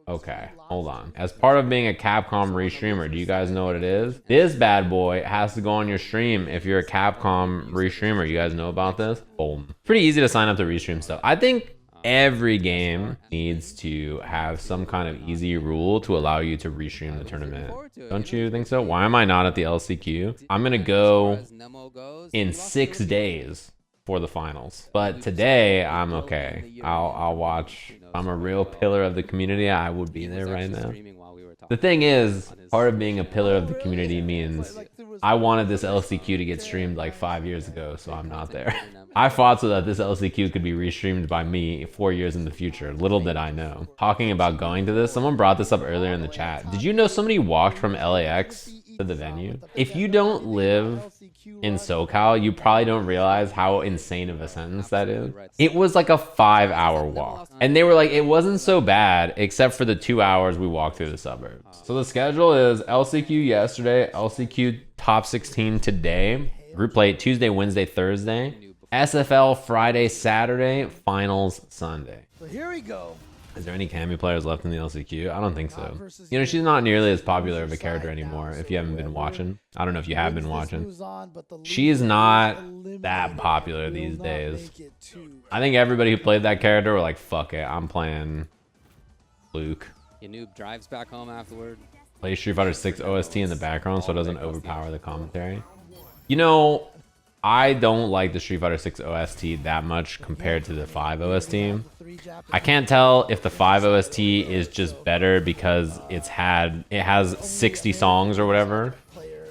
Okay, hold on. As part of being a Capcom restreamer, do you guys know what it is? This bad boy has to go on your stream if you're a Capcom restreamer. You guys know about this? Boom. Pretty easy to sign up to restream stuff. I think every game needs to have some kind of easy rule to allow you to restream the tournament. Don't you think so? Why am I not at the LCQ? I'm gonna go in 6 days for the finals, but today I'm okay. I'll watch. I'm a real pillar of the community. I would be there right now. The thing is, part of being a pillar of the community means I wanted this LCQ to get streamed like 5 years ago, so I'm not there. I fought so that this LCQ could be restreamed by me 4 years in the future. Little did I know. Talking about going to this, someone brought this up earlier in the chat. Did you know somebody walked from LAX to the venue? If you don't live in SoCal, you probably don't realize how insane of a sentence that is. It was like a 5-hour walk. And they were like, it wasn't so bad, except for the 2 hours we walked through the suburbs. So the schedule is LCQ yesterday, LCQ top 16 today, group play Tuesday, Wednesday, Thursday, SFL Friday, Saturday, finals Sunday. So here we go. Is there any Cammy players left in the LCQ? I don't think so. You know, she's not nearly as popular of a character anymore if you haven't been watching. I don't know if you have been watching. She's not that popular these days. I think everybody who played that character were like, fuck it, I'm playing Luke. Yanoob drives back home afterward. Play Street Fighter 6 OST in the background so it doesn't overpower the commentary. You know, I don't like the Street Fighter 6 OST that much compared to the 5 OST. I can't tell if the 5 OST is just better because it has 60 songs or whatever.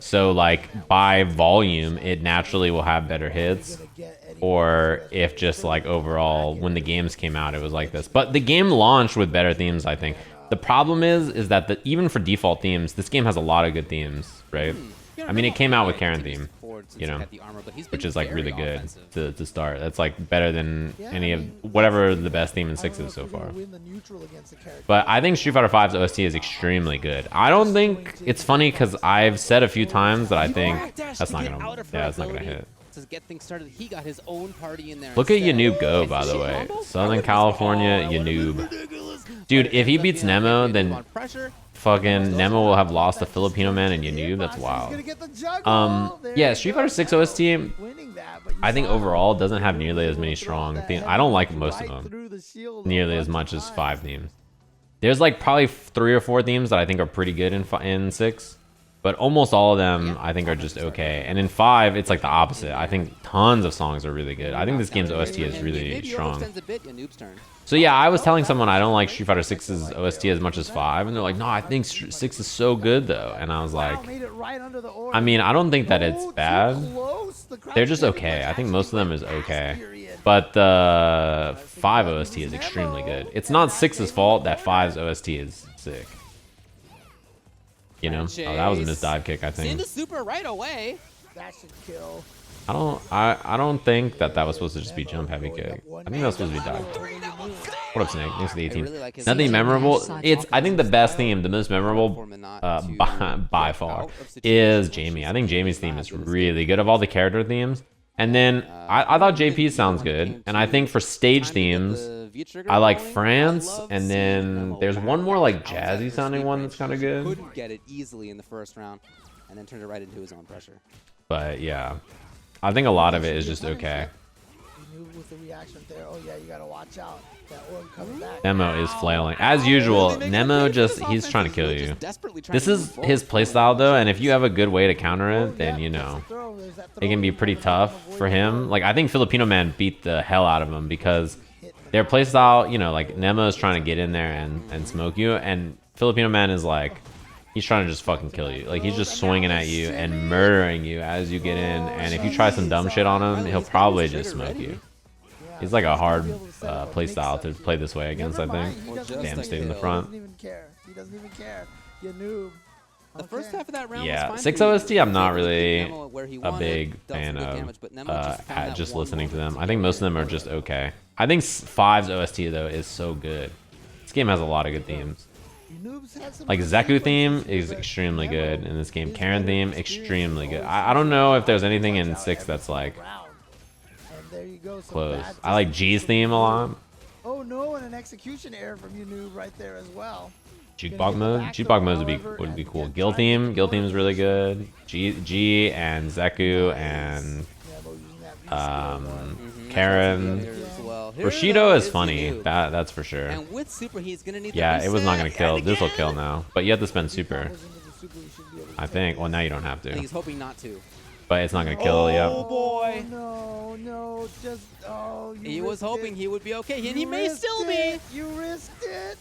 So like by volume, it naturally will have better hits. Or if just like overall, when the games came out, it was like this. But the game launched with better themes, I think. The problem is that even for default themes, this game has a lot of good themes, right? I mean, it came out with Karen theme, you know, which is like really good to start. That's like better than any of whatever the best theme in 6 is so far. But I think Street Fighter 5's OST is extremely good. I don't think it's funny because I've said a few times that I think that's not gonna hit. To get things started, he got his own party in there. Look at Yanoob go, by the way. Southern California, Yanoob. Dude, if he beats Nemo, then fucking Nemo will have lost to Filipinoman and Yanoob. That's wild. Yeah, Street Fighter 6 OST, I think overall doesn't have nearly as many strong themes. I don't like most of them nearly as much as 5 themes. There's like probably 3 or 4 themes that I think are pretty good in 6. But almost all of them, I think, are just okay. And in 5, it's like the opposite. I think tons of songs are really good. I think this game's OST is really strong. So yeah, I was telling someone I don't like Street Fighter 6's OST as much as 5. And they're like, no, I think 6 is so good, though. And I was like, I mean, I don't think that it's bad. They're just okay. I think most of them is okay. But the 5 OST is extremely good. It's not 6's fault that 5's OST is sick. You know, oh, that was a missed dive kick, I think. Into super right away. That should kill. I don't think that was supposed to just be jump heavy kick. I think that was supposed to be dive. What up, Snake? Thanks for the 18. Really Nothing memorable. I think the best theme, the most memorable by far, is Jamie. I think Jamie's theme is really good of all the character themes. And then I thought JP sounds good. And I think for stage themes, I like France, and then there's one more like jazzy sounding one that's kind of good. Couldn't get it easily in the first round, and then turned it right into his own pressure. But yeah, I think a lot of it is just okay. With the reaction there, oh yeah, you gotta watch out. That orb coming back. Nemo is flailing as usual. Nemo he's trying to kill you. This is his playstyle though, and if you have a good way to counter it, then you know it can be pretty tough for him. Like I think Filipinoman beat the hell out of him because their playstyle, you know, like Nemo is trying to get in there and smoke you, and Filipinoman is like, he's trying to just fucking kill you. Like he's just swinging at you and murdering you as you get in, and if you try some dumb shit on him, he'll probably just smoke you. He's like a hard playstyle to play this way against, I think. Damn, stayed in the front. He doesn't even care. Yanoob. The first half of that round yeah, was 6 OST I'm not really a big fan of just listening to them. I think most of them are just okay. I think 5's OST though is so good. This game has a lot of good themes. Like Zeku theme is extremely good in this game. Karen theme, extremely good. I don't know if there's anything in 6 that's like close. I like G's theme a lot. no, and an execution error from Yanoob right there as well. Jukebox mode? Jukebox mode would be cool. Guild theme is really good. G and Zeku and Karen. Rashido is funny. That's for sure. And with super, he's gonna need Yeah, it was not gonna kill. This will kill now. But you have to spend super. I think. Well, now you don't have to. He's hoping not to. But it's not gonna kill. Yep. Oh boy. No, just he was hoping he would be okay, and he may still be. You risked it.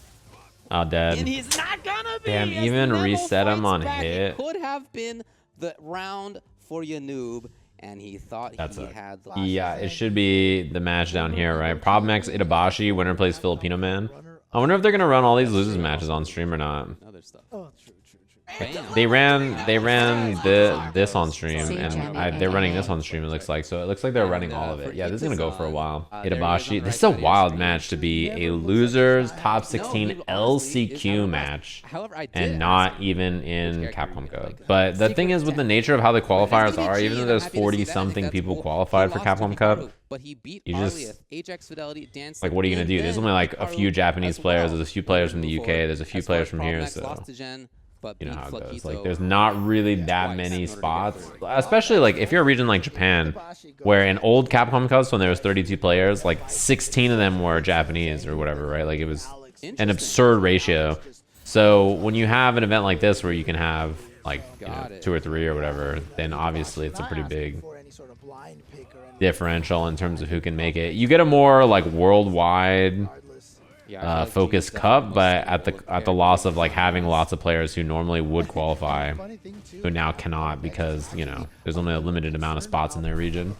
Oh, dead. And he's not gonna be. Damn, even Nemo reset him fights on back. hit. It could have been the round for Yanoob, and he thought he had the. Yeah, it should be the match down here, right? Problem X Itabashi, winner plays Filipinoman. I wonder if they're gonna run all these losers matches on stream or not. Other stuff. Oh, true. They ran this on stream, and they're running this on stream. It looks like so. It looks like they're running all of it. Yeah, this is gonna go for a while. Itabashi. This is a wild match to be a losers top 16 LCQ match, and not even in Capcom Cup. But the thing is, with the nature of how the qualifiers are, even though there's 40-something people qualified for Capcom Cup, you just like, what are you gonna do? There's only like a few Japanese players. There's a few players from the UK. There's a few players from here. So. You know how it goes. Like, there's not really that many spots, especially like if you're a region like Japan, where in old Capcom Cups when there was 32 players, like 16 of them were Japanese or whatever, right? Like it was an absurd ratio. So when you have an event like this where you can have like 2 or 3 or whatever, then obviously it's a pretty big differential in terms of who can make it. You get a more like worldwide focus cup, but at the loss of like having lots of players who normally would qualify, who now cannot because there's only a limited amount of spots in their region.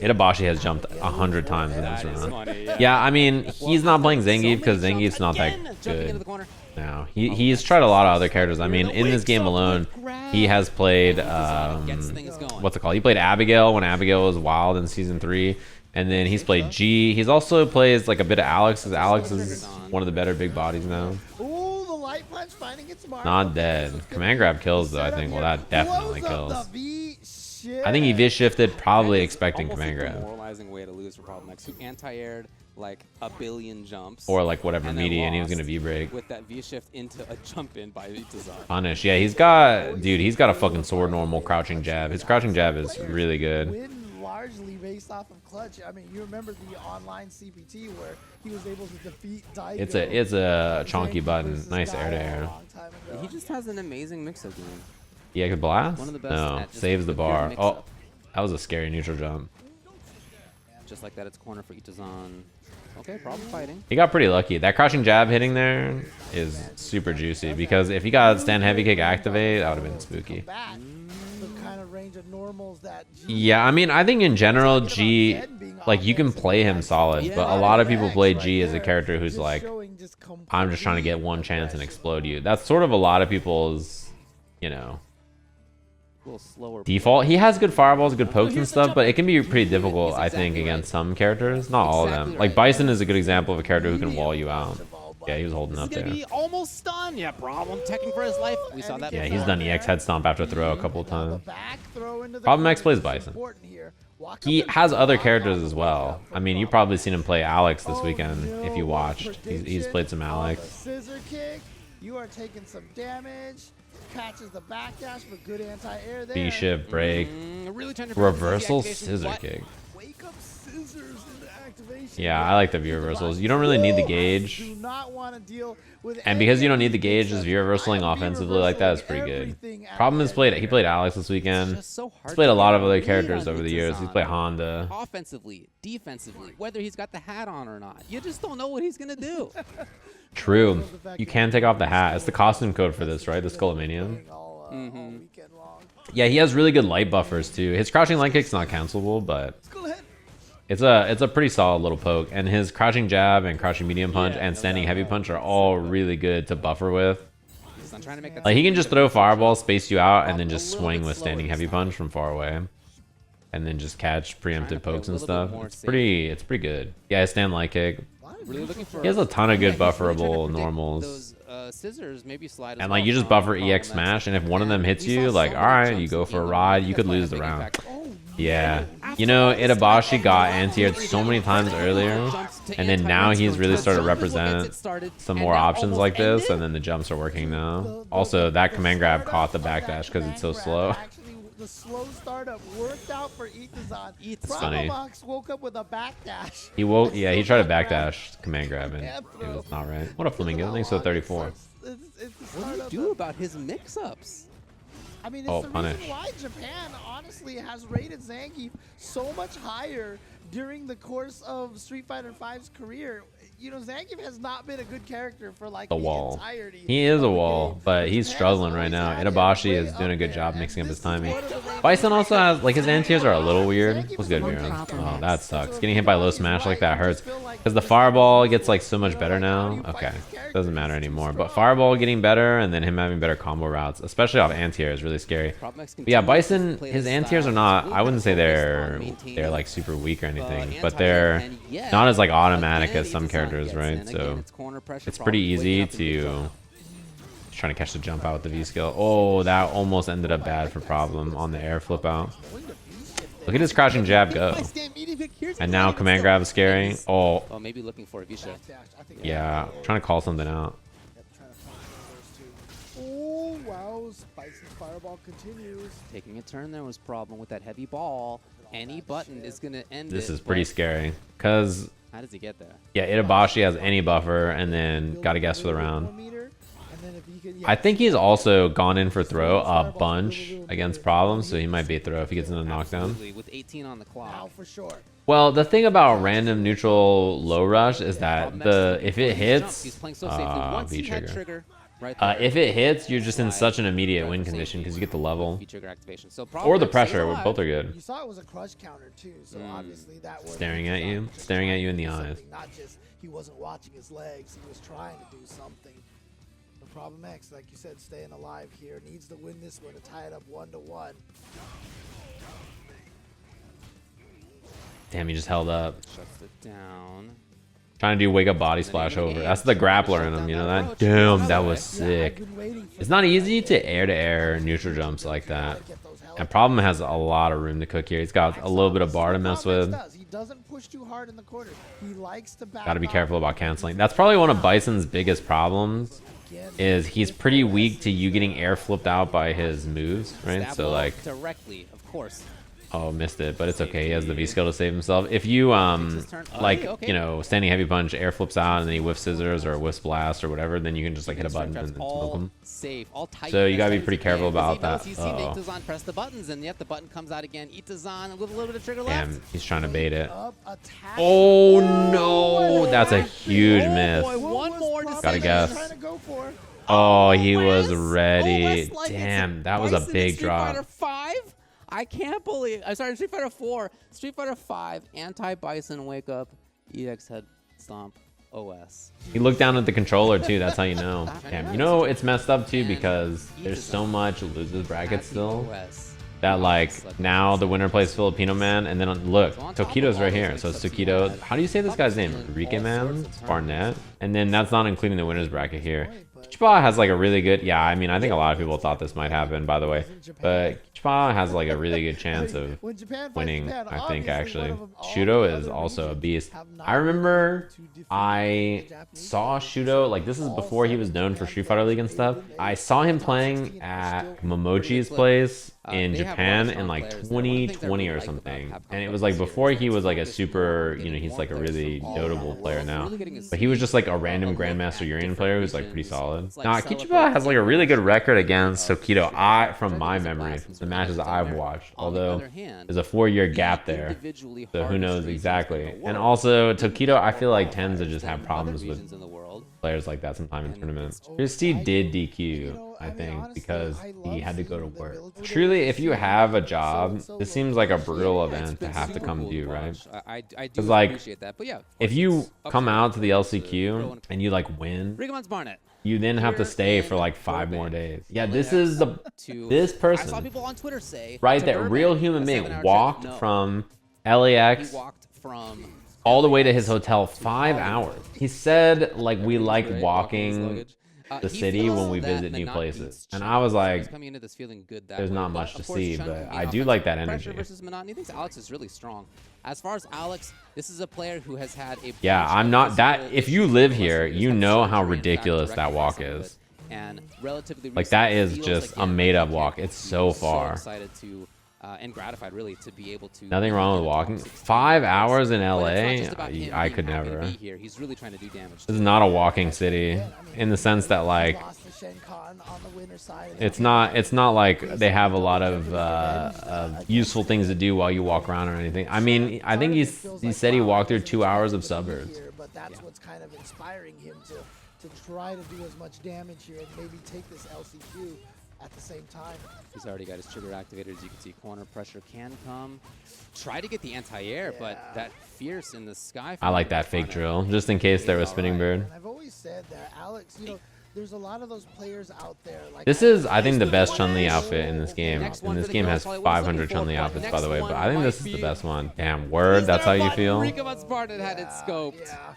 Itabashi has jumped 100 times in this round. Yeah, I mean he's not playing Zangief because Zangief's not that good. No, he's tried a lot of other characters. I mean, in this game alone, he has played what's it called? He played Abigail when Abigail was wild in season 3. And then he's played G. He's also plays like a bit of Alex, because Alex is one of the better big bodies now. Ooh, the light punch finding its mark. Not dead. Command grab kills though, I think. Well, that definitely kills. I think he V-shifted, probably expecting command grab. Demoralizing way to lose for Problem X, who anti-aired like a billion jumps. Or like whatever median, he was gonna V-break. With that V-shift into a jump in by Itazan. Punish. Yeah, he's got a fucking sword normal crouching jab. His crouching jab is really good. Largely based off of clutch. I mean, you remember the online CPT where he was able to defeat Daigo. It's a chonky button. Nice air to air. He just has an amazing mix-up game. Yeah, could blast? One of the best. No, saves the bar. Oh, that was a scary neutral jump. Just like that, it's corner for Itazan. Okay, problem fighting. He got pretty lucky. That crouching jab hitting there is super juicy because if he got stand heavy kick activate, that would have been spooky. Yeah, I mean, I think in general, G, like, you can play him solid, but a lot of people play G as a character who's like, I'm just trying to get one chance and explode you. That's sort of a lot of people's, default. He has good fireballs, good pokes and stuff, but it can be pretty difficult, I think, against some characters. Not all of them. Like, Bison is a good example of a character who can wall you out. Yeah, he was holding up there. Almost stunned. Yeah, problem teching for his life. We saw that. Yeah, he's done EX head stomp after throw a couple of times. Problem X plays Bison. He has other characters as well. I mean, you've probably seen him play Alex this weekend if you watched. He's played some Alex. Scissor kick. You are taking some damage. Catches the backdash for good anti-air there. B-shift break. Reversal scissor kick. Wake up scissors. Yeah, I like the view reversals. You don't really need the gauge. And because you don't need the gauge, just view reversaling offensively like that is pretty good. Problem is he played Alex this weekend. He's played a lot of other characters over the years. He's played Honda. Offensively, defensively, whether he's got the hat on or not. You just don't know what he's gonna do. True. You can take off the hat. It's the costume code for this, right? The Skullomanium. Yeah, he has really good light buffers too. His crouching light kick's not cancelable, but it's a pretty solid little poke. And his crouching jab and crouching medium punch and standing heavy punch are all really good to buffer with. Like, he can just throw fireballs, space you out, and then just swing with standing heavy punch from far away, and then just catch preemptive pokes and stuff. It's pretty good. Yeah, his stand light kick. He has a ton of good bufferable normals. And like, you just buffer EX smash, and if one of them hits you, like, all right, you go for a ride. You could lose the round. Yeah. You know, Itabashi got anti-aired so many times earlier, and then now he's really started to represent some more options like this, and then the jumps are working now. Also, that command grab caught the backdash because it's so slow. Actually, the slow startup worked out for Itazan. It's funny. Woke up with a backdash. He woke, yeah, he tried to backdash command grab, and it was not right. What a flamingo! Thanks for the 34. What do you do about his mix-ups? I mean, it's the reason why Japan honestly has rated Zangief so much higher during the course of Street Fighter V's career. You know, Zangief has not been a good character for like the entirety. He is a wall, but he's struggling right now. Itabashi is doing a good job mixing up his timing. Bison also has, like, his anti-airs are a little weird. What's good, Mira? Oh, that sucks. Getting hit by low smash like that hurts. Because the fireball gets, like, so much better now. Okay, doesn't matter anymore. But fireball getting better, and then him having better combo routes, especially off anti-air, is really scary. But yeah, Bison, his anti-airs are not, I wouldn't say they're like super weak or anything, but they're not as like automatic as some characters, right? So it's pretty easy to trying to catch the jump out with the V skill. Oh, that almost ended up bad for Problem on the air flip out. Look at his crouching jab go. And now command grab is scary. Oh, maybe looking for a V shot. Yeah, trying to call something out. Oh wow, Bison's fireball continues. Taking a turn there was Problem with that heavy ball. Any button is gonna end. This is pretty scary, cause how does he get there? Yeah, Itabashi has any buffer, and then gotta guess for the round. I think he's also gone in for throw a bunch against Problem, so he might be a throw if he gets in a knockdown. With 18 on the clock. For sure. Well, the thing about random neutral low rush is that if it hits, V trigger. If it hits, you're just in such an immediate win condition because you get the level or the pressure. Both are good. You saw it was a crush counter too, so obviously that was staring at you in the eyes. Not just he wasn't watching his legs; he was trying to do something. The Problem X, like you said, staying alive here, needs to win this one to tie it up 1-1. Damn, he just held up. Shuts it down. Trying to do wake up body splash over. That's the grappler in him, you know that? Damn, that was sick. It's not easy to air neutral jumps like that. And Problem has a lot of room to cook here. He's got a little bit of bar to mess with. He doesn't push too hard in the corner. He likes to back. Gotta be careful about canceling. That's probably one of Bison's biggest problems. Is he's pretty weak to you getting air flipped out by his moves, right? So like directly, of course. Oh, missed it, but it's okay. He has the V skill to save himself. If you like, you know, standing heavy punch, air flips out, and then he whiffs scissors or whiffs blast or whatever, then you can just like hit a button and smoke him. So you gotta be pretty careful about that. Itazan press the buttons, and yet the button comes out again. Itazan with a little bit of trigger left. Damn, he's trying to bait it. Oh no, that's a huge miss. One more. Gotta guess. Oh, he was ready. Damn, that was a big drop. I can't believe. I'm sorry, Street Fighter 4, Street Fighter 5, anti-Bison wake up, EX head stomp, OS. He looked down at the controller too. That's how you know. Damn, you know it's messed up too because there's so much losers bracket still that like now the winner plays Filipinoman, and then look, Tokido's right here. So it's Tokido. How do you say this guy's name? RikemansBarnet, and then that's not including the winners bracket here. Kichipa has like a really good, yeah, I mean, I think a lot of people thought this might happen, by the way, but Kichipa has like a really good chance of winning, I think, actually. Shuto is also a beast. I remember I saw Shuto, like this is before he was known for Street Fighter League and stuff. I saw him playing at Momochi's place in Japan in like 2020 or something, and it was like before he was like a super, you know, he's like a really notable player now, but he was just like a random Grandmaster Urien player who's like pretty solid. Now Kichipa has like a really good record against Tokido, from my memory, the matches I've watched, although there's a 4-year gap there, so who knows exactly. And also Tokido, I feel like tends to just have problems with players like that sometime in tournaments. Ryusei did DQ, I think, because he had to go to work. Truly, if you have a job, this seems like a brutal event to have to come do, right? Because like, if you come out to the LCQ and you like win, you then have to stay for like 5 more days. Yeah, this is this person right there, real human being, walked from LAX all the way to his hotel 5 hours. He said like we like walking the He city feels when we that visit new Menat places. beats And Chun. I was So he's like, coming into this feeling good that there's way. not But, much to of course, see, Chun but can be I an do like that offensive pressure energy. versus Menat, and he thinks Alex is really strong. As far as Alex, this is a player who has had a Yeah, bunch I'm of not that. physical If you issues live in here, recent years, you had know how surgery, in fact, ridiculous that directly walk some of is. it. And relatively Like that recently, is feels just again a like made he up can walk. It's be so far. excited to and gratified really to be able to. Nothing be wrong in with the top walking. 16 5 race. hours in But it's not LA, just about him I being could happy to never. be here. He's really trying to do damage. This is not a walking city in the sense that like it's not like they have a lot of useful things to do while you walk around or anything. I mean, I think he said he walked through 2 hours of suburbs. But that's what's kind of inspiring him to try to do as much damage here and maybe take this LCQ at the same time. He's already got his trigger activated. As you can see, corner pressure can come. Try to get the anti-air, but that fierce in the sky. I like that fake drill, just in case there was spinning bird. And I've always said that Alex, you know, there's a lot of those players out there. Like This is, I think, the best Chun-Li outfit in this game. And this game has 500 Chun-Li outfits, by the way, but I think this is the best one. Damn, word, that's how you feel? RikemansBarnet had it scoped. Yeah.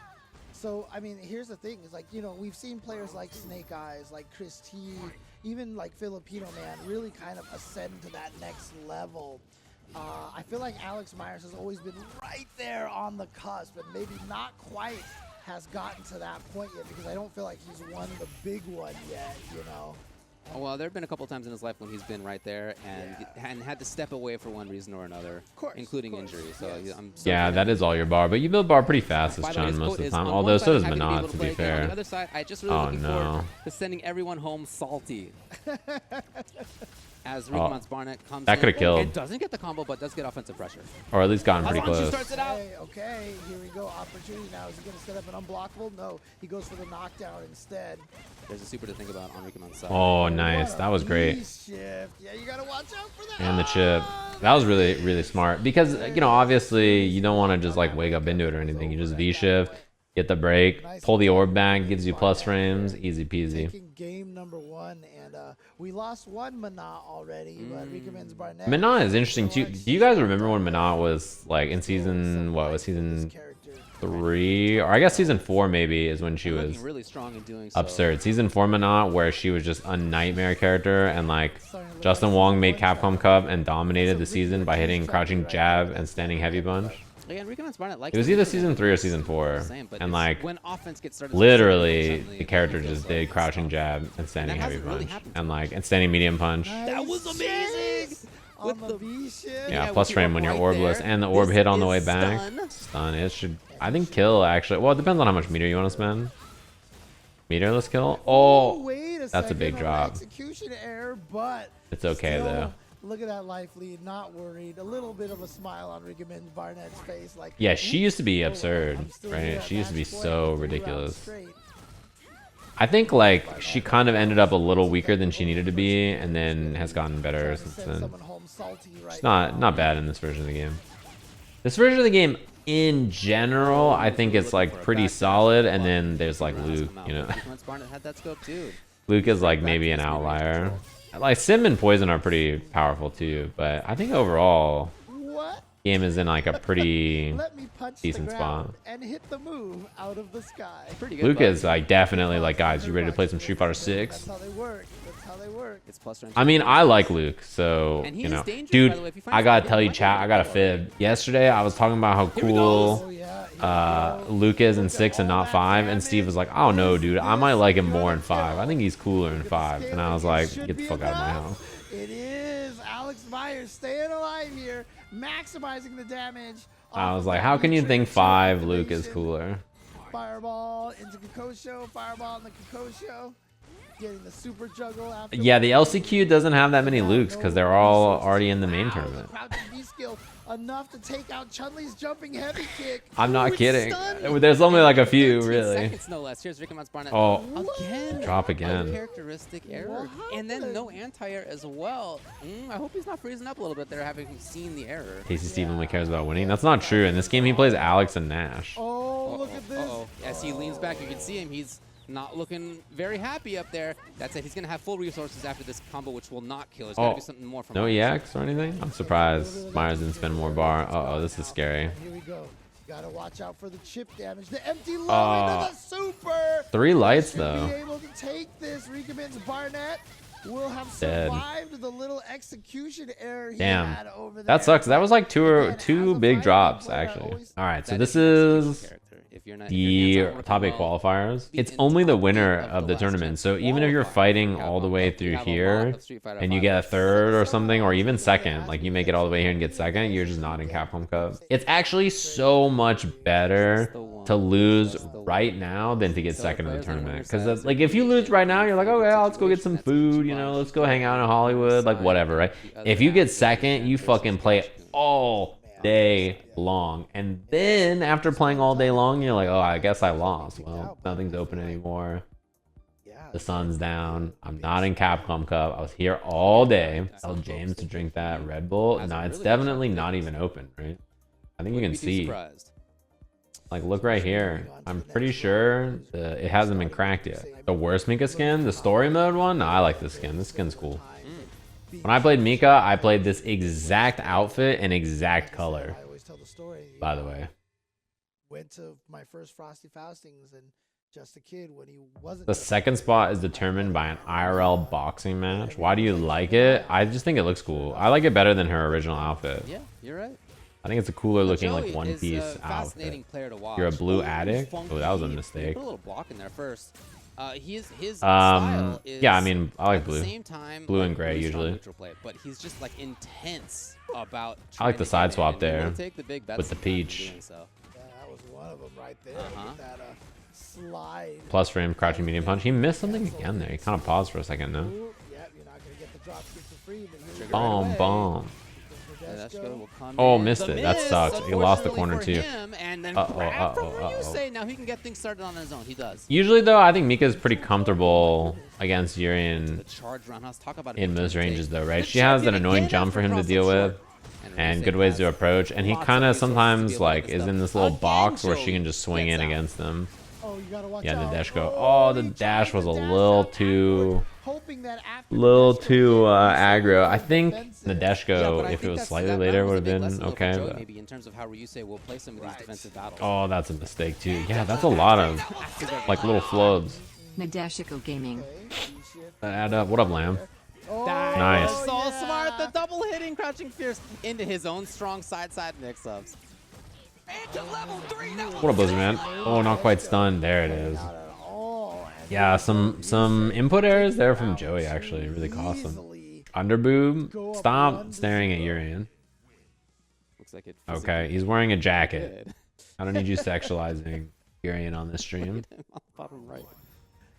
So, I mean, here's the thing. Is like, you know, we've seen players like Snake Eyes, like Chris T, even like Filipinoman really kind of ascend to that next level. I feel like Alex Myers has always been right there on the cusp, but maybe not quite has gotten to that point yet because I don't feel like he's won the big one yet, you know? Well, there have been a couple times in his life when he's been right there and had to step away for one reason or another, including injury. So I'm so yeah, that is all your bar, but you build bar pretty fast as Chun most of the time. Although so does Menat, to be fair. On the other side, I just really looking no. forward to sending everyone home salty. As RikemansBarnet comes that could in have killed. and doesn't get the combo, but does get offensive pressure. Or at least gotten pretty close. Starts it out. Okay, here we go. Opportunity now. Is he going to set up an unblockable? No, he goes for the knockdown instead. There's a super to think about on Rikeman's side. Oh, nice. That was great. Shift. Yeah, you got to watch out for that. And the chip. That was really, really smart. Because, you know, obviously, you don't want to just, like, wake up into it or anything. You just V-shift, get the break, pull the orb back, gives you plus frames, easy peasy. Taking game number 1, and we lost one Menat already, but RikemansBarnet. Menat is interesting, too. Do you guys remember when Menat was, like, in season, what, was season 3? Or I guess season 4, maybe, is when she was really strong in doing so. absurd. Season 4 Menat, where she was just a nightmare character, and, like, Justin Wong made Capcom Cup and dominated the season by hitting crouching jab and standing heavy punch. Yeah, RikemansBarnet likes It was either season 3 or season 4, and like when offense gets started, literally the character just did crouching jab and standing heavy punch and like and standing medium punch. That was amazing. With the V-shift. Yeah, plus frame when you're orbless and the orb hit on the way back. Stun. It should, I think, kill actually. Well, it depends on how much meter you want to spend. Meterless kill. Oh, wait a that's a big second, drop. Execution error, but It's okay though. Look at that life lead, not worried. A little bit of a smile on RikemansBarnet's face. Like, Yeah, she used to be absurd, I'm still right? here at She used to be match point, so 2 rounds ridiculous. straight. I think like she kind of ended up a little weaker than she needed to be, and then has gotten better since then. She's not bad in this version of the game. This version of the game, in general, I think it's like pretty solid, and then there's like Luke, you know. RikemansBarnet had that scope too. Luke is like maybe an outlier. Like Sim and Poison are pretty powerful too, but I think overall, game is in like a pretty decent spot. And hit the move out of the sky. Pretty good. Luke is like definitely like, guys, you ready to play some Street Fighter 6? That's how they work. That's how they work. It's plus range. I mean, I like Luke, so And he you is know, dangerous, dude, by the way, if you find I gotta somebody tell you, that chat, might I got a be fib. Yesterday, I was talking about how cool Oh, yeah. Luke is in 6 and not 5, and Steve was like, "I don't know, dude. I might like him more in 5. I think he's cooler in 5." And I was like, "Get the fuck out of my house." It is Alex Myers staying alive here, maximizing the damage. I was like, "How can you think 5 Luke is cooler?" Fireball into Kokosho, fireball in the Kokosho. Getting the super juggle after. Yeah, the LCQ doesn't have that many Lukes because they're all already in the main tournament. Crouching V-skill enough to take out Chun-Li's jumping heavy kick. I'm not kidding. There's only like a few, 13 really. seconds, no less. Here's RikemansBarnet. Oh, Again. drop again. Uncharacteristic error. And then no anti-air as well. I hope he's not freezing up a little bit there, having seen the error. Casey Steve only cares about winning. That's not true. In this game, he plays Alex and Nash. Oh, look at this. As he leans back, you can see him. He's not looking very happy up there. That said, he's going to have full resources after this combo, which will not kill. There's got to be something more from No Myers. EX or anything? I'm surprised Myers didn't spend more bar. Uh-oh, this is scary. Here we go. Gotta watch out for the chip damage. The empty low into the super. 3 lights, Should though. be able to take this. will have Dead. survived the little execution error he Damn. had over there. That sucks. That was like two Again, big as a drops, fighting player, actually. always- All right, so That this an execution is character. If you're not, the top 8 qualifiers. It's only the winner of the tournament. So even if you're fighting all the way through here and you get a third or something, or even second, like you make it all the way here and get second, you're just not in Capcom Cup. It's actually so much better to lose right now than to get second in the tournament. Because like if you lose right now, you're like, okay, let's go get some food, you know, let's go hang out in Hollywood, like whatever, right? If you get second, you fucking play all day long, and then after playing all day long, you're like, oh, I guess I lost. Well, nothing's open anymore. The sun's down. I'm not in Capcom Cup. I was here all day. Tell James to drink that Red Bull. No, it's definitely not even open, right? I think you can see. Like, look right here. I'm pretty sure it hasn't been cracked yet. The worst Mika skin, the story mode one. No, I like this skin. This skin's cool. When I played Mika, I played this exact outfit and exact color. I always tell the story. By the way, Went to my first Frosty Faustings and just a kid when he wasn't. the second spot is determined by an IRL boxing match. Why do you like it? I just think it looks cool. I like it better than her original outfit. Yeah, you're right. I think it's a cooler looking like Joey one is piece a fascinating outfit. player to watch. You're a blue Ooh, addict? funky. Oh, that was a He mistake. put a little block in there first. His style is, yeah, I mean, I like at blue. the same time, Blue and like, gray really strong usually. neutral play, but he's just like intense about. I like the trying side to get swap in and there really take the big bets with the sometimes in peach. doing so. Yeah, that was one of them right there. Uh-huh. With that slide. Plus frame, crouching medium punch. He missed something again there. He kind of paused for a second, no? Ooh, yep, you're not gonna get the drop kick for free, but here we Bomb, go. bomb. Nadeshko will come Oh, in. missed The it. That miss, sucks. He lost the unfortunately corner for too. him, and then Uh-oh, grab from uh-oh, uh-oh. Ryusei. Now he can get things started on his own. He does. Usually, though, I think Mika's pretty comfortable against Urien The charge round. Let's talk about it. in most ranges, though, right? She has an annoying jump for him to deal with and good ways to approach. And he kind of sometimes, like, is in this little box where she can just swing in against them. Oh, you gotta watch Yeah, out. Nadeshko. Oh, the he dash tried was a to dash little out too... backward, hoping that after little Nadeshko too hit, aggro. I think defensive. Nadeshko, if it was slightly later, would have been okay. But... maybe in terms of how Ryusei will play some of these defensive battles. oh, that's a mistake too. Yeah, that's a lot of like little flubs Nadeshiko Gaming. that add up. What up, Lamb? That Nice. was so yeah. smart. The double hitting crouching fierce into his own strong side mix-ups. What up, Blizzard man? Oh, not quite stunned. There it is. Not at all. And Yeah, some input errors there from Joey actually really cost him. easily Underboob, stop staring at Urien. Looks like it. Okay, he's wearing a jacket. Good. I don't need you sexualizing Urien on this stream. Bottom right.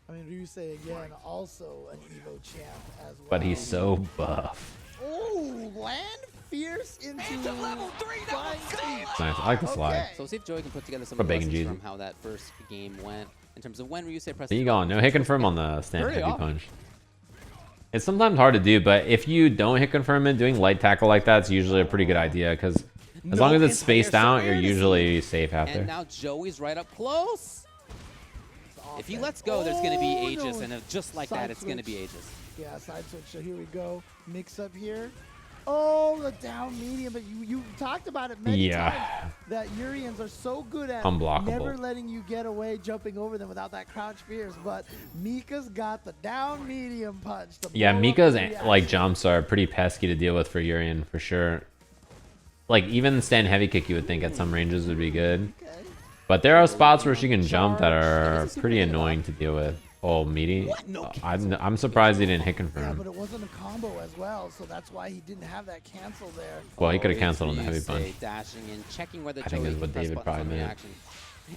I mean, Ryusei again, also an Evo champ as well. But he's so buff. Oh, land fierce into level 3. Nice. I like the slide. Okay. So we'll see if Joey can put together some What bacon lessons cheese? from how that first game went in terms of when Ryusei pressed. There you go. No hit confirm on the stand Hurry heavy up. punch. It's sometimes hard to do, but if you don't hit confirm it, doing light tackle like that's usually a pretty good idea because as long as it's spaced out, you're usually safe after. And now Joey's right up close. If he lets go, there's going to be Oh, Aegis, no. and just like Side that, it's going to be switch. Aegis. Yeah, side switch. So here we go. Mix up here. Oh, the down medium. But you talked about it many times that Urians are so good at Unblockable. never letting you get away, jumping over them without that crouch fierce. But Mika's got the down medium punch. to Yeah, blow up Mika's the reaction. like jumps are pretty pesky to deal with for Urien for sure. Like even stand heavy kick you would think at some ranges would be good. Okay. But there are spots where she can jump that are pretty annoying to deal with. Oh, meaty. I'm surprised he didn't hit Yeah, confirm. but it wasn't a combo as well, so that's why he didn't have that cancel there. Well, he could have Oh, canceled on the heavy Ryusei punch. Dashing in, checking whether I think Joey is what can press David buttons probably on the meant. action.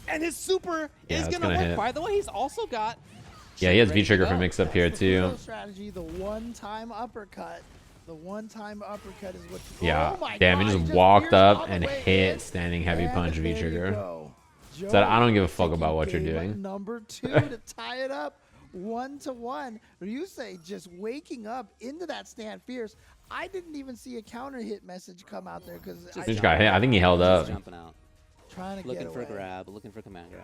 And his super Yeah, is it's going to gonna work. hit. By the way, he's also got. Yeah, he has ready to V-trigger for go. mix up here The too. Fudo strategy, the one-time uppercut. The one-time uppercut is what. Yeah, Oh my damn, God, he just pierced walked all up the and way in. hit standing heavy And punch there you V-trigger. go. Said, I don't give a Joey fuck about what you're taking doing. game Number 2 to tie it up 1-1. Ryusei just waking up into that stand fierce. I didn't even see a counter hit message come out there because He just got hit. I think he held up. Jumping out. trying to Looking get for a away. grab. Looking for a command grab.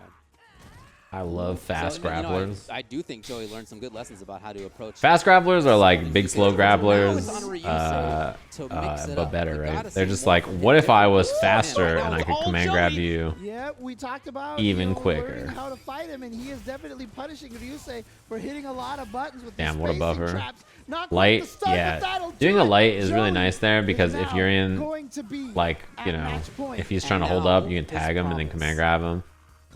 I love fast So, you know, grapplers. I do think Joey learned some good lessons about how to approach. Fast grapplers are like big slow grapplers, Now it's on Ryusei to mix it but up. better, We right? gotta They're see just more like, from what him. if I was Ooh, faster man. and I could Oh, command Joey. grab you? Yeah, we talked about Even learning quicker. how to fight him, and he is definitely punishing Ryusei for hitting a lot of buttons with Damn, these what a spacing buffer. traps. Not quite Light, the start, but yeah. that'll do Doing a it. light is really Joey nice there because is if now Urien, going to be like, you at know, match point. if he's trying to And hold now up, you can his tag him and then promise. command grab him.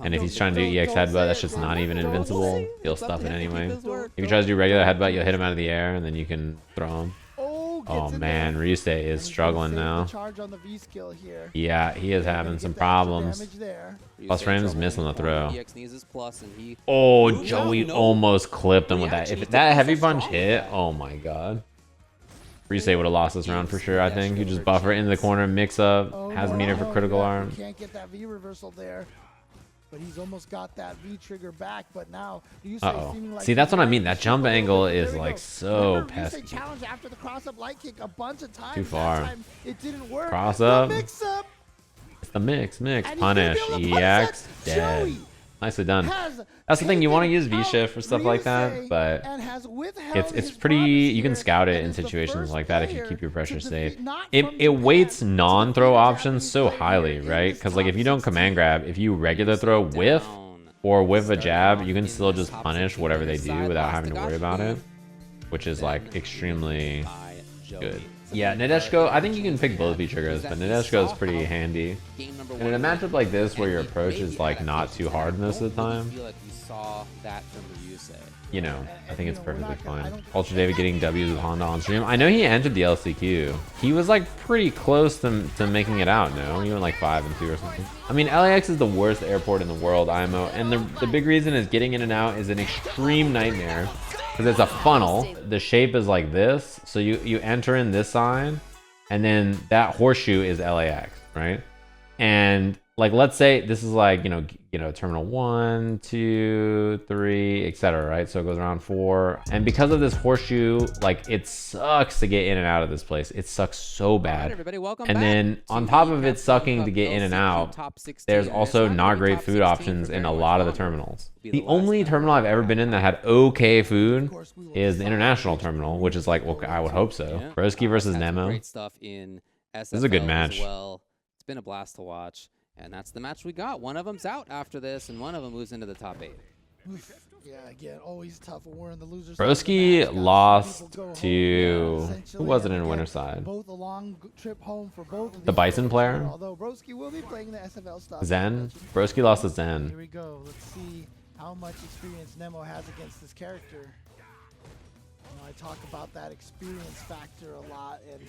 And if he's trying to do EX headbutt, that's just not even invincible. He'll It's up stuff to it him to keep anyway. his word. If he tries to do regular headbutt, you'll hit him out of the air and then you can throw him. Oh, Oh gets in man, there. Ryusei And is he's gonna struggling save the now. charge on the V skill here. Yeah, he is Gonna having get some the extra problems. damage there. Plus Ryusei frames trouble miss on the in corner. throw. EX needs his plus, and he Oh, Ooh, Joey no. almost clipped him with that. Reaction. If He that did heavy so punch strong with hit, that. oh my god. Ryusei would have lost this round for sure, I think. You just buffer it into the corner, mix up, Oh, has no, meter for no, critical yeah, arm. he can't get that V reversal there. But he's almost got that V trigger back. But now Ryusei Uh-oh. seeming like See, that's he's what I ready mean. to That shoot jump a little angle bit. There is we like go. so Remember, Ryusei pesky. challenged after the cross up light kick a bunch of times. Too far. That time it didn't work. Cross The up. mix up. It's the mix, And he's gonna punish, be able to punish EX, that. dead. Joey Nicely done. has That's the thing, you want to taken use V-shift for out stuff like that, Ryusei but and has withheld it's his pretty, promise you can here scout it and in is the situations first like that if you player keep your pressure to safe. defeat- not It from weights Japan, to non-throw defeat a options so Japanese player highly, in right? this Because like if you top don't command 16. grab, if you regular throw whiff down. or whiff a Starting jab, off you can in still this just top punish 16 whatever they side do without lost having to worry about it, which is like Then extremely by Joey. good. So Yeah, the Nadeshiko, I think you reaction can pick he both had V triggers, is but that he Nadeshiko is saw pretty how handy. game number And in a one matchup like this where and your he approach made is the like not too adaptation. hard I most of the don't really time, feel like we saw that from Ryusei. you know, I think it's you know, we're perfectly not gonna- I fine. don't- Ultra David getting W's with Honda on stream. I know he entered the LCQ. He was like pretty close to making it out, no? He went like 5 and 2 or something. I mean, LAX is the worst airport in the world, IMO. And the big reason is getting in and out is an extreme nightmare. Because it's a funnel. The shape is like this. So you enter in this side. And then that horseshoe is LAX, right? And like, let's say this is like, you know, terminal 1, 2, 3, etc., right? So it goes around 4. And because of this horseshoe, like it sucks to get in and out of this place. It sucks so Alright, bad. everybody, welcome And back then to on top the of it Capcom sucking to Cup get in and LCQ out, top 16. there's And also it's not gonna be great top food 16 options for in a very lot of the much longer. terminals. Be the The last only time terminal I've ever been in that had okay food Of course, we will is the decide international which terminal, one which we is like, will well, go I would to. hope so. Yeah. Broski versus Had some Nemo. Great stuff in SFL is a good as match. well. It's been a blast to watch, and that's the match we got. One of them's out after this, and one of them moves into the top 8. Yeah, again, always tough when we're in the loser side of the Broski match. Got some lost people go home, to who essentially, was it and in again, winter side? Both a long trip home for both of The these Bison players player? here, although Broski will be playing the SFL stuff. Zen. Broski lost to Here Zen. we go. Let's see how much experience Nemo has against this character. You know, I talk about that experience factor a lot, and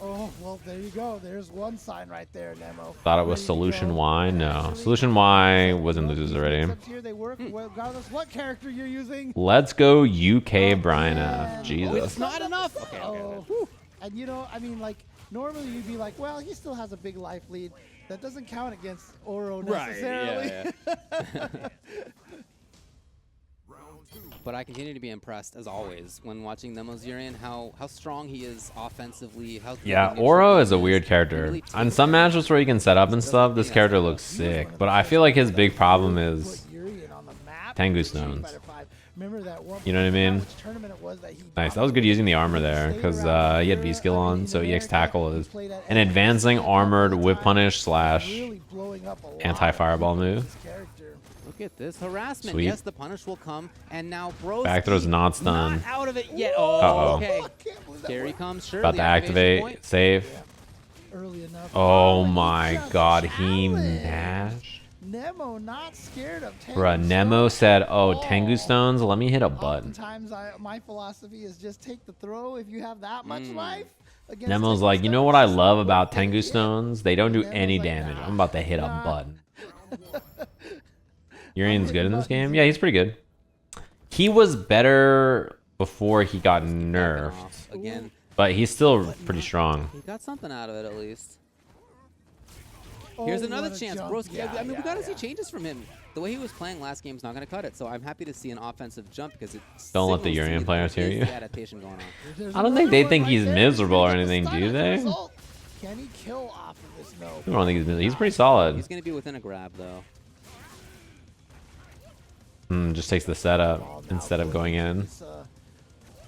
oh, well, there you go. There's one sign right there, Nemo. Thought it was Ready to Solution go. Y? No. Actually, Solution Y so, was in you know, losers these already. mix-ups here, they work regardless what character you're using. Let's go UK Brian F. man. Jesus. It's not enough. Okay, okay, Oh, okay. and you know, I mean, like, normally you'd be like, well, he still has a big life lead. That doesn't count against Oro necessarily. Yeah. But I continue to be impressed, as always, when watching Nemo's Urien, how strong he is offensively. How Yeah, neutral Oro he is a weird He character. really On takes some care of matches where you can set up and stuff, this character looks sick. But I feel like his big problem is Put Urien on the map Tengu with Street Stones. Fighter V. Remember that one? You know what I mean? Which tournament it was that he nice. That was good using the armor there because he had V skill on, so EX tackle is an advancing armored whip punish slash really blowing up a lot anti-fireball move. this character. Look at this harassment. Sweet. Yes, the punish will come, and now Broski Back throw's not stun. not out of it yet. Oh, Uh-oh. okay. I can't believe that Here he worked comes. Surely About to activation activate. point. Safe. early enough. Oh he my just god, he challenged. mashed. Nemo not scared of Tengu Bruh, Nemo Stones said, at oh, all. Tengu Stones, let me hit a button. Oftentimes, my philosophy is just take the throw if you have that much life. against Nemo's Tengu like, you know Stones. what I love Just about one Tengu hit. Stones? They don't do Nemo's any like, damage. nah, I'm about to hit a nah. button. Urien's good in this game? Yeah, he's pretty good. He was better before he got Backing nerfed, off again. but he's still pretty strong. He got something out of it at least. Oh, Here's another what a chance. jump. Broski, Yeah, I mean, we yeah, got to see yeah. changes from him. The way he was playing last game's not going to cut it, so I'm happy to see an offensive jump because it Don't let the signals to Urien me players that hear there you. is the adaptation going on. There's I don't think another they one think right he's there. miserable or He's gonna anything, get the do stun as a they? result. Can he kill off of this? No. I don't think he's pretty solid. He's going to be within a grab, though. Just takes the setup instead of going in. This,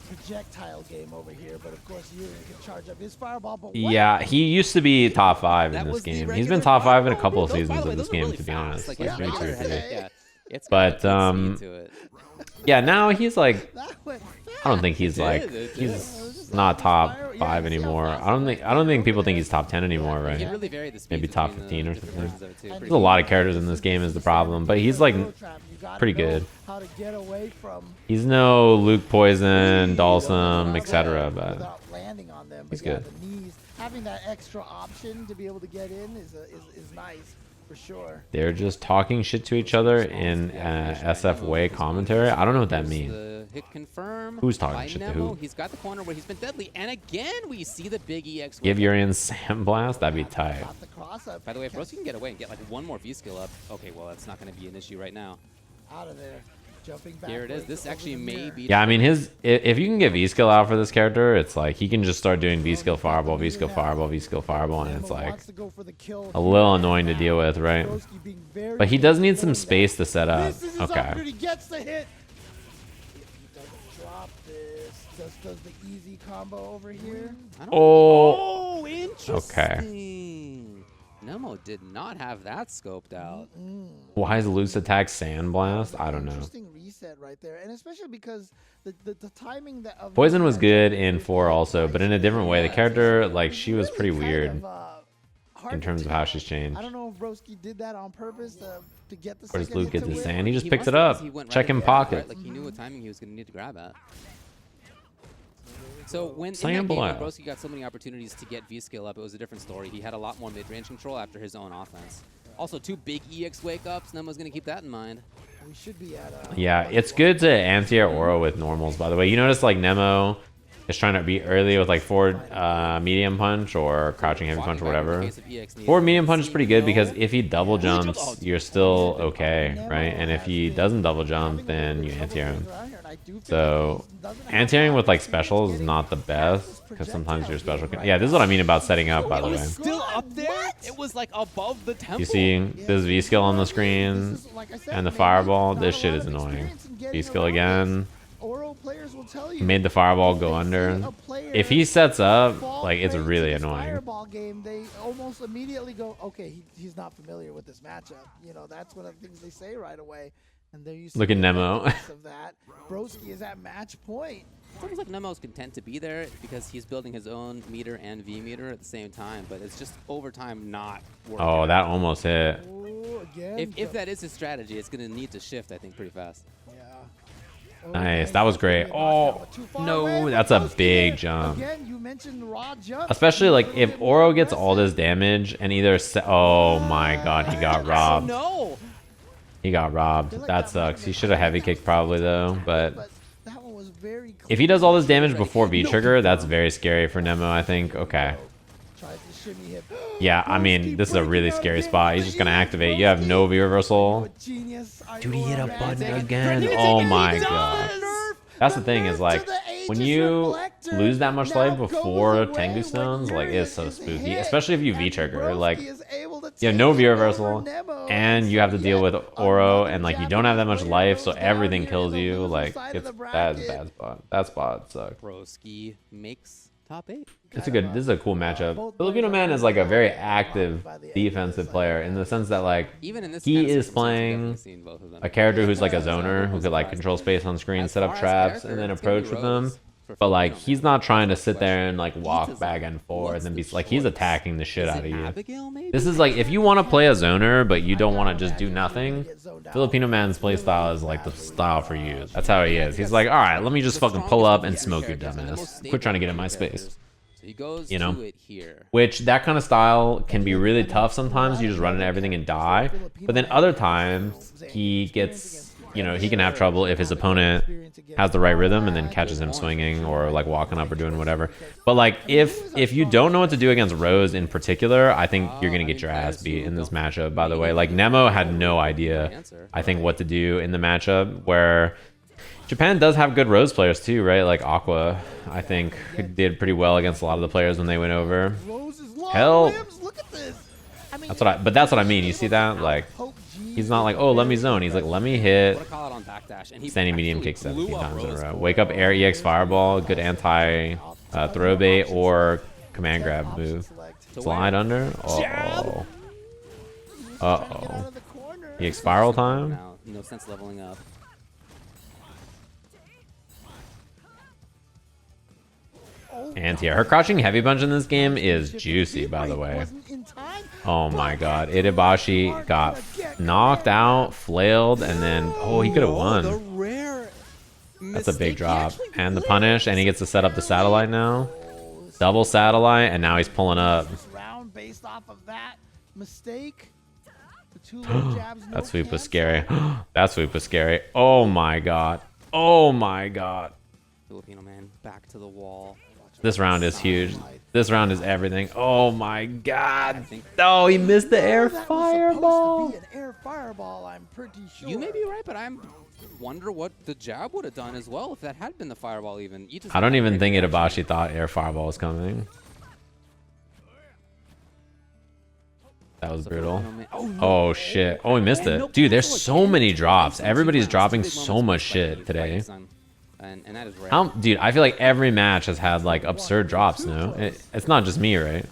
projectile game over here, but of course Urien can charge up his fireball. But Yeah, he used to be top 5 in That this was the game. He's regular been top 5 in a fireball, couple of dude. Those, by seasons the way, of this those are game, really to be fast. honest. Like, Like, yeah, maybe regular 2 or 3. headache, yeah. It's But, got good speed to it. Yeah, now he's like, that went I don't think he's like, he's not top 5 anymore. I don't think people think he's top 10 anymore, He right? really varied the speed Maybe top between 15 or different something. versions of it, too. There's Pretty a lot of characters in this game is the problem, but he's like pretty good. How to get away from He's no Luke Poison, Dalsum, etc. But without landing on them. he's But yeah, good. the knees, having that extra option to be able to get in is nice for sure. they're just talking shit to each other in SF way commentary. I don't know what that means. The hit confirm. Who's talking by shit to Nemo. who? He's got the corner where he's been deadly, and again we see the big EX. Give wake up. Urien Sandblast, that'd be tight. Got the cross up. By the way, if Broski can get away and get like one more V skill up, okay, well that's not going to be an issue right now. Out of there. Jumping back. Here it is. This actually may be. Yeah, I mean if you can get V skill out for this character, it's like he can just start doing V skill fireball, V skill fireball, V skill fireball, and it's like a little annoying to deal with, right? But he does need some space to set up. Okay. He gets the hit. He doesn't drop this. Just does the easy combo over here. Oh. Oh, interesting. Nemo did not have that scoped out. Why is loose attack Sandblast? I don't know. Interesting reset right there, and especially because the timing that of Poison was good in 4 also, but in a different way. The character, like, she was pretty weird in terms of how she's changed. I don't know if Broski did that on purpose to get the. Where does second Luke hit get to the win. sand? He just picks must it have, up. 'cause he went right Check in into it, pocket. right? Like he knew what timing he was going to need to grab at. So when in that Sand game, when blast. Broski got so many opportunities to get V skill up, it was a different story. He had a lot more mid-range control after his own offense. Also, 2 big EX wake-ups. Nemo's going to keep that in mind. We should be at. Yeah, it's good to anti-air aura with normals, by the way. You notice, like, Nemo is trying to be early with, like, forward medium punch or crouching heavy punch or whatever. Forward medium punch is pretty good because if he double jumps, you're still okay, right? And if he doesn't double jump, then you anti-air him. So anti-airing with like specials is not the best because sometimes your special can. Yeah, this is what I mean about setting up, by the way. Still up there? It was like above the temple. You see this V skill on the screen and the fireball. This shit is annoying. V skill again. He made the fireball go under. If he sets up, like, it's really annoying. Fireball game, they almost immediately go, okay, he's not familiar with this matchup. You know, that's one of the things they say right away. And there you see Look at Nemo. of that. Broski is at match point. It's almost like Nemo's content to be there because he's building his own meter and V meter at the same time, but it's just over time not working. Oh, that almost hit. Oh, again. If that is his strategy, it's going to need to shift, I think, pretty fast. Yeah. Nice, that was great. Oh, no, that's a big jump. Again, you mentioned raw jump. Especially like if Oro gets all this damage and either oh my god, he got robbed. No! He got robbed. That sucks. He should have heavy kicked probably though, but that one was very if he does all this damage before V trigger, that's very scary for Nemo, I think. Okay. Yeah, I mean, this is a really scary spot. He's just gonna activate. You have no V reversal. Dude, he hit a button again. Oh my god. That's the thing is like when you lose that much life before Tengu Stones, like it's so spooky. Especially if you V trigger. Like you have no V reversal and you have to deal with Oro and like you don't have that much life, so everything kills you. Like it's that's a bad spot. That spot sucks. Broski makes top 8. It's a good. This is a cool matchup. Filipinoman is like a very active defensive player in the sense that like Even in this he kind of is circumstance, we've playing definitely seen both of them. a character who's like a zoner who could like control space on screen, set up traps, and then approach with them. But like he's not trying to sit there and like walk back and forth and be like he's attacking the shit out of you. This is like if you want to play a zoner but you don't want to just do nothing, Filipinoman's playstyle is like the style for you. That's how he is. He's like, all right, let me just fucking pull up and smoke your dumbass. Quit trying to get in my space. He goes You know? to it here. Which that kind of style can be really tough sometimes. You just run into everything and die. But then other times he gets, you know, he can have trouble if his opponent has the right rhythm and then catches him swinging or like walking up or doing whatever. But like if you don't know what to do against Rose in particular, I think you're gonna get your ass beat in this matchup. By the way, like Nemo had no idea, I think, what to do in the matchup where. Japan does have good Rose players too, right? Like Aqua, I think, did pretty well against a lot of the players when they went over. Hell, that's what I mean. You see that? Like, He's not like, oh, let me zone. He's like, let me hit. What a call out on backdash. And he Standing medium actually kick blew 17 up times in a Rose row. for Wake up air EX fireball. Good anti throw bait or command grab move. Slide under. Uh-oh. Uh-oh. EX spiral time. Now, no sense leveling up. Anti-air. Her crouching heavy punch in this game is juicy, by the way. Oh my god. Itabashi got knocked out, flailed, and then... Oh, he could have won. That's a big drop. And the punish, and he gets to set up the satellite now. Double satellite, and now he's pulling up. Based off of that mistake. That sweep was scary. That sweep was scary. Oh my god. Oh my god. Filipinoman back to the wall. This round is huge. This round is everything. Oh my god. Oh, he missed the air fireball. An air fireball, I'm pretty sure. You may be right, but I'm wonder what the jab would have done as well if that had been the fireball even. I don't even think Itabashi thought air fireball was coming. That was brutal. Oh shit. Oh, he missed it. Dude, there's so many drops. Everybody's dropping so much shit today. And that is rare. Dude, I feel like every match has had like absurd drops, no? It's not just me, right?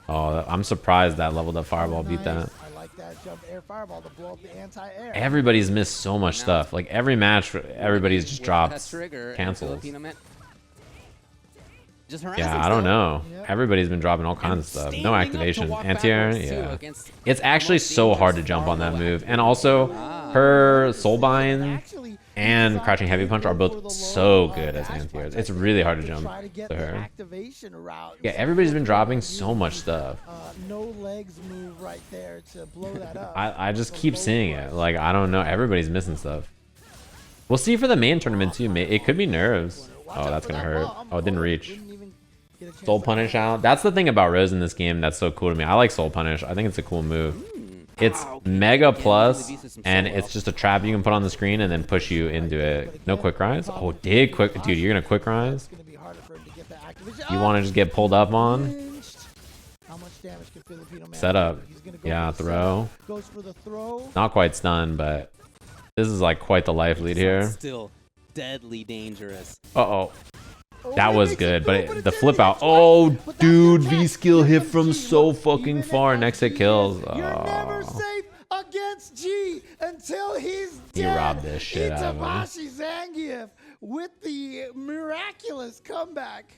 Oh, I'm surprised that leveled up fireball beat that. I like that jump air fireball to blow up the anti-air. Everybody's missed so much stuff. Like every match, everybody's just dropped cancels. Yeah, I don't know. Everybody's been dropping all kinds of stuff. No activation. Anti-air, yeah. It's actually so hard to jump on that move. And also, her soulbind and crouching heavy punch are both so good as anti-airs. It's really hard to jump to her. Yeah, everybody's been dropping so much stuff. No legs move right there to blow that up. I just keep seeing it. Like, I don't know. Everybody's missing stuff. We'll see for the main tournament too. It could be nerves. Oh, that's gonna hurt. Oh, it didn't reach. Soul Punish out. That's the thing about Rose in this game that's so cool to me. I like Soul Punish. I think it's a cool move. It's mega plus, and it's just a trap you can put on the screen and then push you into it. No quick rise. Oh, did quick, dude? You're gonna quick rise. You want to just get pulled up on? Set up. Yeah, throw. Not quite stunned, but this is like quite the life lead here. Still deadly dangerous. Uh-oh. That was good, but the flip out. Oh, dude, V skill hit from so fucking far. Next hit kills. Oh. You're never safe against G until he's dead. You robbed this shit out of me. Itabashi Zangief with the miraculous comeback.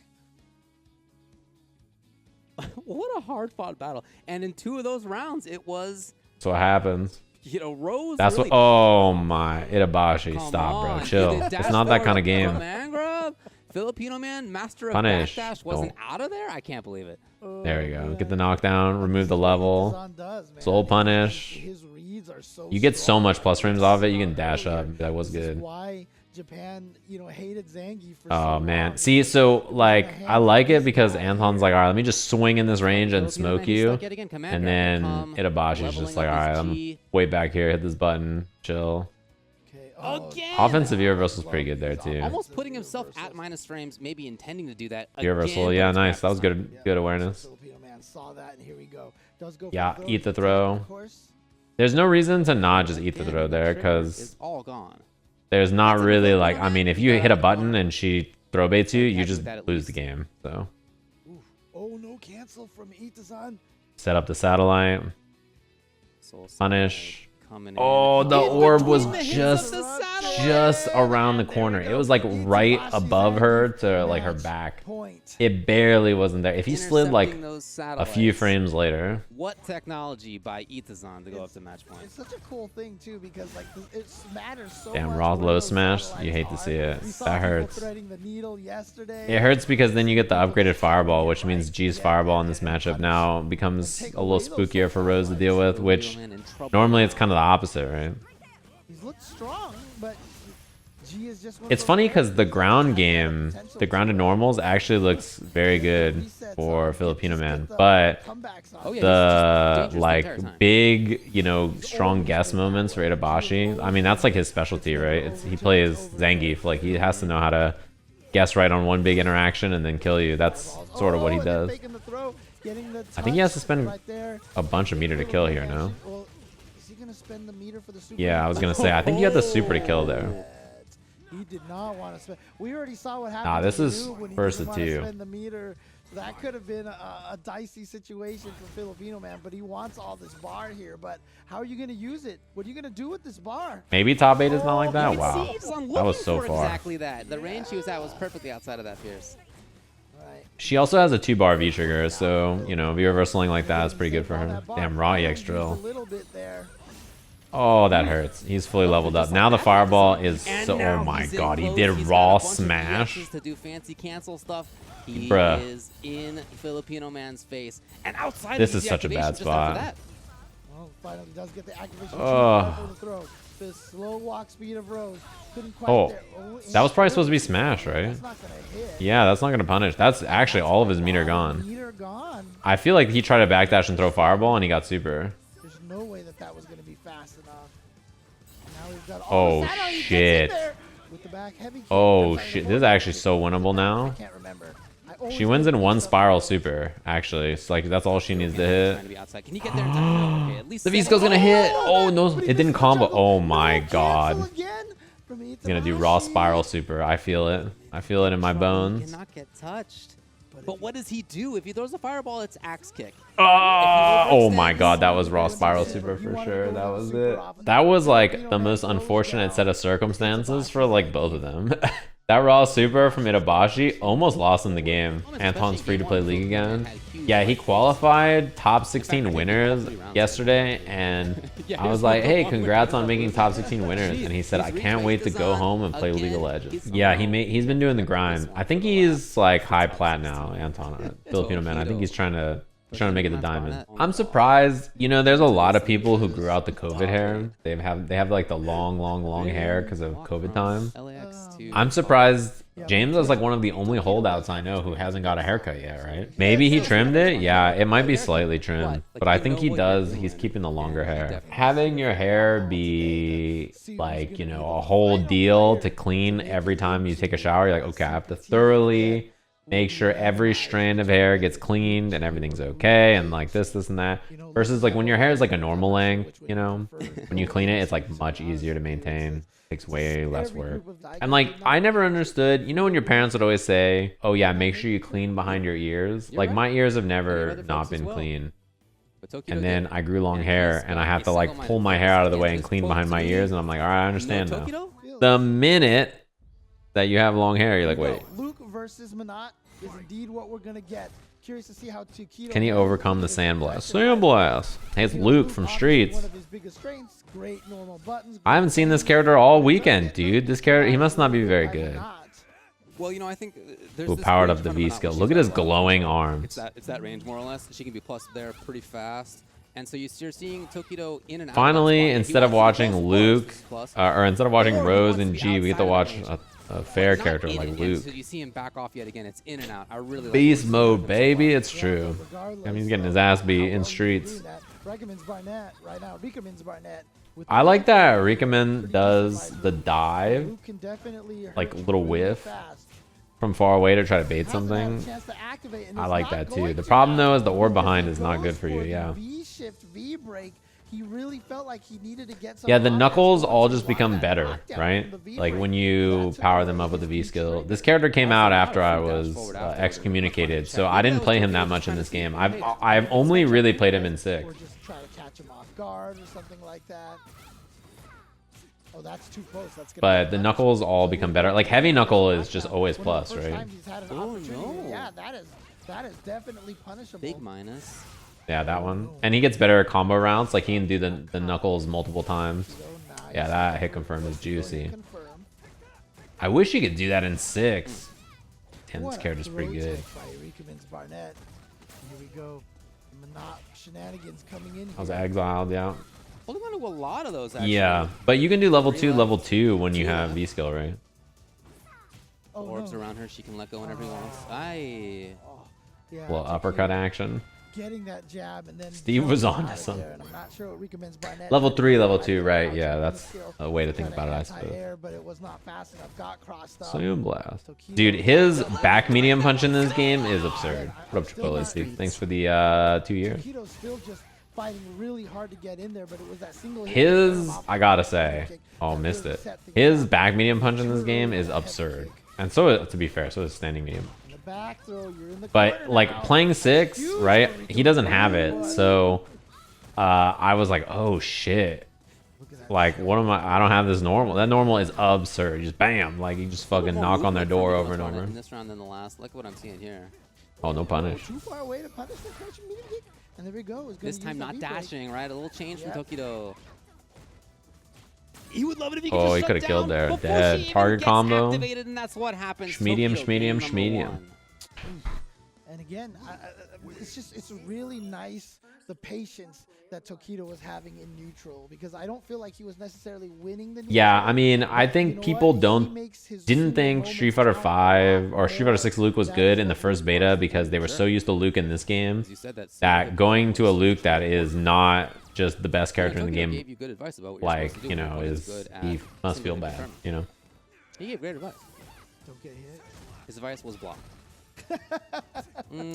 What a hard fought battle. And in 2 of those rounds, it was... That's what happens. You know, Rose. That's really... what. Oh my, Itabashi, stop, bro, chill. It's not that kind of game. Filipinoman, master of Punish. backdash, wasn't out of there. I can't believe it. There we go. Get the knockdown. Remove the level. Soul punish. You get so much plus frames off it. You can dash up. That was good. Why Japan, hated Zangief for oh man, see, so like I like it because Anton's like, all right, let me just swing in this range and smoke you, and then Itabashi's just like, all right, I'm way back here, hit this button, chill. Offensive ear reversal is pretty good there too. Almost putting himself at minus frames, maybe intending to do that. Ear reversal, yeah, nice. That was good awareness. Yeah, eat the throw. There's no reason to not just eat the throw there because it's all gone. There's not really like, I mean, if you hit a button and she throw baits you, you just lose the game. So. Oh no, cancel from Itazan. Set up the satellite. Punish. Oh, the orb was just around the corner. It was like right above her to like her back. It barely wasn't there. If he slid like a few frames later. What technology by Itazan to go up to match point? It's such a cool thing too because like it matters so much. Damn, raw low smash. You hate to see it. That hurts. It hurts because then you get the upgraded fireball, which means G's fireball in this matchup now becomes a little spookier for Rose to deal with, which normally it's kind of the opposite, right? He's looked strong, but G is just it's funny because the ground game, the grounded normals actually looks very good for Filipinoman, but the like big, strong guess moments for Itabashi, I mean, that's like his specialty, right? He plays Zangief, like he has to know how to guess right on one big interaction and then kill you. That's sort of what he does. I think he has to spend a bunch of meter to kill here, no? gonna spend the meter for the super. Yeah, I was gonna say, I think he had the super to kill there. He did not want to spend. We already saw what happened. Nah, this to is Yanoob when he first didn't to wanna two. spend the meter. So that could have been a dicey situation for Filipinoman, but he wants all this bar here. But how are you gonna use it? What are you gonna do with this bar? Maybe top 8 is not like that. You can Wow, see he's that was so for far. Exactly that. The range he was at was perfectly outside of that Pierce. Right. She also has a 2-bar V trigger, so you know, V reversaling like that is pretty good for her. Damn, raw EX drill. A little bit there. Oh, that hurts. He's fully leveled up. Now the fireball is And so. now Oh my he's in god, he close. did He's got raw a bunch of smash. EXs to do fancy cancel stuff. He Bruh. is in Filipinoman's face. And outside This of is the such a bad activation just after spot. that. Well, finally does get the activation. Oh. For the throw. The slow walk speed of Rose. Couldn't quite Oh, there. that was probably supposed to be smash, right? That's not gonna hit. Yeah, that's not gonna punish. That's actually all of his meter gone. Meter gone. I feel like he tried to backdash and throw fireball, and he got super. There's no way that that was gonna be fast enough. Now we've got Oh, the Sato, he gets in shit. there with the back heavy kick. Oh That's shit, how this is the actually so winnable I now. can't remember. I always She wins in forget one stuff. spiral super, actually. It's like, that's all she needs to Trying to hit. be outside. Can he get there in time? Okay, at least The V-skill's gonna hit. Oh, no, But he it didn't missed the combo. juggle. Oh No my cancel god. again from He's gonna do raw Itazan. spiral super. I feel it. I feel it in my He bones. cannot get touched. But what does he do? If he throws a fireball, it's axe kick. Oh my god, that was raw spiral super for sure. That was it. That was like the most unfortunate set of circumstances for like both of them. That raw super from Itabashi almost lost in the game. Anton's free to play league again. Yeah, he qualified top 16 winners yesterday, and I was like, hey, congrats on making top 16 winners. And he said, I can't wait to go home and play League of Legends. Yeah, he's been doing the grind. I think he's like high plat now, Anton, Filipinoman. I think he's trying to make it to diamond. I'm surprised. You know, there's a lot of people who grew out the COVID hair. They have like the long hair because of COVID time. I'm surprised. James is like one of the only holdouts I know who hasn't got a haircut yet, right? Maybe he trimmed it. Yeah, it might be slightly trimmed, but I think he does. He's keeping the longer hair. Having your hair be like, you know, a whole deal to clean every time you take a shower. You're like, okay, I have to thoroughly make sure every strand of hair gets cleaned and everything's okay, and like this and that. Versus like when your hair is like a normal length, you know, when you clean it, it's like much easier to maintain. Takes way less work. And like, I never understood, you know, when your parents would always say, oh yeah, make sure you clean behind your ears. Like my ears have never not been clean. And then I grew long hair and I have to like pull my hair out of the way and clean behind my ears. And I'm like, all right, I understand now. The minute that you have long hair, you're like, wait. Luke versus Menat is indeed what we're gonna get. Curious to see how Tokido Can he overcome the Sandblast? Sandblast! Hey, it's Luke from Streets. One of his biggest strengths, great normal buttons. I haven't seen this character all weekend, dude. This character, he must not be very good. Well, you know, I think there's Who this powered range up the from Menat V where skill. she's Look at got his like- glowing It's arms. that range more or less. She can be plus there pretty fast. And so you're seeing Tokido in and out. Finally, of that spot. If he instead of wants to be watching plus, Luke, plus, or instead of watching or he Rose wants to and be G, we get to outside watch of range. a fair Not character in like it, Luke. So you see him back off yet again. It's in and out. I really like Beast this. mode, baby. It's true. I mean, he's getting his ass beat in Streets. RikemansBarnet right now. RikemansBarnet. I like that Rikeman does the dive, Luke can definitely like hurt little really whiff fast. from far away to try to bait Hasn't had a something. chance to activate, and I it's like not that too. going The to problem though is the happen. orb behind He is not goes good for you, the yeah. V shift, V break. He really felt like he needed to get some. Yeah, the offense knuckles going all to just block become that better, knockdown right? from the V Like break. when you That's power what them up with the his V V skill. trigger. This character came out after I Dash was forward after. excommunicated, so I didn't play him that much in this game. I've only really played him in 6. Or just try to catch him off guard or something like that. Oh, that's too close. That's gonna But be the a knuckles all become better. Like heavy knuckle is just always One of the plus, first right? times he's had an Oh, opportunity. no. Yeah, that is definitely punishable. Big minus. Yeah, that one. And he gets better at combo rounds. Like he can do the knuckles multiple times. So nice. Yeah, that hit confirm is juicy. Confirm. I wish he could do that in 6. Damn, this What a character's pretty throw good. tech by RikemansBarnet. Here we go. Menat shenanigans coming in I was here. exiled, yeah. Holding on to a lot of those, actually. Yeah, but you can do level 2, Three level left. 2 when you Two have left. V skill, right? Oh, Orbs no. around her. She can let go whenever he wants. Aye. Oh, yeah, Little uppercut action. getting that jab and then Steve was jumping onto out of something. there, and I'm not sure what RikemansBarnet Level did. 3, level I 2, think right? outside Yeah, of the that's skill, a way to think kinda about it, I suppose. anti-air, but it was not fast enough. Got crossed up. Sandblast. Dude, his back medium punch in this game is absurd. What up, Chipotle Steve? Thanks for the 2 years. Tokido's still just fighting really hard to get in there, but it was that single hit His, off I gotta the say, kick oh, that missed really it. set things His up. back medium punch in this game is Heavy absurd. kick. And so, to be fair, so is standing medium. In the back throw, you're in the But corner like now. playing six, Huge right? for He doesn't Rikemans's have Barnet. it, so I was like, oh shit. Look at that Like, what am I don't have this normal. That normal is absurd. Just bam, like you just fucking knock on their door over and over. In this round than the last. Look what I'm seeing here. Oh, no punish. Too far away to punish the crouching medium kick. And there we go. It's gonna This use time the not V-break. dashing, right? A little change Yep. from Tokido. He would love it if he could Oh, just he shut could have killed down there. before she Dead. even Target gets combo. Activated, and that's what happens. Schmedium, Tokido, schmedium, game number schmedium. 1. And again, it's really nice the patience that Tokido was having in neutral, because I don't feel like he was necessarily winning the neutral. Yeah, I mean, I But think you know people what? He makes his didn't single think moments Street Fighter count a 5 lot or Street Fighter more. 6 Luke was That good is in the what first he beta wants. because they were so used to Luke in this game As you said, that going to a Luke that is not just the best character in the Tokido game, gave you good advice about what you're like, supposed to do you when know, opponent is good he at must feel simulating bad, tournament. you know. He gave great advice. Don't get hit. His advice was block.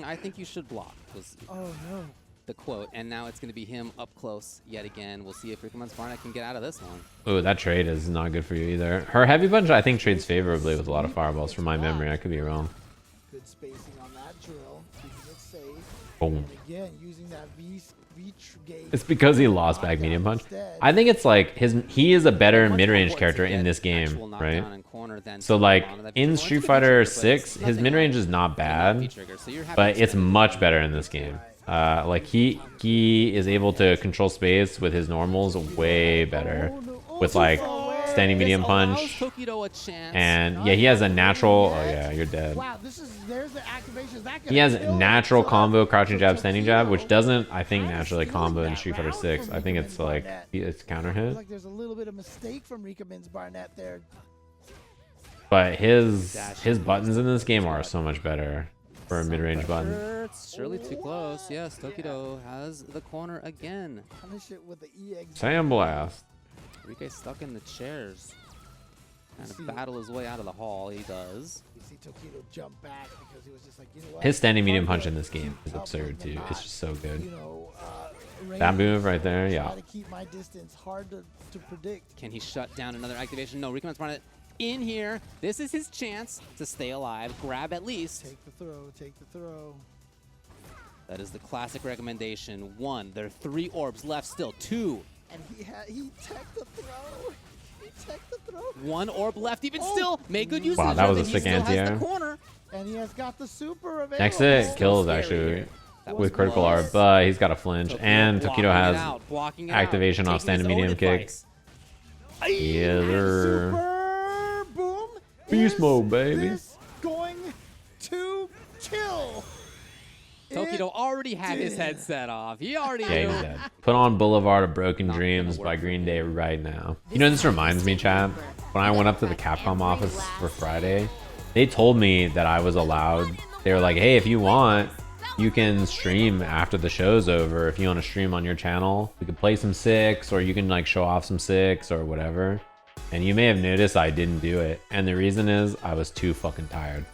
I think you should block, was Oh no. the quote. And now it's going to be him up close yet again. We'll see if RikemansBarnet can get out of this one. Oh, that trade is not good for you either. Her heavy punch, I think, trades favorably with a lot of fireballs from my memory. I could be wrong. Good spacing on that drill. Keeping it safe. Boom. And again, using that V gate. It's because he lost back medium punch. I think it's like he is a better mid-range character in this game, right? So like in Street Fighter 6, his mid-range is not bad, but it's much better in this game. Like he is able to control space with his normals way better, with like standing medium punch. And yeah, he has a natural. Oh yeah, you're dead. Wow, there's the activation. He has natural combo crouching jab, standing jab, which doesn't, I think, naturally combo in Street Fighter 6. I think it's like it's counter hit. Like there's a little bit of mistake from RikemansBarnet there. But his buttons in this game are so much better for a mid-range button. It's surely too close. Yes, Tokido has the corner again. Punish it with the EX. Sandblast. Rike stuck in the chairs. Trying to battle his way out of the hall. He does. You see Tokido jump back because he was just like, you know what? His standing medium punch in this game is absurd too. It's just so good. You know, That move right there, yeah. Try to keep my distance. Hard to predict. Can he shut down another activation? No, RikemansBarnet in here. This is his chance to stay alive. Grab at least. Take the throw. Take the throw. That is the classic recommendation. 1. There are 3 orbs left still. 2. And he teched the throw. He teched the throw. 1 orb left even still. Made good use Wow, of it. that was a and he sick still has anti-air. the corner. And he has got the super available. Next hit kills Scary actually here. That was with critical close. art, but he's got a flinch, and blocking Tokido it has out, blocking it activation out, off taking his standing own medium kick. advice. Yes, sir. Super boom. Beast Is mode, baby. this going to kill? Tokido already had his headset off. He already Yeah, knew. he's dead. Put on Boulevard of Broken Dreams by Green Day right now. You know, this reminds me, Chad, when I went up to the Capcom office for Friday, they told me that I was allowed. They were like, hey, if you want, you can stream after the show's over. If you want to stream on your channel, we could play some 6, or you can like show off some 6 or whatever. And you may have noticed I didn't do it. And the reason is I was too fucking tired.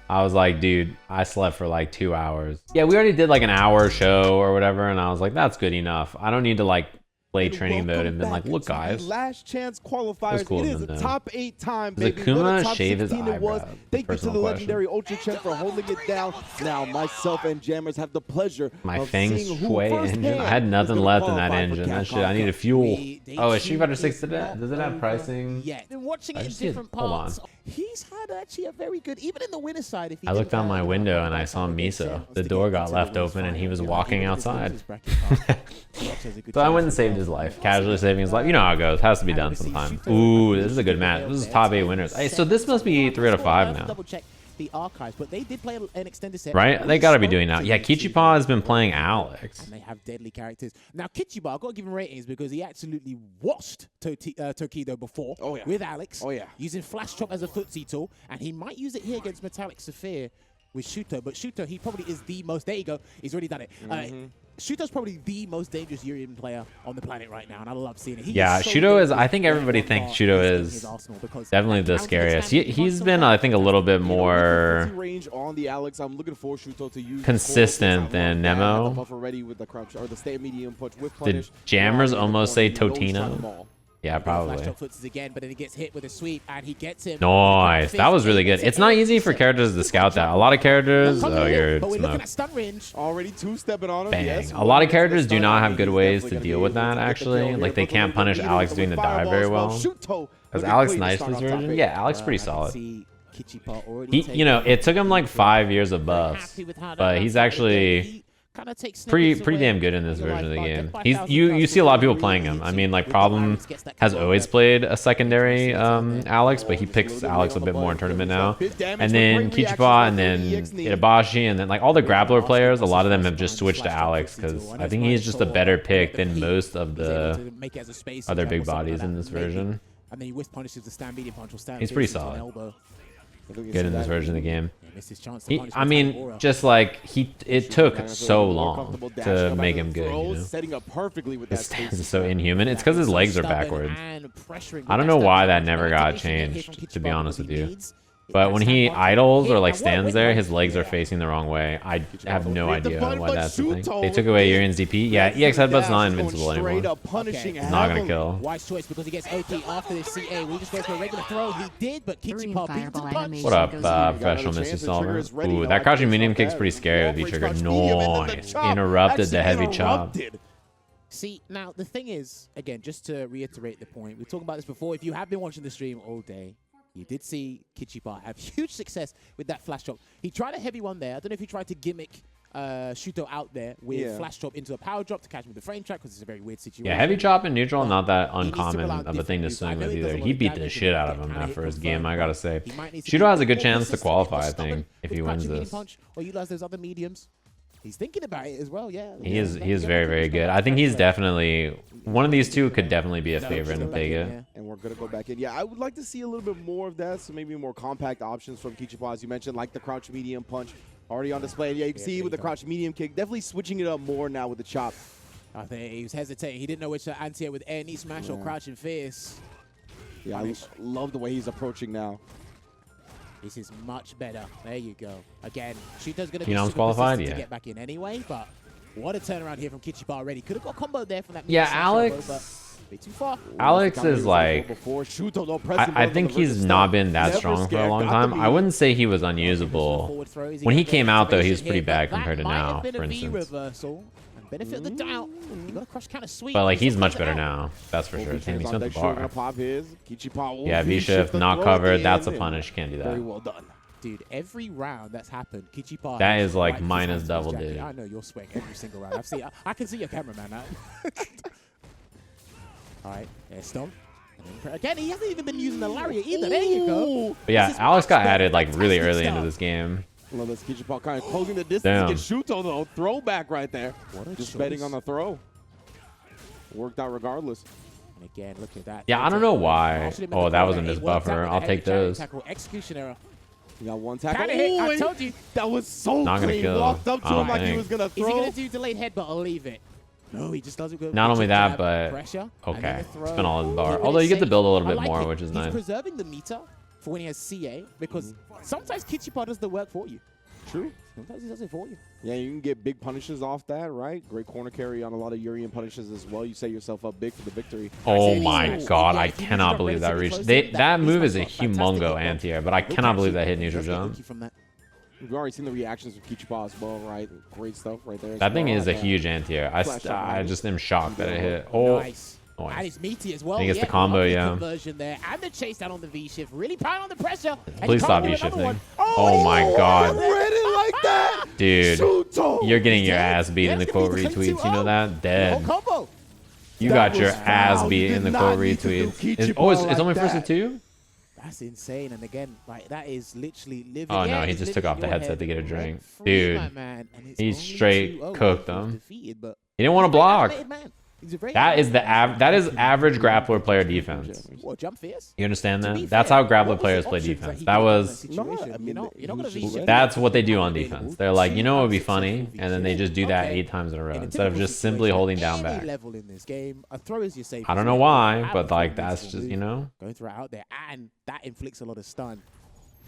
I was like, dude, I slept for like 2 hours. Yeah, we already did like an hour show or whatever. And I was like, that's good enough. I don't need to like play training mode and been like, look, guys. Last chance qualifiers. cool It of is them, a though. top 8 time, Does baby. What a Akuma top shave his 16 it was. eyebrows? Thank you to Personal the question. legendary Ultra Chen for holding it down. Now myself and Jammers have the pleasure My of Feng seeing who Shui firsthand engine. I had is nothing gonna left in that qualify for engine. That Capcom shit, I needed Cup. fuel. They Oh, is Street Fighter choose 6 today? not Does it have over pricing? yet. Been watching I it in just did- different hold on. parts. He's had actually a very good, even in the winner's side. If he I looked didn't, out my window and I saw Miso. The door got left open and he was walking outside. So I went and saved his life. Casually saving his life. You know how it goes. Has to be done sometime. Ooh, this is a good match. This is top 8 winners. Hey, so this must be 3 out of 5 now. Double check the archives, but they did play an extended set. Right? They gotta be doing that. Yeah, Kichipa has been playing Alex. And they have deadly characters. Now, Kichipa, I've got to give him ratings because he absolutely washed Tokido before with Alex. Oh, yeah. Using Flash Chop as a footsie tool, and he might use it here against Metallic Saphir. with Shuto, but Shuto, he probably is the most, there you go, he's already done it. Shuto's probably the most dangerous Urien player on the planet right now, and I love seeing it. Yeah, Shuto is, I think everybody thinks Shuto is definitely the scariest. He's been, I think, a little bit more consistent than Nemo. Did Jammers almost say Totino? Yeah, probably. Again, but then he gets hit with a sweep and he gets him. Nice. That was really good. It's not easy for characters to scout that. A lot of characters, oh, you're smoked. Already two-stepping on him. Bang. Yes, A lot of characters do not have good ways to deal with that, actually. Like, they can't punish Alex doing the dive very well. Is Alex nice this version? Yeah, Alex pretty solid. He, you know, it took him like 5 years of buffs, but he's actually pretty damn good in this version of the game. You see a lot of people playing him. I mean, like, Problem has always played a secondary Alex, but he picks Alex a bit more in tournament now. And then Kichipa, and then Itabashi, and then like all the grappler players, a lot of them have just switched to Alex because I think he's just a better pick than most of the other big bodies in this version. He's pretty solid. Good in this version of the game. I mean, just like it took so long to make him good. You know? His stance is so inhuman. It's because his legs are backwards. I don't know why that never got changed, to be honest with you. But when he idles or like stands there, his legs are facing the wrong way. I have no idea why that's the thing. They took away Urien's DP. Yeah, EX Headbutt's not invincible anymore. He's not gonna kill. Wise choice because he gets OT after this CA. We just go for a regular throw. He did, but Kichipa beats the punch. What up, professional Misty Solver? Ooh, that crouching medium kick's pretty scary with V-trigger. Nice. Interrupted the heavy chop. See, now the thing is, again, just to reiterate the point, we talked about this before. If you have been watching the stream all day, you did see Kichipa have huge success with that flash chop. He tried a heavy one there. I don't know if he tried to gimmick Shuto out there with flash chop into a power drop to catch him with the frame track because it's a very weird situation. Yeah, heavy chop in neutral, not that uncommon of a thing to swing with either. He beat the shit out of him that first game, I gotta say. Shuto has a good chance to qualify, I think, if he wins this. Or utilize those other mediums. He's thinking about it as well, yeah. He is very, very good. I think he's definitely, one of these two could definitely be a favorite and take it. And we're going to go back in. Yeah, I would like to see a little bit more of that, so maybe more compact options from Kichipa, as you mentioned, like the crouch medium punch already on display. And yeah, you can see with the crouch medium kick, definitely switching it up more now with the chop. I think he was hesitating. He didn't know which to anti with air knee smash or crouching fierce. Yeah, I love the way he's approaching now. This is much better. There you go. Again, Shuto's going to be qualified, to get back in anyway, but what a turnaround here from Kichipa already. Could have got a combo there from that. Yeah, Alex. Combo, a bit too far. Alex is like, I think he's not been that strong for a long time. I wouldn't say he was unusable. When he came out, though, he was pretty bad compared to now, for instance. Benefit of the doubt. You got a crush kind of sweet. But like he's much better now. That's for sure. Damn, he spent the bar. Yeah, V-shift not covered. That's a punish. Can't do that. Very well done. Dude, every round that's happened, Kichipa. That is like minus double, dude. I know you're sweating every single round. I've seen. I can see your cameraman now. All right, air stomp. Again, he hasn't even been using the lariat either. There you go. But yeah, Alex got added like really early into this game. Love this Kichipa kind of closing the distance against Shuto, though. Throwback right there. Just betting on the throw. Worked out regardless. And again, look at that. Yeah, I don't know why. Oh, that was a missed buffer. I'll take those. Execution error. You got one tackle. I told you. That was so not gonna kill. Walked up to him like he was going to throw. Is he going to do delayed headbutt or leave it? No, he just doesn't go. Not only that, but okay. Spin all his bar. Although you get to build a little bit more, which is nice. He's preserving the meter for when he has CA because sometimes Kichipa does the work for you. True. Sometimes he does it for you. Yeah, you can get big punishes off that, right? Great corner carry on a lot of Urien punishes as well. You set yourself up big for the victory. Oh my god, I cannot believe that reached. That move is a humongo anti-air, but I cannot believe that hit neutral jump. We've already seen the reactions of Kichipa as well, right? Great stuff right there. That thing is a huge anti-air. I just am shocked that it hit. Oh. Nice. And it's meaty as well. I think it's the combo, yeah. Conversion there. And the chase down on the V-shift. Really piling on the pressure. Please stop V-shifting. Oh my god. Read it like that. Dude, you're getting your ass beat in the quote retweets. You know that? Dead. You got your ass beat in the quote retweets. Oh, it's only first to two? That's insane. And again, like that is literally living. Oh no, he just took off the headset to get a drink. Dude, he straight cooked them. He didn't want to block. He's a very That is average grappler player defense. What, jump fierce? You understand To be that? That's fair, how grappler what was players the play options that defense. he That could have done in was that situation? No, I mean, you're not going to he was that's what they do on Available. defense. They're like, you know what would be Two funny, options and then they just do that Okay. 8 times in a row In a instead of typical just simply situation, holding down any back. level in this game, a throw is your safe. I don't know why, but like that's just, you know. Going throw it out there, and that inflicts a lot of stun.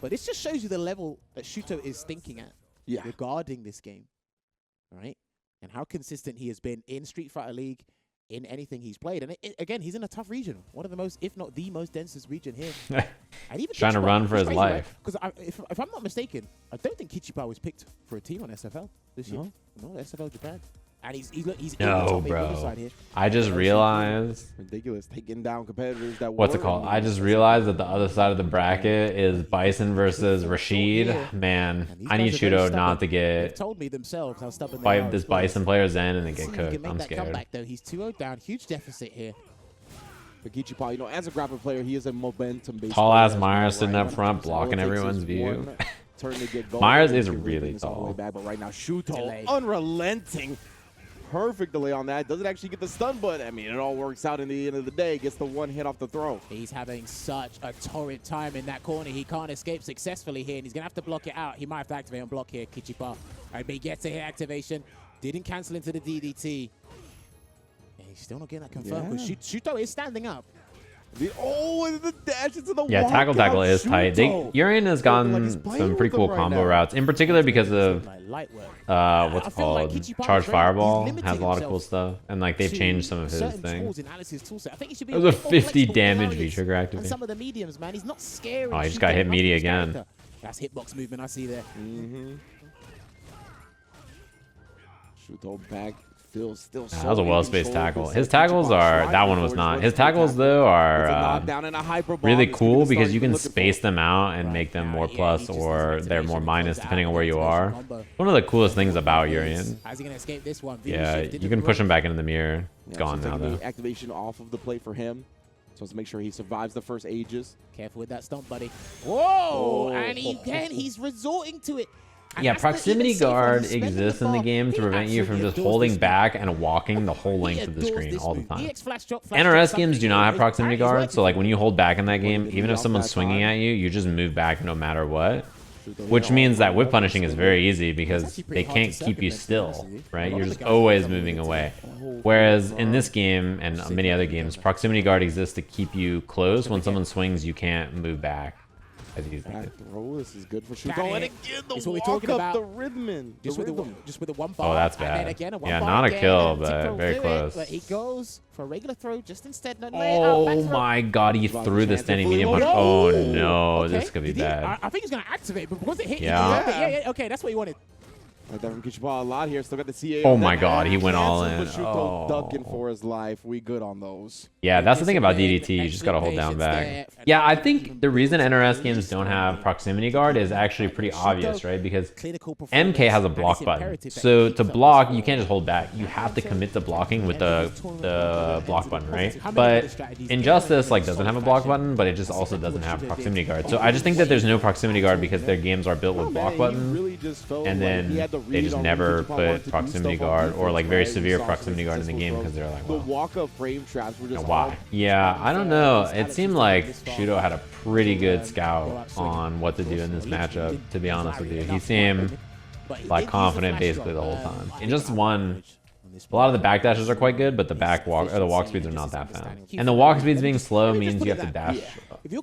But this just shows you the level that Shuto is thinking at regarding this game, right? And how consistent he has been in Street Fighter League, in anything he's played. And again, he's in a tough region, one of the most, if not the most densest region here. And even Trying to run for his life. Because if I'm not mistaken, I don't think Kichipa was picked for a team on SFL this year. No, SFL Japan. And he's in the No, top 8 bro. side here. I just realized. Ridiculous, taking down competitors that What's it were called? in I the just realized that the other side of the bracket is Bison versus Rashid. Man, And these I need guys are very Shuto stubborn. not to They've get told me themselves how stubborn they fight are this as well. Bison player Zhen and then See get if he can cooked. make I'm that scared. comeback, though. He's 2-0 down. Huge deficit here. But Kichipa, you know, as a grappler player, he is a momentum-based Tall player ass as Myers well, sitting right? up front, So all it blocking takes is everyone's view. one turn to get going, Myers and is he can really bring this all the way tall. back. But right now, Shuto, Delay. unrelenting. Perfect delay on that. Doesn't actually get the stun, but I mean, it all works out in the end of the day. Gets the one hit off the throw. He's having such a torrid time in that corner. He can't escape successfully here, and he's going to have to block it out. He might have to activate and block here, Kichipa. But he gets a hit activation. Didn't cancel into the DDT. And he's still not getting that confirmed. But Shuto is standing up. And the dash into the Yeah, tackle walkout. is tight. Shuto. Urien has Like gotten he's playing some pretty with cool them right combo now. routes, in particular because of Like light work. what's I it feel like called? Kichipa Charge is Fireball limiting has a lot of himself cool stuff, and like they've to changed some of his certain things. tools in Alice's toolset. I think he should be That was a bit more 50 flexible with damage variants V-trigger and activate. some of the mediums, man. He's not scary. Oh, he just got hit meaty again. That's hitbox movement I see there. Shuto back. Still That was a well-spaced tackle. His tackles are, that one was not. His tackles though are really cool because you can space them out and make them more plus or they're more minus depending on where you are. One of the coolest things about Urien. How's he gonna escape this one? Yeah, you can push him back into the mirror. It's gone now though. Activation off of the plate for him. So let's make sure he survives the first ages. Careful with that stomp, buddy. Whoa! And he's resorting to it. And Yeah, that's the proximity even safer. guard He's spending exists in the bar. game to He prevent you from absolutely just adores holding this back and walking the whole length of the He screen adores all the this time. move. EX flash drop, NRS something games do not have is proximity apparently guard, so like when you hold back in that game, When even if off someone's that swinging time. at you, you just move back no matter what. Shuto Which here means on that whip one. punishing is very easy because actually pretty they hard to can't keep you circumvent, to still, be honest with you. right? A lot You're of just the guys always are moving moving away. Oh, Whereas in this game and many other games, proximity guard exists to keep you close. When someone swings, you can't move back as easily. Back throw. This is good for Got Shuto. it. And again, the It's what we're walk talking up, about. the rhythm. Just with the one bar. Oh, that's And then bad. again, a one Yeah, bar not a again, kill, and but Tico very do it, close. But he goes for a regular throw just instead. No, Oh my god, he threw the standing medium punch. Oh no, this could be bad. I think he's gonna activate, but because it hit, Yeah. yeah, okay, that's what he wanted. Like that from Kichipa a lot here. Still got the CA. Oh on my that. god, he went all Cancels, in. But Shuto Oh. ducking for his life. We good on those. Yeah, that's the thing about Discipline, DDT. You just gotta hold down excellent back. patience there. Yeah, I think the reason NRS games don't have proximity guard is actually pretty obvious, right? Because Clinical MK has a performance, block and it's button. imperative that So he to keeps up block, this you can't just hold back. You have to commit to blocking with the block button, right? But Injustice like doesn't have a block button, but it just also doesn't have proximity guard. So I just think that there's no proximity guard because their games are built with block buttons. And then they just never put proximity guard or like very severe proximity guard in the game because they're like, The well, walk-up frame traps were just why? Yeah, I don't know. It seemed like Shuto had a pretty good scout on what to do in this matchup, to be honest with you. He seemed like confident basically the whole time. In just one, a lot of the backdashes are quite good, but the walk speeds are not that fast. And the walk speeds being slow means you have to dash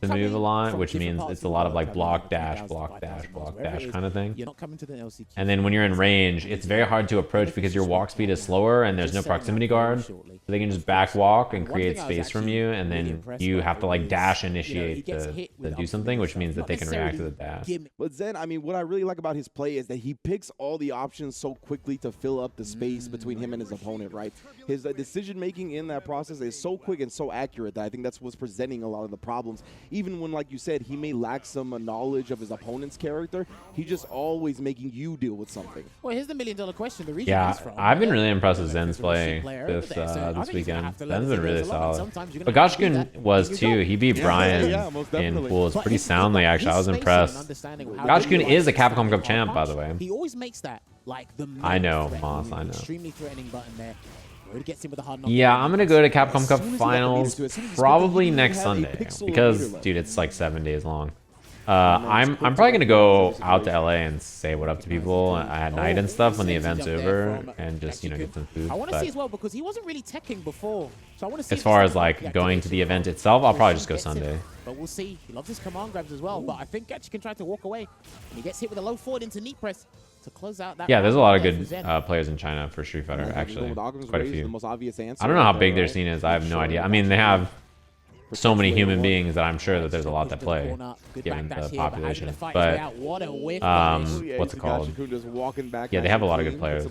to move a lot, which means it's a lot of like block dash kind of thing. You're not coming to the LCQ. And then when you're in range, it's very hard to approach because your walk speed is slower and there's no proximity guard. So they can just back walk and create space from you, and then you have to like dash initiate to do something, which means that they can react to the dash. But Zhen, I mean, what I really like about his play is that he picks all the options so quickly to fill up the space between him and his opponent, right? His decision-making in that process is so quick and so accurate that I think that's what's presenting a lot of the problems. Even when, like you said, he may lack some knowledge of his opponent's character, he's just always making you deal with something. Well, here's the million-dollar question. The region Yeah, he's from. I've been really impressed with Zen's play this weekend. Zen's been really solid. But Gachikun was too. He beat Brian most in definitely. pools pretty soundly, actually. I was impressed. Gachikun is a Capcom Cup champ, by the way. He always makes that like the I know, threatening, Moss, I know. extremely threatening button there. Already gets him with a hard knock. Yeah, I'm gonna go to Capcom Cup soon as he got the meter Finals to it, as soon as he probably didn't next have a Sunday pixel of because, meter left. dude, it's like 7 days long. I'm probably gonna go out to LA and say what up to people at night and stuff when the event's over and just get some food. I want to But see as well because he wasn't really teching before. So I want to see as if far this as is like the going to the activation event itself, I'll probably just go gets him. Sunday. But we'll see. He loves his command grabs as well. But I think Gachikun tried to walk away. And he gets hit with a low forward into knee press to close out that. Yeah, there's a round lot of there good for Zhen. players in China for Street Fighter. Actually, quite a The few. most obvious answer I don't know how right big there, their right? scene is. I have no idea. I mean, they have so many human beings that I'm sure that there's a lot that play, given the population. But what's it called? Yeah, they have a lot of good players.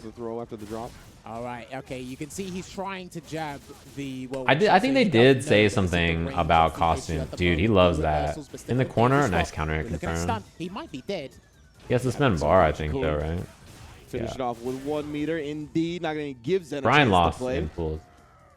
All right, okay, you can see he's trying to jab the. Well, I think they did say something about costume. Dude, he loves that. In the corner, nice counter hit confirmed. He might be dead. He has to spend bar, I think, though, right? Finish it off with 1 meter. Indeed, not going to give Zhen a Brian chance lost to play. in pools.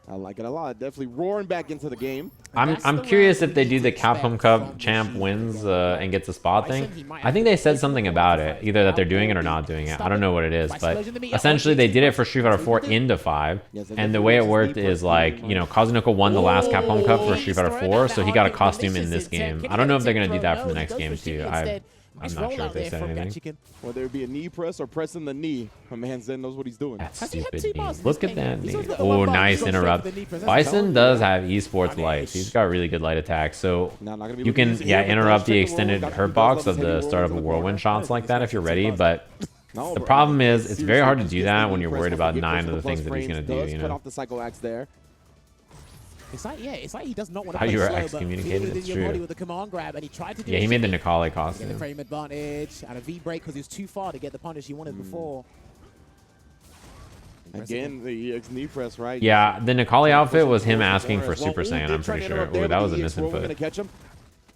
I like it a lot. Definitely roaring back into the game. I'm curious if they do the Capcom Cup champ wins and gets a spot thing. I think they said something about it, either that they're doing it or not doing it. I don't know what it is, but essentially they did it for Street Fighter 4 into 5, and the way it worked is like, Kazunoko won the last Capcom Cup for Street Fighter 4, so he got a costume in this game. I don't know if they're gonna do that for the next game too. I'm not sure if they said anything. Whether it be a knee press or pressing the knee, my man Zhen knows what he's doing. That Has he had stupid 2 bars knee. in Look this at game? that He's knee. only got Oh, 1 bar. nice He's got interrupt. straight for the knee press. Bison does have esports lights. He's got really good light attacks, so Now, not gonna be you looking can easy here, but interrupt does the check the roll. extended Gachikun hurt does box love of his the heavy start of a rolls into the whirlwind corner. shots like that if you're ready, but No, the bro. problem is it's very Seriously, hard to just do gets that the when knee you're press worried with about the 9 of the plus things that he's frames, gonna do, does you cut know? off the Psycho Axe there. It's like he does not want to How play you were slow, but excommunicated, feel it it's in your body true. with the command grab, and he tried to do Yeah, a he made the shipping. Nikali Get the costume. frame advantage and a V break because he was too far to get the punish he wanted before. Again, the EX knee press, right? Yeah, the Nikali outfit was him asking for Well, Super Ooh Saiyan, did I'm try pretty to sure. interrupt there, Ooh, that but was a EX Roll misinput. gonna catch him.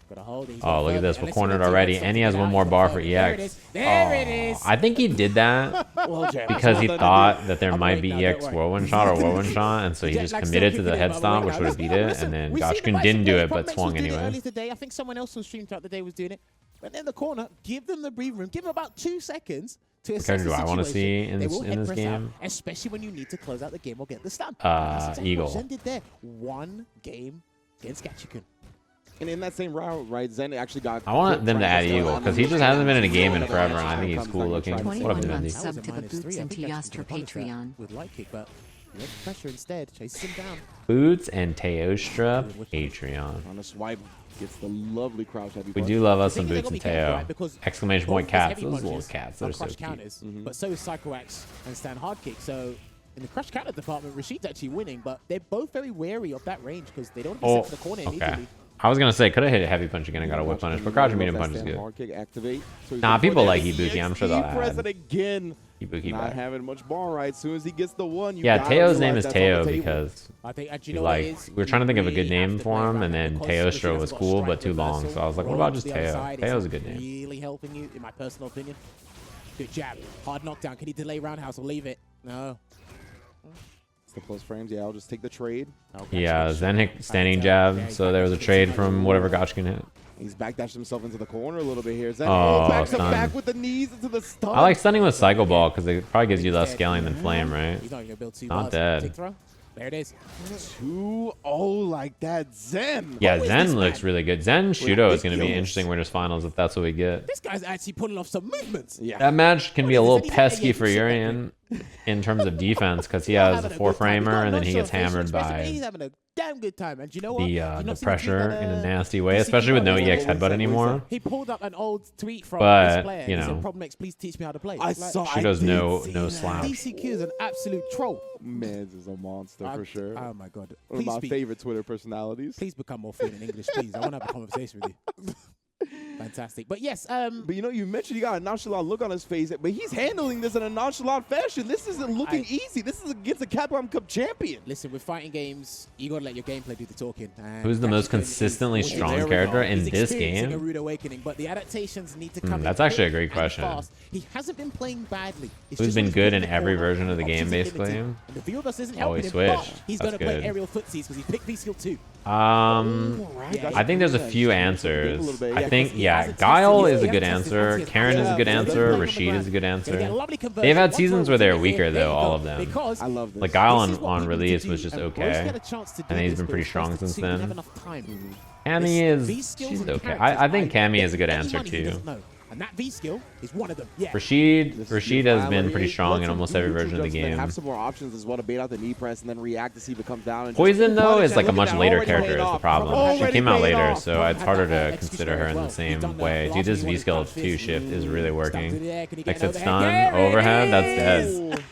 Gotta hold it. He's Oh, got look at further. this. And We're let's see cornered what already, T-Rex and he has can one get more out. bar for There it EX. is. There it is. I think he did that Well, Jam, because he well done thought that there I'm might awake be now, don't EX worry. whirlwind shot or whirlwind shot, and so he Jet just lag still committed to the kicking head in, I'm stomp, awake which now. would have beat it, and then We've seen the Gachikun Bison didn't do players. it, but Promex swung was doing it anyway. earlier today. I think someone else who streamed throughout the day was doing it. But in the corner, give them the breathing room. Give them about 2 seconds to assess character the do I wanna situation. see in They this- will in head this press out, game? especially when you need to close out the game or get the stun. That's exactly Eagle. what Zhen did there. 1 game against Gachikun. And in that same round, right, Zhen actually got. I want them to add trying Eagle, stun because on he just the- hasn't been in a game in forever, and I think he's cool looking. What up, 21 Mindy? months. That Sub was a to the -3. Boots I and think Gachikun Tiastra can punish that Patreon. with light kick, but he had pressure instead. Chases him down. Boots and Teostra Patreon. On a swipe, gets the lovely crouch heavy. We punch. do love us The some thing is, Boots and they gotta be careful, Teo. right, because Exclamation both point his cats. heavy Those little punches cats, are they're so crush cute. counters, but so is Psycho Axe and stand hard kick. So in the crush counter department, Rashid's actually winning, but they're both very wary of that range because they don't want to be sent to the corner okay. immediately. I was gonna say, could have hit a heavy punch again and got a whip punish, but crouching medium punch is good. Hard kick activate. So he's Nah, gonna people put like that Ibuki. I'm sure they'll EXE press add it again. Ibuki Not back. having much ball right. As soon as he gets the one, you Yeah, gotta Teo's name realize is that's on the Teo table. because I think, and you we know what it like is? we were trying to think of a good You really name have to for play him, around and then because Rashid Teostra has was got cool, strike but too long. reversal, So I was like, what roll about to just the other Teo? side. Teo's a It's good name. Really helping you, in my personal opinion. Good jab, hard knockdown. Can he delay roundhouse or leave it? No. It's the close frames. Yeah, I'll just take the trade. Yeah, Zhen hit standing jab, so there was a trade from whatever Gachikun hit. He's backdashed himself into the corner a little bit here. Zhen Oh, backs him stun. back with the knees into the stun. I like stunning with Psycho Ball because it probably gives you less scaling than Flame, right? He's not going to build 2 Not bars. dead. Tick throw. There it is. 2-0 like that. Zen. Yeah, Who is Zhen this looks man? really good. Zhen Shuto is going to be Ridiculous. interesting winners finals if that's what we get. This guy's actually pulling off some movements. Yeah. That match can be a What is little this? pesky for Urien in terms of defense because he has a 4-framer and then he gets hammered He's by having a damn good time. And you know what? the pressure in a nasty way, especially with no EX headbutt anymore. He pulled up an old tweet from But, this player. you He know. said, Problem X, please teach me how to play. I saw. Shuto's I did no see no that. slouch. DCQ is an absolute troll. Mans is a monster for sure. Oh my god. One of Please my speak. favorite Twitter personalities. Please become more fluent in English, please. I want to have a conversation with you. Fantastic. But yes, But you know, you mentioned he got a nonchalant look on his face, but he's handling this in a nonchalant fashion. This isn't looking easy. This is against a Capcom Cup champion. listen, with fighting games, you got to let your gameplay do the talking. And Who's the most Gachikun consistently is- strong There we character go. in He's this experiencing a game? rude awakening, but the adaptations need to come in That's actually a quick great and question. fast. He hasn't been playing badly. It's Who's just been when he's good in in the every corner, version of the game, options are limited. basically? And the field dust isn't Oh, he helping him, but switched. he's That's going to play good. aerial footsies because he picked V skill 2. I think there's a few answers. I think, yeah, Guile is a good answer. Karen is a good answer. Rashid is a good answer. They've had seasons where they're weaker, though, all of them. I love this. Like, Guile on release was just okay. And he's been pretty strong since then. Cammy is, she's okay. I think Cammy is a good answer, too. And that V skill is one of them. Yeah. Rashid has been pretty strong in almost every version of the game. Have some more options as well to bait out the knee press and then react to see if it comes down. And Poison, though, is like a much later character is the problem. She came out later, so it's harder to consider her in the same way. Dude, this V-skill 2 shift is really working. Exit stun, overhead, that's dead.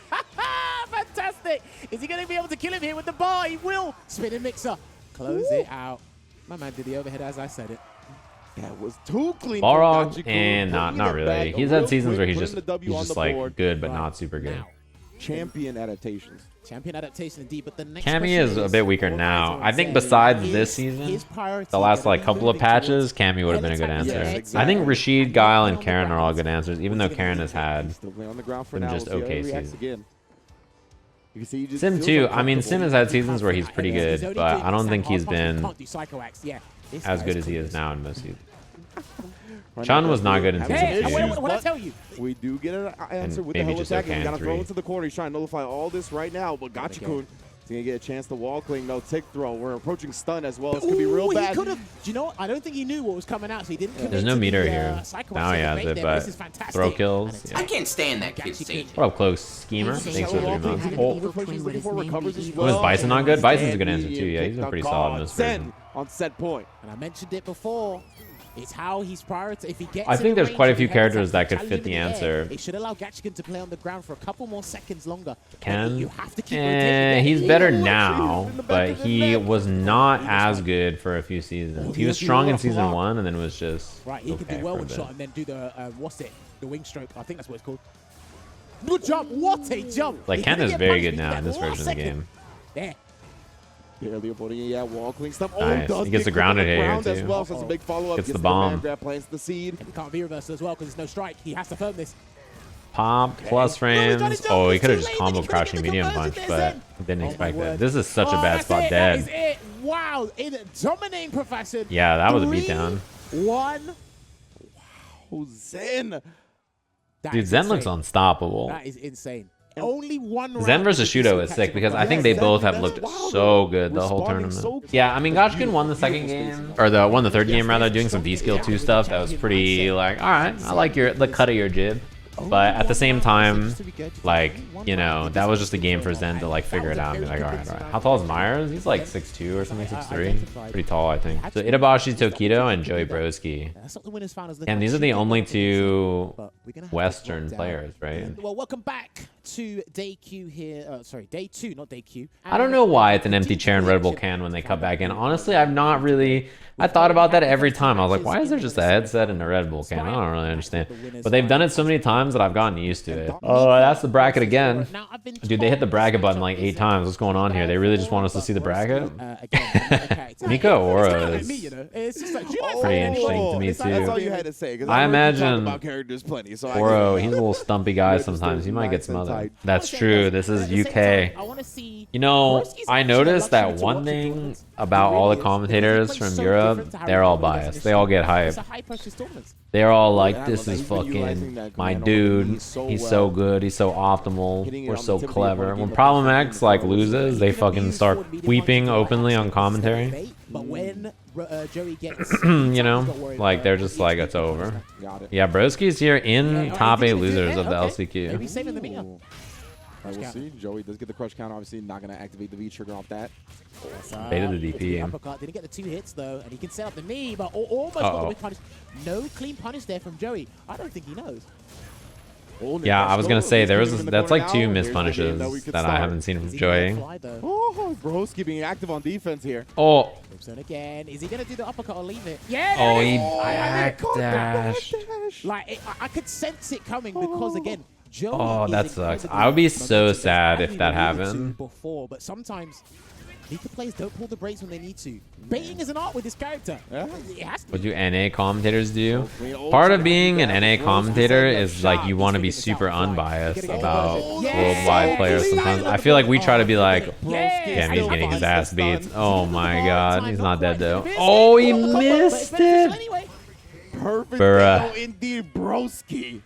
Fantastic! Is he going to be able to kill him here with the bar? He will! Spinning mixer. Close it out. My man did the overhead as I said it. That was too clean. Balrog, and not really. He's had seasons where he's just like good, but not super good. Champion adaptations. Champion adaptation indeed, but the next Cammy is a bit weaker now. I think besides this season, the last like couple of patches, Cammy would have been a good answer. I think Rashid, Guile, and Karen are all good answers, even though Karen has had some just okay seasons. Sim too. I mean, Sim has had seasons where he's pretty good, but I don't think he's been as good as he is now in most seasons. Chun was not good in season 2. What I tell you? We do get an answer with the maybe hell just attack. okay He's in got to throw 3. into the corner. He's trying to nullify all this right now, but Gachikun is going to get a chance to wall cling. No tick throw. We're approaching stun as well. This could be real bad. Do you know what? I don't think he knew what was coming out, so he didn't. There's no meter here. Now he has it, but throw kills. I Yeah. can't stand that kid Sage. What up, close schemer? Thanks for the 3 months. Oh, Was Bison not good? Bison's a good answer too. Yeah, he's been pretty solid in this version. On set point. And I mentioned it before. It's how he's prioritized. If he gets I in think the there's quite a range, few if he has characters that could challenge fit him the in the air, answer. it should allow Gachikun to play on the ground for a couple more seconds longer. Can. You have to keep rotating. He's better now, but he was not as good for a few seasons. He was strong in season 1 and then was just Right, he okay can do well for a with bit. shot and then do the what's it? The wing stroke. I think that's what it's called. Good jump! What a jump! Like He's Ken gonna is get very punished, good but now that in this last version of the second- game. There. Barely avoiding it. Yeah, wall cling stuff. Nice. Does He gets get the grounded quick on hit ground here, as too. well, so it's a big follow-up. Gets the man bomb. grab, plants the seed. And he can't V-reversal as well because there's no strike. He has to firm this. Pop plus frames. Oh, he could have just combo crouching medium punch, but didn't Oh, expect my that. word. This is such a bad that's spot. it, that is Dead. it. Wow, in dominating profession. Yeah, that was a beatdown. 3-1. Oh, Zhen. That Dude, is Zhen looks insane. unstoppable. That is insane. Only one round. Zen versus Shuto is sick because I think they both have looked so good the whole tournament. Yeah, I mean, Gachikun won the second game, or won the third game rather, doing some V-Skill 2 stuff that was pretty like, all right, I like the cut of your jib. But at the same time, like, you know, that was just a game for Zen to like figure it out and be like, all right. How tall is Myers? He's like 6'2" or something, 6'3". Pretty tall, I think. So Itabashi, Tokido, and Joey Broski. And these are the only 2 Western players, right? Well, welcome back to day Q here. Sorry, day 2, not day Q. I don't know why it's an empty chair in Red Bull can when they cut back in. Honestly, I've not really... I thought about that every time. I was like, why is there just a headset in a Red Bull can? I don't really understand. But they've done it so many times that I've gotten used to it. Oh, that's the bracket again. Dude, they hit the bracket button like 8 times. What's going on here? They really just want us to see the bracket? Mika Oro is pretty interesting to me That's all you too. had to say. 'cause I heard you talk imagine about characters plenty, so I Oro, get it. he's a little stumpy guy sometimes. He might get smothered. That's true. This is UK. You know, I noticed that one thing about all the commentators from Europe, they're all biased. They all get hyped. They're all like, this is fucking my dude. He's so good. He's so optimal. We're so clever. When Problem X like loses, they fucking start weeping openly on commentary. But when Joey gets, You know, like they're just like, it's over. Got it. Yeah, Broski's here in top 8 losers of the Maybe LCQ. saving the Mika. We'll see. Joey does get the crush count. Obviously, not going to activate the V trigger off that. Baited the DP. Uppercut. Didn't get the 2 hits though, and he can set up the knee, but almost got the big punish. No clean punish there from Joey. I don't think he knows. Yeah, I was gonna say that's like 2 missed punishes that I haven't seen from Joey. Oh, Broski being active on defense here. Oh, Zone again. Is he gonna do the uppercut or leave it? Yeah. oh, there it he is. backdashed. Like I could sense it coming because again, Joey. Oh, is that sucks. incredibly I would be so manipulative. sad I if think that we alluded to happened. Before, but sometimes Mika players don't pull the brakes when they need to. Baiting is an art with this character. Yeah. It has to What be. do NA commentators do? Part of being an NA commentator is like you want to be super unbiased about worldwide players sometimes. I feel like we try to be like, damn, he's getting his ass beat. Oh my god, he's not dead though. Oh, he missed it. Perfect. Bruh. Indeed, Broski.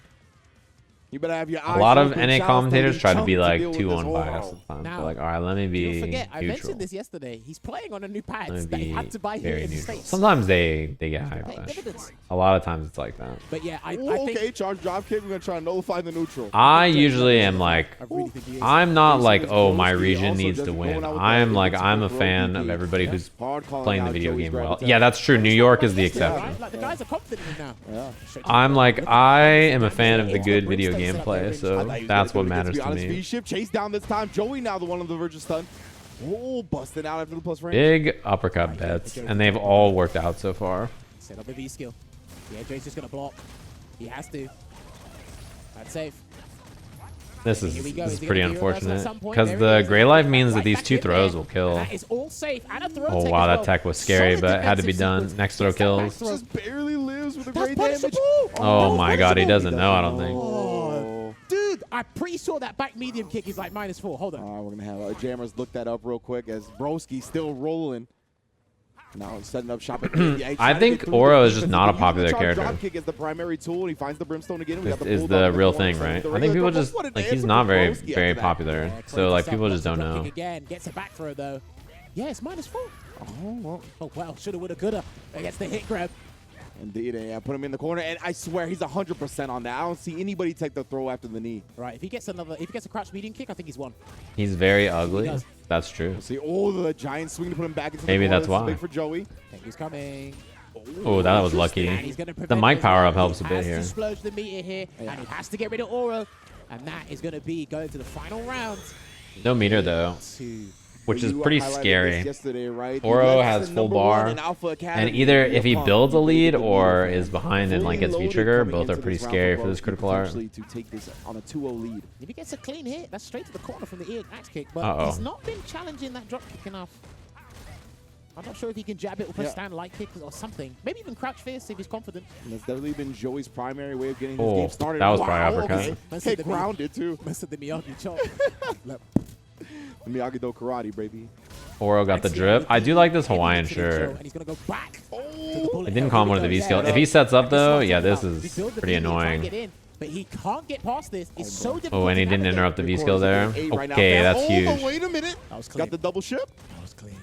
You better have your eyes A lot of open. NA Shouts commentators to try to Chun be to like deal with too this unbiased horror. sometimes. Now, They're like, all right, let me Don't be forget, I neutral. mentioned this yesterday. He's playing on a new Let pads me that he be had to buy here very in the neutral. States. Sometimes they get hyped. Paying but dividends. A lot of times it's like that. But yeah, I Ooh, think okay, charge drop kick. We're gonna try to nullify the neutral. I usually am like, I really think he is. I'm not Jason like, is oh, my Broski, region also needs to doesn't win. going out with I'm that like, I'm a invincible fan throw of DP. everybody who's Hard calling playing the out video Joey's game well. gravitas. Yeah, that's true. New York is the Right? exception. Like the guys are confident in him now. Yeah. I'm like, I am a fan of the good video game play, so that's what matters to me. V-ship chase down this time. Joey now the one on the verge of stun. Oh, busting out after the plus range. Big uppercut bets, and they've all worked out so far. Set up a V skill. Yeah, Jay's just gonna block. He has to. That's safe. This Here we go. is Is he pretty gonna be reversal at unfortunate some point? because There the it is. gray life means that Right these back two in throws there. will kill. That is all safe. And a throw Oh tech wow, as that well. tech was scary, Solid but had to be defensive done. sequence. Next throw Gets that back kills. throw. Just barely lives with a That's great damage. punishable. Oh my god, he punishable. doesn't know, I don't think. Oh. Dude, I'm pretty sure that back medium kick is like -4. Hold on. We're gonna have Jammers look that up real quick as Broski still rolling. Now he's setting up shop. I think Oro is just not a popular character. Drop kick is the primary tool, and he finds the brimstone again. We got Is bulldog the in real corner, thing, so right? the I think regular people throw. just What an like answer he's from not very Broski after very that. popular, Yeah, so cleans like up, people just watches don't the block know. kick Again, gets a back throw though. Yeah, it's -4. Oh, well. Oh wow, shoulda, woulda, coulda. Against the hit grab. Indeed, and yeah, put him in the corner, and I swear he's 100% on that. I don't see anybody take the throw after the knee. Right, if he gets a crouch medium kick, I think he's won. He's very ugly. does. That's true. See, the giant swing to put him back into Maybe the corner. that's This is why. big for Joey. Thank you's coming. Oh, that was And lucky. he's gonna The prevent mic as power well. up helps a bit He here. has to splurge the meter here, and he has to get rid of Oro. And that is going to be going to the final round. No meter though, Two. which is You pretty highlighted this scary. yesterday, right? Oro That's has the full number bar, one in Alpha Academy. and either if he Pump, builds a you lead believe or the is behind and like fully gets loaded V-trigger, coming both are into pretty this round scary for for this Broski critical art. potentially to take this on a 2-0 lead. If he gets a clean hit, that's straight to the corner from the ear axe kick, but Uh-oh. he's not been challenging that drop kick enough. I'm not sure if he can jab it or press stand light kick or something. Maybe even crouch fist if he's confident. And that's definitely been Joey's primary way of getting his Oh, game started. that was Wow, probably uppercut. okay. Must Hey, have been- grounded too. Must have the Miyagi chop. Look, The Miyagi-Do karate, baby. Oro got the let's see drip. how I he do like this can Hawaiian get to the throw, shirt. And he's going to go back to the Oh, bullet. I didn't hell. call him Here one of the we V go. skills. Yeah, If he sets up though, This is yeah, what I'm this talking about. is We build the pretty lead, we try and annoying. get in, but he can't get past this. It's so difficult. Oh, and he to didn't navigate. interrupt the V Of skill course, there. eight right now. Okay, that's Oh, huge. wait a minute. That was clean. Got the double ship. That was clean.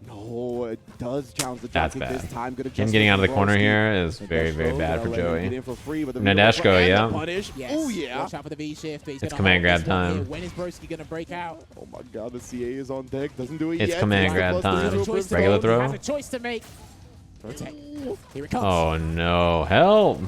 No, it does challenge the That's drop kick this bad. time. Good Him adjustment getting out of the from corner Broski. here is very, very Nadeshko, bad for gonna let him get Joey. in for free, but the Nadeshko, and the yeah. punish. Yes. Oh, yeah. Watch out for the V shift. But he's It's gonna command hold this grab one here. time. When is Broski gonna break out? Oh my god, the CA is on deck. Doesn't do it It's yet. command Takes the grab plus the time. neutral Choice to Regular make. throw? He has a choice to make. Protect. Here it comes. Oh no, help.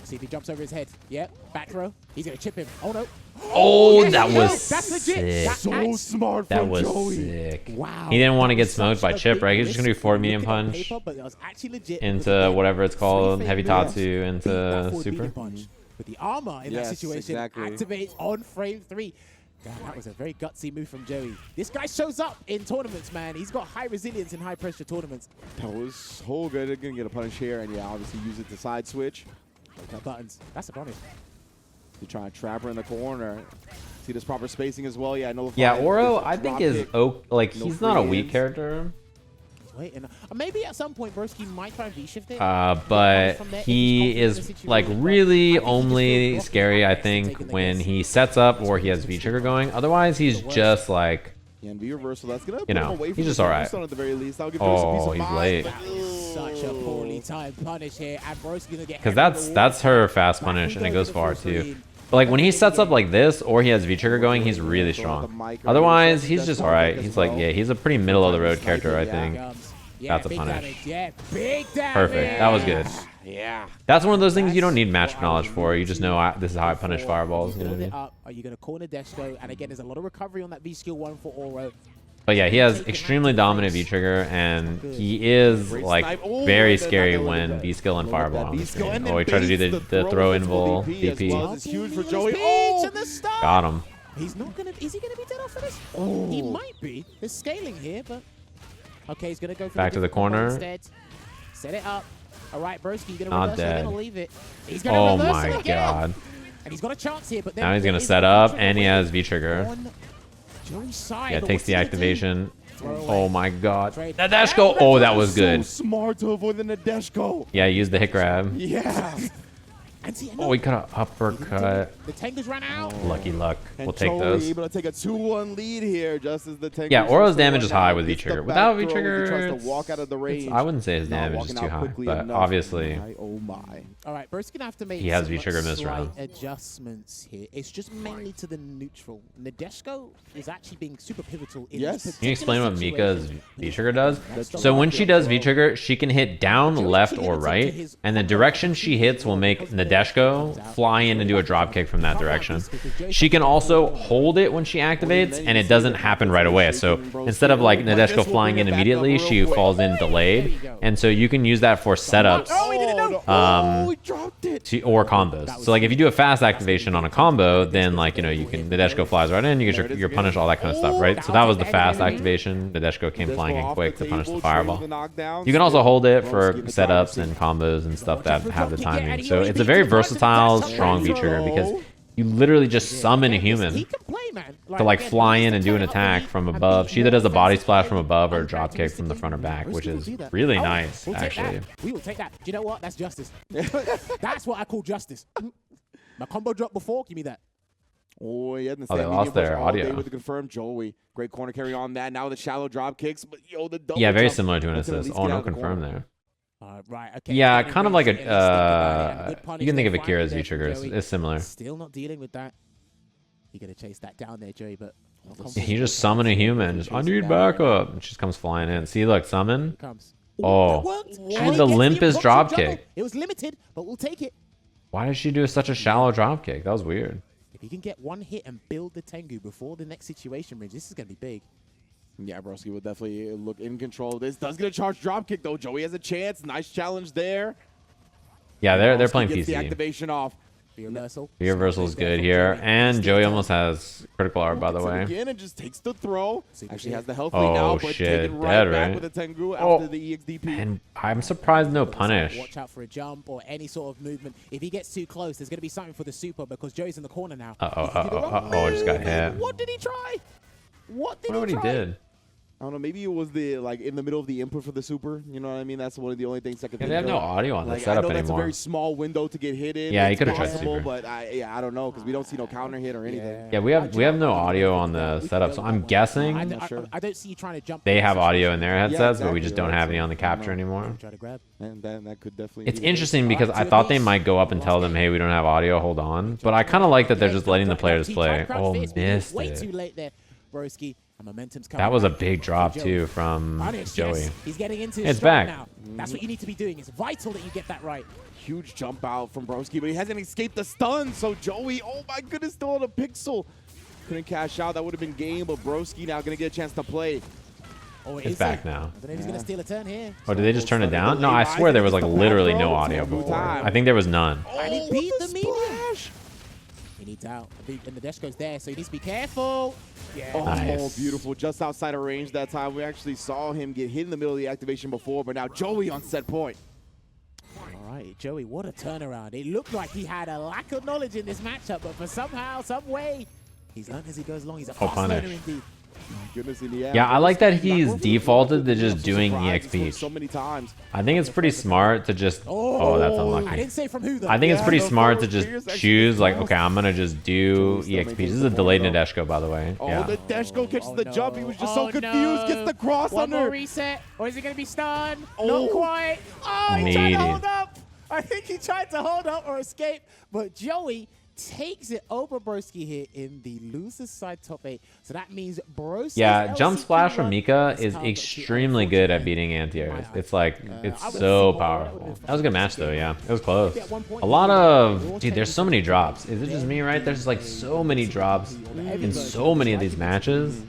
See if he jumps over his head. Yep. Back throw. He's gonna chip him. Oh no. Oh, yes, that he was goes. That's legit. sick. That's So nice. smart That from was Joey. sick. Wow. He didn't want to get Such smoked by a Chip, big right? He's just gonna do risk. forward Look medium at it on punch paper, but that was actually legit. into whatever it's called, heavy tatsu Beat that into forward super. medium punch. But the armor in Yes, that situation exactly. activates on frame 3. God, that was a very gutsy move from Joey. This guy shows up in tournaments, man. He's got high resilience in high pressure tournaments. That was so good. They're gonna get a punish here, and yeah, obviously use it to side switch. No buttons. That's a punish. To try and trap her in the corner. See this proper spacing as well. Yeah, no. Yeah, Oro, I think is like No he's not a free weak hands. character, He's waiting. Maybe at some point Broski might try and V-shift it. but From there, if he he's confident in is the situation, like but really I think he just only feels scary, I Broski think, taking the when guess. he sets up or he has V trigger going. Otherwise, he's just like, Yeah, and V reversal. That's gonna put You him know, away he's from just the alright. Tombstone at the very least. That'll give Joey some peace oh, of he's mind, late. but- That is such a poorly timed punish here, and Broski's gonna get Because that's her fast punish, and it goes far too. But like when he sets up like this or he has V trigger going, he's really strong. Otherwise, he's just alright. He's like, yeah, he's a pretty middle of the road character, I think. Yeah, That's a big punish. damage. Yeah, big damage. Perfect. That was good. Yeah. That's one of those things you don't need match knowledge for. You just know this is how I punish fireballs. You know what I Build mean? it up. Are you gonna corner Deshko? And again, there's a lot of recovery on that V skill 1 for Oro. But yeah, he has extremely dominant V trigger, and he is like very scary when V skill and fireball on the screen. Oh, he tried to do the throw invul DP. It's huge for Joey. Oh, Oh, to the start. Got him. He's not gonna. Is he gonna be dead off of this? Oh. He might be. There's scaling here, but okay, he's gonna go for Back to the corner. instead. Set it up. All right, Broski, you're gonna Not reverse it, dead. gonna leave it. He's gonna Oh reverse my it again. god. And he's got a chance here, but then Now he's there gonna is set a up, trigger and he point has V trigger. on Joey's side, Yeah, but takes what's the he gonna do? activation. Throw away. Oh my god. Trade. That dash go. Oh, that was good. So smart to avoid the Nadeshko. Yeah, use the hit grab. Yeah. And see, Oh, he could have uppercut. the Tengu's ran out. Lucky luck. And We'll take Joey those. able to take a 2-1 lead here, just as the tank. Yeah, Oro's damage is high with V-Trigger. Without He V-Trigger, tries to walk out of the range. I wouldn't say his Not damage is walking too out high, quickly but enough. obviously Oh my. All right, Bro's gonna have to make He has some V-trigger this slight round. adjustments here. It's just mainly to the neutral. Nadeshko is actually being super pivotal in Yes. this Can you explain what particular Mika's situation. V-Trigger does? That's So the when lock she it, does bro. V-Trigger, she can hit down, left, or right, and the direction she hits will make Nadeshko fly in and do a drop kick from that direction. She can also hold it when she activates, and it doesn't happen right away. So instead of like Nadeshko flying in immediately, she falls in delayed, and so you can use that for setups. Oh, he didn't know. Oh, he dropped it. Or combos. So like if you do a fast activation on a combo, then like, you know, you can, Nadeshko flies right in, you get your punish, all that kind of stuff, right? So that was the fast activation. Nadeshko came flying in quick to punish the fireball. You can also hold it for setups and combos and stuff that have the timing. So it's a very versatile, strong V-trigger because you literally just summon a human He can play, man. to like again, fly he in needs and to do an turn it up attack and from beat above. She either does a body splash from above or a drop kick from the front or back, which is really nice, We'll take actually. that. We will take that. Do you know what? That's justice. That's what I call justice. My combo drop before, give me that. Oh, yeah, Oh, they lost their audio. With the confirmed Joey. Great corner carry on that. Now the shallow drop kicks, but yo, the double Yeah, very jump, similar to an that's gonna at assist. least Oh, get out no of the confirm corner. there. Right, okay. Yeah, Getting kind of like range and stick about it, and good a, punish you can think there, of Akira's finally there V-trigger. from Joey. It's similar. Still not dealing with that. You're going to chase that down there, Joey, but... You just summon a human. Just, I need backup. And she just comes flying in. See, look, summon. Comes. Oh. That worked. She And did he the gets limpest impromptu drop juggle. kick. It was limited, but we'll take it. Why did she do such a shallow drop kick? That was weird. If you can get one hit and build the Tengu before the next situation, Ridge, this is going to be big. Yeah, Broski will definitely look in control of this. Does get a charge drop kick, though. Joey has a chance. Nice challenge there. Yeah, they're Broski playing gets the PC. activation off. Reversal. The reversal is good here. And Joey almost has critical art, by the way. Again, and just takes the throw. Actually has the health Oh, lead now, but shit. taken right Dead, back right? with the Tengu Oh. after the EXDP. And I'm surprised no punish. Watch out for a jump or any sort of movement. If he gets too close, there's going to be something for the super because Joey's in the corner now. I just got hit. What did he try? What did I wonder what he he try? did. I don't know. Maybe it was the like in the middle of the input for the super. You know what I mean? That's one of the only things I could Yeah, think they have of. no audio on the Like, I setup know that's a anymore. very small window to get hit in. Yeah, he It's could've tried possible, super. but I don't know because we don't see no counter hit or anything. Yeah, we have no audio on the setup, so I'm guessing I don't see you trying to jump. they have audio in their headsets, but we exactly, just don't right, have so any on the I don't capture know. anymore. Try to grab. And then that could definitely. It's be the case. interesting because I thought they might go up and tell them, hey, we don't have audio, hold on. But I kind of like that they're just letting the players play. Oh, missed Way too it. late there, Broski. And momentum's coming. That was a back. big drop, Joey. too, from Punish, Joey. yes. He's getting into his It's stride back. now. That's what you need to be doing. It's vital that you get that right. Huge jump out from Broski, but he hasn't escaped the stun. So Joey, oh my goodness, still on a pixel. Couldn't cash out. That would have been game, but Broski now going to get a chance to play. Oh, It's back now. I don't know if he's going to steal a turn here. Oh, did they just turn it down? No, I swear there was like literally no audio before. I think there was none. And he beat the medium. splash. He needs out. And the dash goes there, so he needs to be careful. Yeah. Oh, Nice. beautiful. Just outside of range that time. We actually saw him get hit in the middle of the activation before, but now Joey on set point. All right, Joey, what a turnaround. It looked like he had a lack of knowledge in this matchup, but for somehow, some way, he's learned as he goes along. He's a fast punish. learner indeed. Goodness in the end. Yeah, I like that he's Not defaulted to just some doing surprises EXP. so many times. I think it's pretty smart to just... Oh, that's I unlucky. didn't say from who, though. I think it's Yeah, pretty the smart to forward just clears actually choose, like, fast. okay, I'm going to just do Joey's still EXP. making This is the a delayed point, though. Nadeshko, by the way. Oh, Yeah. the Deshko catches the jump. He was just so Oh, confused. no. Gets the cross One more under. reset, or is he going to be stunned? Oh. Not quite. Oh, he tried Needy. to hold up. I think he tried to hold up or escape, but Joey takes it over Broski here in the loser's side top 8. So that means Broski. Yeah, jump splash from Mika is extremely good at beating anti-airs. It's like, it's so powerful. That was a good match though, yeah. It was close. A lot of, dude, there's so many drops. Is it just me, right? There's like so many drops in so many of these matches.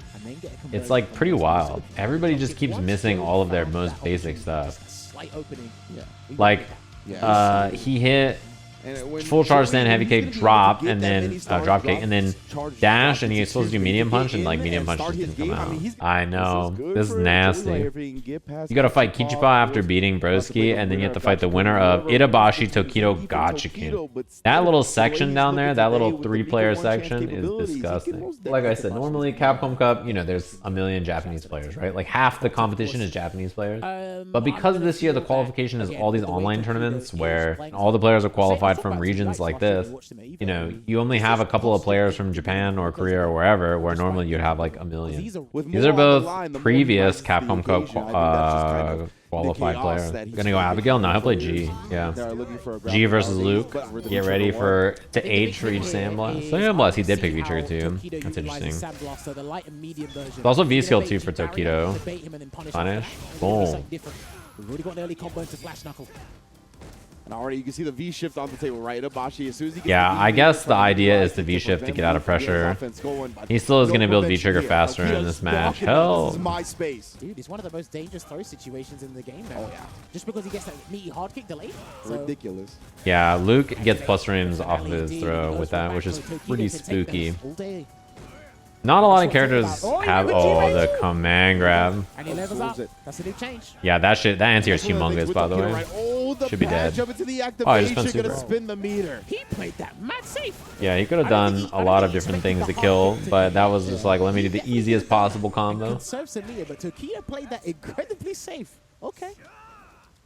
It's like pretty wild. Everybody just keeps missing all of their most basic stuff. Slight opening. Yeah. Like, he hit full charge stand, heavy kick, drop, and then drop kick, and then dash, and he's supposed to do medium punch, and like medium punch just didn't come out. I know, this is nasty. You gotta fight Kichipa after beating Broski, and then you have to fight the winner of Itabashi, Tokido, Gachikun. That little section down there, that little 3-player section is disgusting. Like I said, normally Capcom Cup, you know, there's a million Japanese players, right? Like half the competition is Japanese players. But because this year the qualification is all these online tournaments where all the players are qualified from regions like this, you know, you only have a couple of players from Japan or Korea or wherever, where normally you'd have like a million. These are both previous Capcom Cup qualified players. Gonna go Abigail? No, he'll play G. Yeah. G versus Luke. Get ready to H for each Sandblast. Sandblast, he did pick V-Trigger too. That's interesting. There's also V-Skill too for Tokido. Punish. Boom. We've already got an early combo into Flash Knuckle. And already you can see the V-shift on the table, right? Itabashi, as soon as he gets I guess the idea is to V-shift to get out of pressure. He still is going to build V-Trigger faster in this match. Hell. This is my space. Dude, it's one of the most dangerous throw situations in the game now. Oh, yeah. Just because he gets that meaty hard kick delayed. Ridiculous. Yeah, Luke gets plus frames off of his throw with that, which is pretty spooky. Not a lot of characters have the command grab. And he levels up. That's a new change. Yeah, that anti-air is humongous, by the way. Should be dead. Oh, he just spin the meter. He played that mad safe. Yeah, he could have done a lot of different things to kill, but that was just like, let me do the easiest possible combo. Conserves the meter, but Tokido played that incredibly safe. Okay.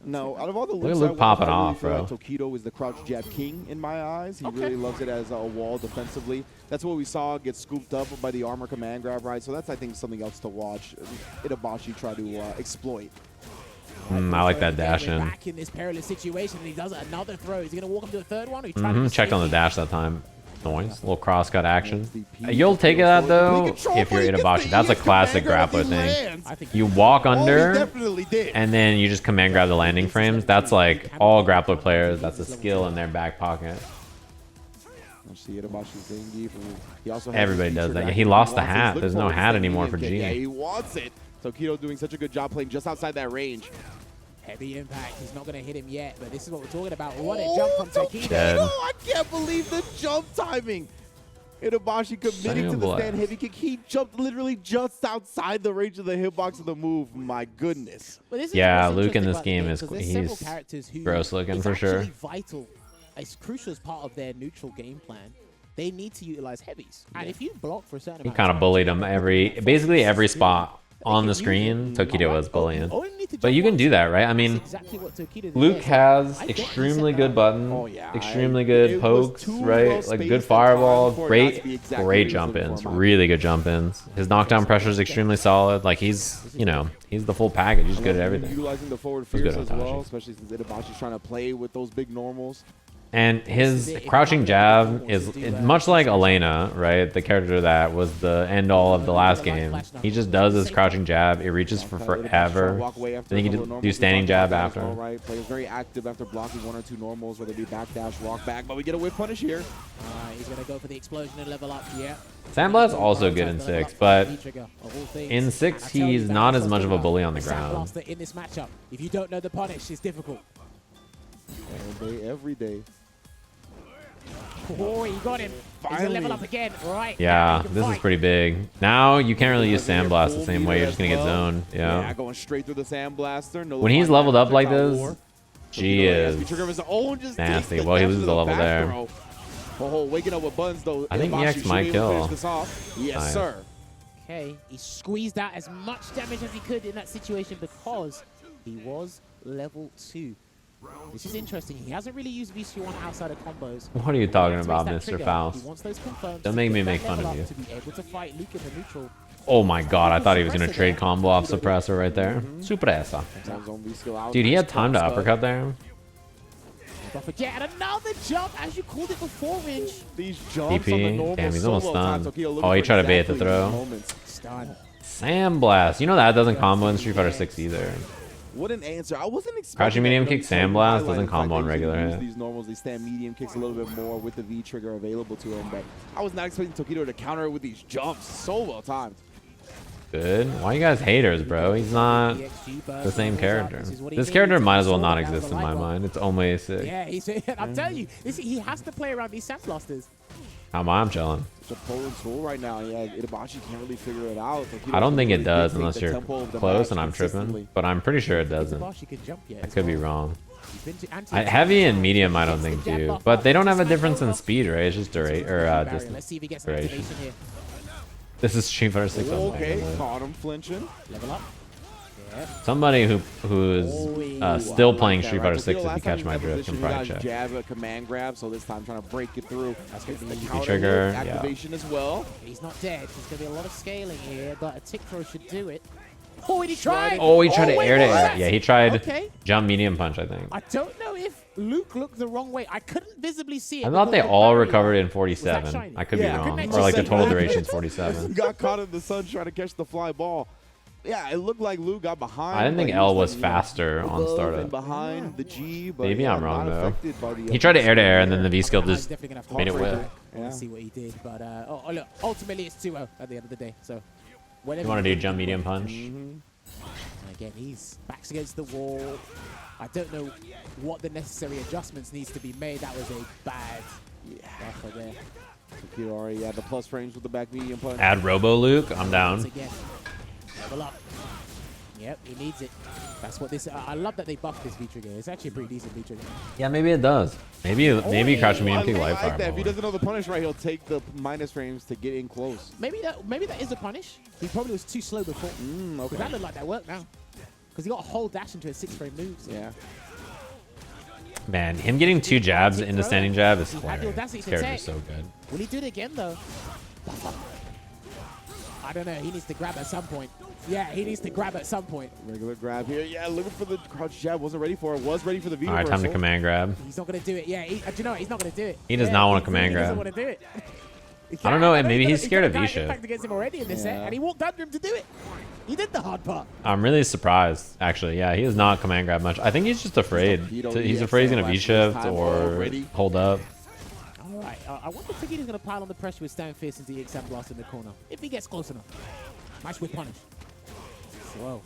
No, out of all the Look at Luke popping off, bro. Like Tokido is the crouch jab king in my eyes. He really loves it as a wall defensively. That's what we saw get scooped up by the armor command grab, right? So that's, I think, something else to watch. Itabashi try to exploit. I like that dash in. Back in this perilous situation, and he does another throw. Is he going to walk him to a third one? Checked on the dash that time. Noise. Little cross-cut action. You'll take that, though, if you're Itabashi. That's a classic grappler thing. You walk under, and then you just command grab the landing frames. That's like all grappler players. That's a skill in their back pocket. Everybody does that. Yeah, he lost the hat. There's no hat anymore for G. Yeah, he wants it. Tokido doing such a good job playing just outside that range. Heavy impact. He's not going to hit him yet, but this is what we're talking about. What a jump from Tokido. Oh, I can't believe the jump timing. Itabashi committing to the stand heavy kick. He jumped literally just outside the range of the hitbox of the move. My goodness. Yeah, Luke in this game is he's gross looking for sure. Vital. It's crucial as part of their neutral game plan. They need to utilize heavies. And if you block for a certain amount, he kind of bullied him basically every spot on the screen. Tokido was bullying. But you can do that, right? I mean, Luke has extremely good buttons, extremely good pokes, right? Like good fireball, great jump-ins, really good jump-ins. His knockdown pressure is extremely solid. Like he's, you know, he's the full package. He's good at everything. Utilizing the forward fierce as well, especially since Itabashi's trying to play with those big normals. And his crouching jab is much like Elena, right? The character that was the end-all of the last game. He just does his crouching jab. It reaches for forever. Then he can do standing jab after. Right, players very active after blocking 1 or 2 normals, whether it be backdash, rock back. But we get a whip punish here. He's going to go for the explosion and level up. Yeah. Sandblast also good in 6, but in 6 he's not as much of a bully on the ground. In this matchup, if you don't know the punish, it's difficult. Every day. Oh, he got him. He's gonna level up again. Right. Yeah, this is pretty big. Now you can't really use Sandblast the same way. You're just gonna get zoned. Yeah. Going straight through the Sandblaster. When he's leveled up like this, G is nasty. Well, he loses the level there. Waking up with buns though. I think EX might kill. Yes, sir. Okay, he squeezed out as much damage as he could in that situation because he was level 2. This is interesting. He hasn't really used VC1 outside of combos. What are you talking about, Mr. Faust? Don't make me make fun of you. Oh my god, I thought he was going to trade combo off Suppressor right there. Suppressa. Dude, he had time to uppercut there. And another jump, as you called it before, Ringe. These jumps on the normal. Damn, he's almost stunned. Oh, he tried to bait the throw. Sandblast. You know that doesn't combo in Street Fighter 6 either. What an answer. I wasn't expecting crouching medium kick Sandblast doesn't combo on regular hit. These normals, they stand medium kicks a little bit more with the V trigger available to him, but I was not expecting Tokido to counter it with these jumps. So well timed. good. Why you guys haters, bro? He's not the same character. This character might as well not exist in my mind. It's only sick. Yeah, I'm telling you, he has to play around these Sandblasters. How am I chilling? It's a polar tool right now. Yeah, Itabashi can't really figure it out. I don't think it does unless you're close and I'm tripping. But I'm pretty sure it doesn't. I could be wrong. Heavy and medium I don't think do. But they don't have a difference in speed, right? It's just duration or distance. Duration. This is Street Fighter 6. Okay, caught him flinching. Level up. Somebody who's still playing Street Fighter 6, if you catch my drift, can probably check. Jab a command grab, so this time trying to break it through. That's good. Trigger, activation as well. He's not dead. There's going to be a lot of scaling here, but a tick throw should do it. Oh, he tried. Oh, he tried to air to air. Yeah, he tried jump medium punch, I think. I don't know if Luke looked the wrong way. I couldn't visibly see it. I thought they all recovered in 47. I could be wrong. Or like the total duration is 47. Got caught in the sun trying to catch the fly ball. Yeah, it looked like Luke got behind. I didn't think L was faster on startup. Behind the G, but maybe I'm wrong though. He tried to air, and then the V skill just made it whip. Let's see what he did, but look, ultimately it's 2-0 at the end of the day. So, you want to do jump medium punch? Again, he's backs against the wall. I don't know what the necessary adjustments needs to be made. That was a bad effort there. Tokido already had the plus frames with the back medium punch. Add Robo Luke. I'm down. Again. Level up. Yep, he needs it. That's what this. I love that they buffed this V trigger. It's actually a pretty decent V trigger. Yeah, maybe it does. Maybe crouch medium kick life fire. If he doesn't know the punish right, he'll take the minus frames to get in close. Maybe that is a punish. He probably was too slow before. Okay. That looked like that worked now. Because he got a whole dash into a 6-frame move. So. Yeah. Man, him getting 2 jabs into standing jab is hilarious. This character's so good. Will he do it again though? I don't know. He needs to grab at some point. Yeah, he needs to grab at some point. Regular grab here. Yeah, looking for the crouch jab. Wasn't ready for it. Was ready for the V. All right, time to command grab. He's not going to do it. Yeah, do you know what? He's not going to do it. He does not want to command grab. He doesn't want to do it. I don't know. Maybe he's scared of V-shift. Impact against him already in this set, and he walked under him to do it. He did the hard part. I'm really surprised, actually. Yeah, he does not command grab much. I think he's just afraid. He's afraid he's going to V-shift or hold up. All right. I wonder if Tokido's going to pile on the pressure with Stand Fierce into the exam blast in the corner. If he gets close enough. Match with punish. Slow.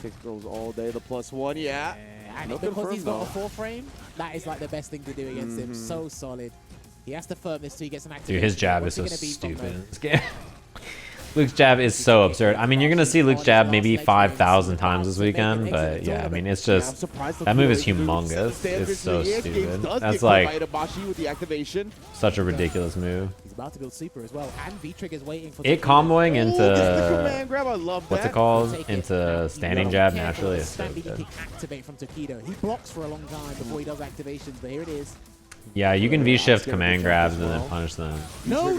Kick goes all day. The +1, yeah. And because he's got a 4-frame, that is like the best thing to do against him. So solid. He has to firm this so he gets an activation. Dude, his jab is so stupid. Luke's jab is so absurd. I mean, you're going to see Luke's jab maybe 5,000 times this weekend, but yeah, I mean, it's just, that move is humongous. It's so stupid. That's like such a ridiculous move. He's about to build super as well, and V-Trigger's waiting for it comboing into, what's it called, into standing jab naturally is so good. Activate from Tokido. He blocks for a long time before he does activations, but here it is. Yeah, you can V-shift command grabs and then punish them. No.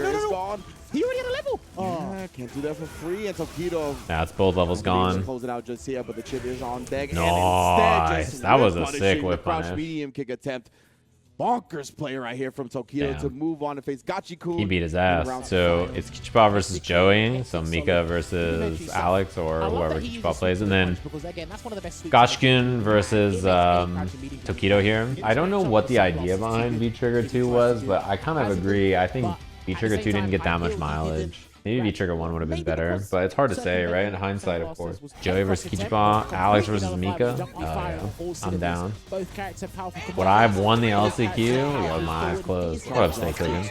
He already had a level. Yeah, can't do that for free. And Tokido. That's both levels gone. Close it out just here, but the chip is on deck. Nice. That was a sick whip punish. Medium kick attempt. Bonkers play right here from Tokido to move on to face Gachikun. He beat his ass. So it's Kichipa versus Joey. So Mika versus Alex or whoever Kichipa plays. And then Gachikun versus Tokido here. I don't know what the idea behind V-Trigger 2 was, but I kind of agree. I think V-Trigger 2 didn't get that much mileage. Maybe V-Trigger 1 would have been better, but it's hard to say, right? In hindsight, of course. Joey versus Kichipa, Alex versus Mika. Yeah. I'm down. Would I have won the LCQ? Yeah, with my eyes closed. What up, Snake Cooking?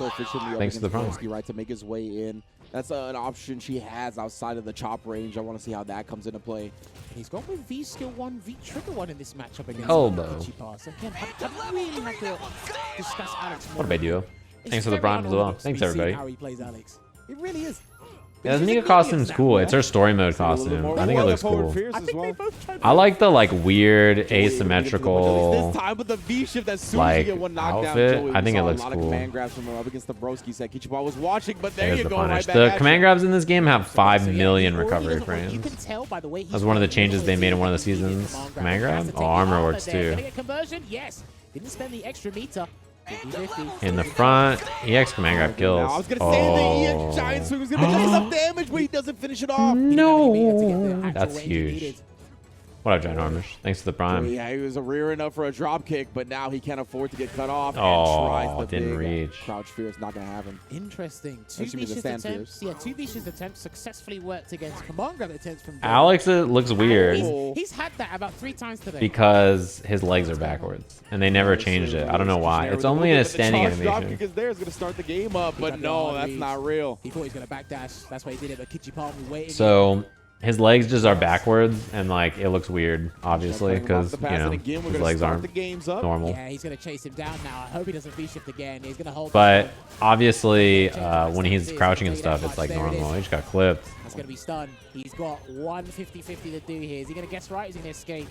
Thanks for the promo. Right, to make his way in. That's an option she has outside of the chop range. I want to see how that comes into play. He's gone with V skill 1, V trigger 1 in this matchup against Elbow. Kichipa. So again, I really have to discuss Alex more. What about you? Thanks for the prime as well. Thanks, everybody. How he plays Alex. It really is. Yeah, the Mika costume's cool. It's her story mode costume. I think it looks cool. I like the like weird asymmetrical like outfit. I think it looks cool. There's the punish. The command grabs in this game have 5 million recovery frames. That's one of the changes they made in one of the seasons. Command grab? Oh, armor works too. Yes. Didn't spend the extra meter. In the front, EX command grab kills. I was gonna say the EX giant swing was gonna make some damage, but he doesn't finish it off. No, that's huge. What What up, Ginormous? Thanks for the prime. Yeah, he was rearing up for a drop kick, but now he can't afford to get cut off. Oh, and tries the didn't big reach. crouch fear. It's not going to happen. Interesting. Two Assuming the vicious stand attempts. fears. Yeah, two vicious attempts successfully worked against command grab attempts from Joey. Alex, it looks weird He's had that about 3 times today. because his legs are backwards, and they never changed it. I don't know why. It's only in a standing Drop kick animation. is there. It's going to start the game up, but no, that's not real. He thought he was going to backdash. That's why he did it, but Kichipa was waiting. So his legs just are backwards, and like it looks weird, obviously, because you know his legs aren't normal. Yeah, he's going to chase him down now. I hope he doesn't V-shift again. He's going to hold. But obviously, when he's crouching and stuff, it's like normal. He just got clipped. That's going to be stunned. He's got 150-50 to do here. Is he going to guess right? Is he going to escape?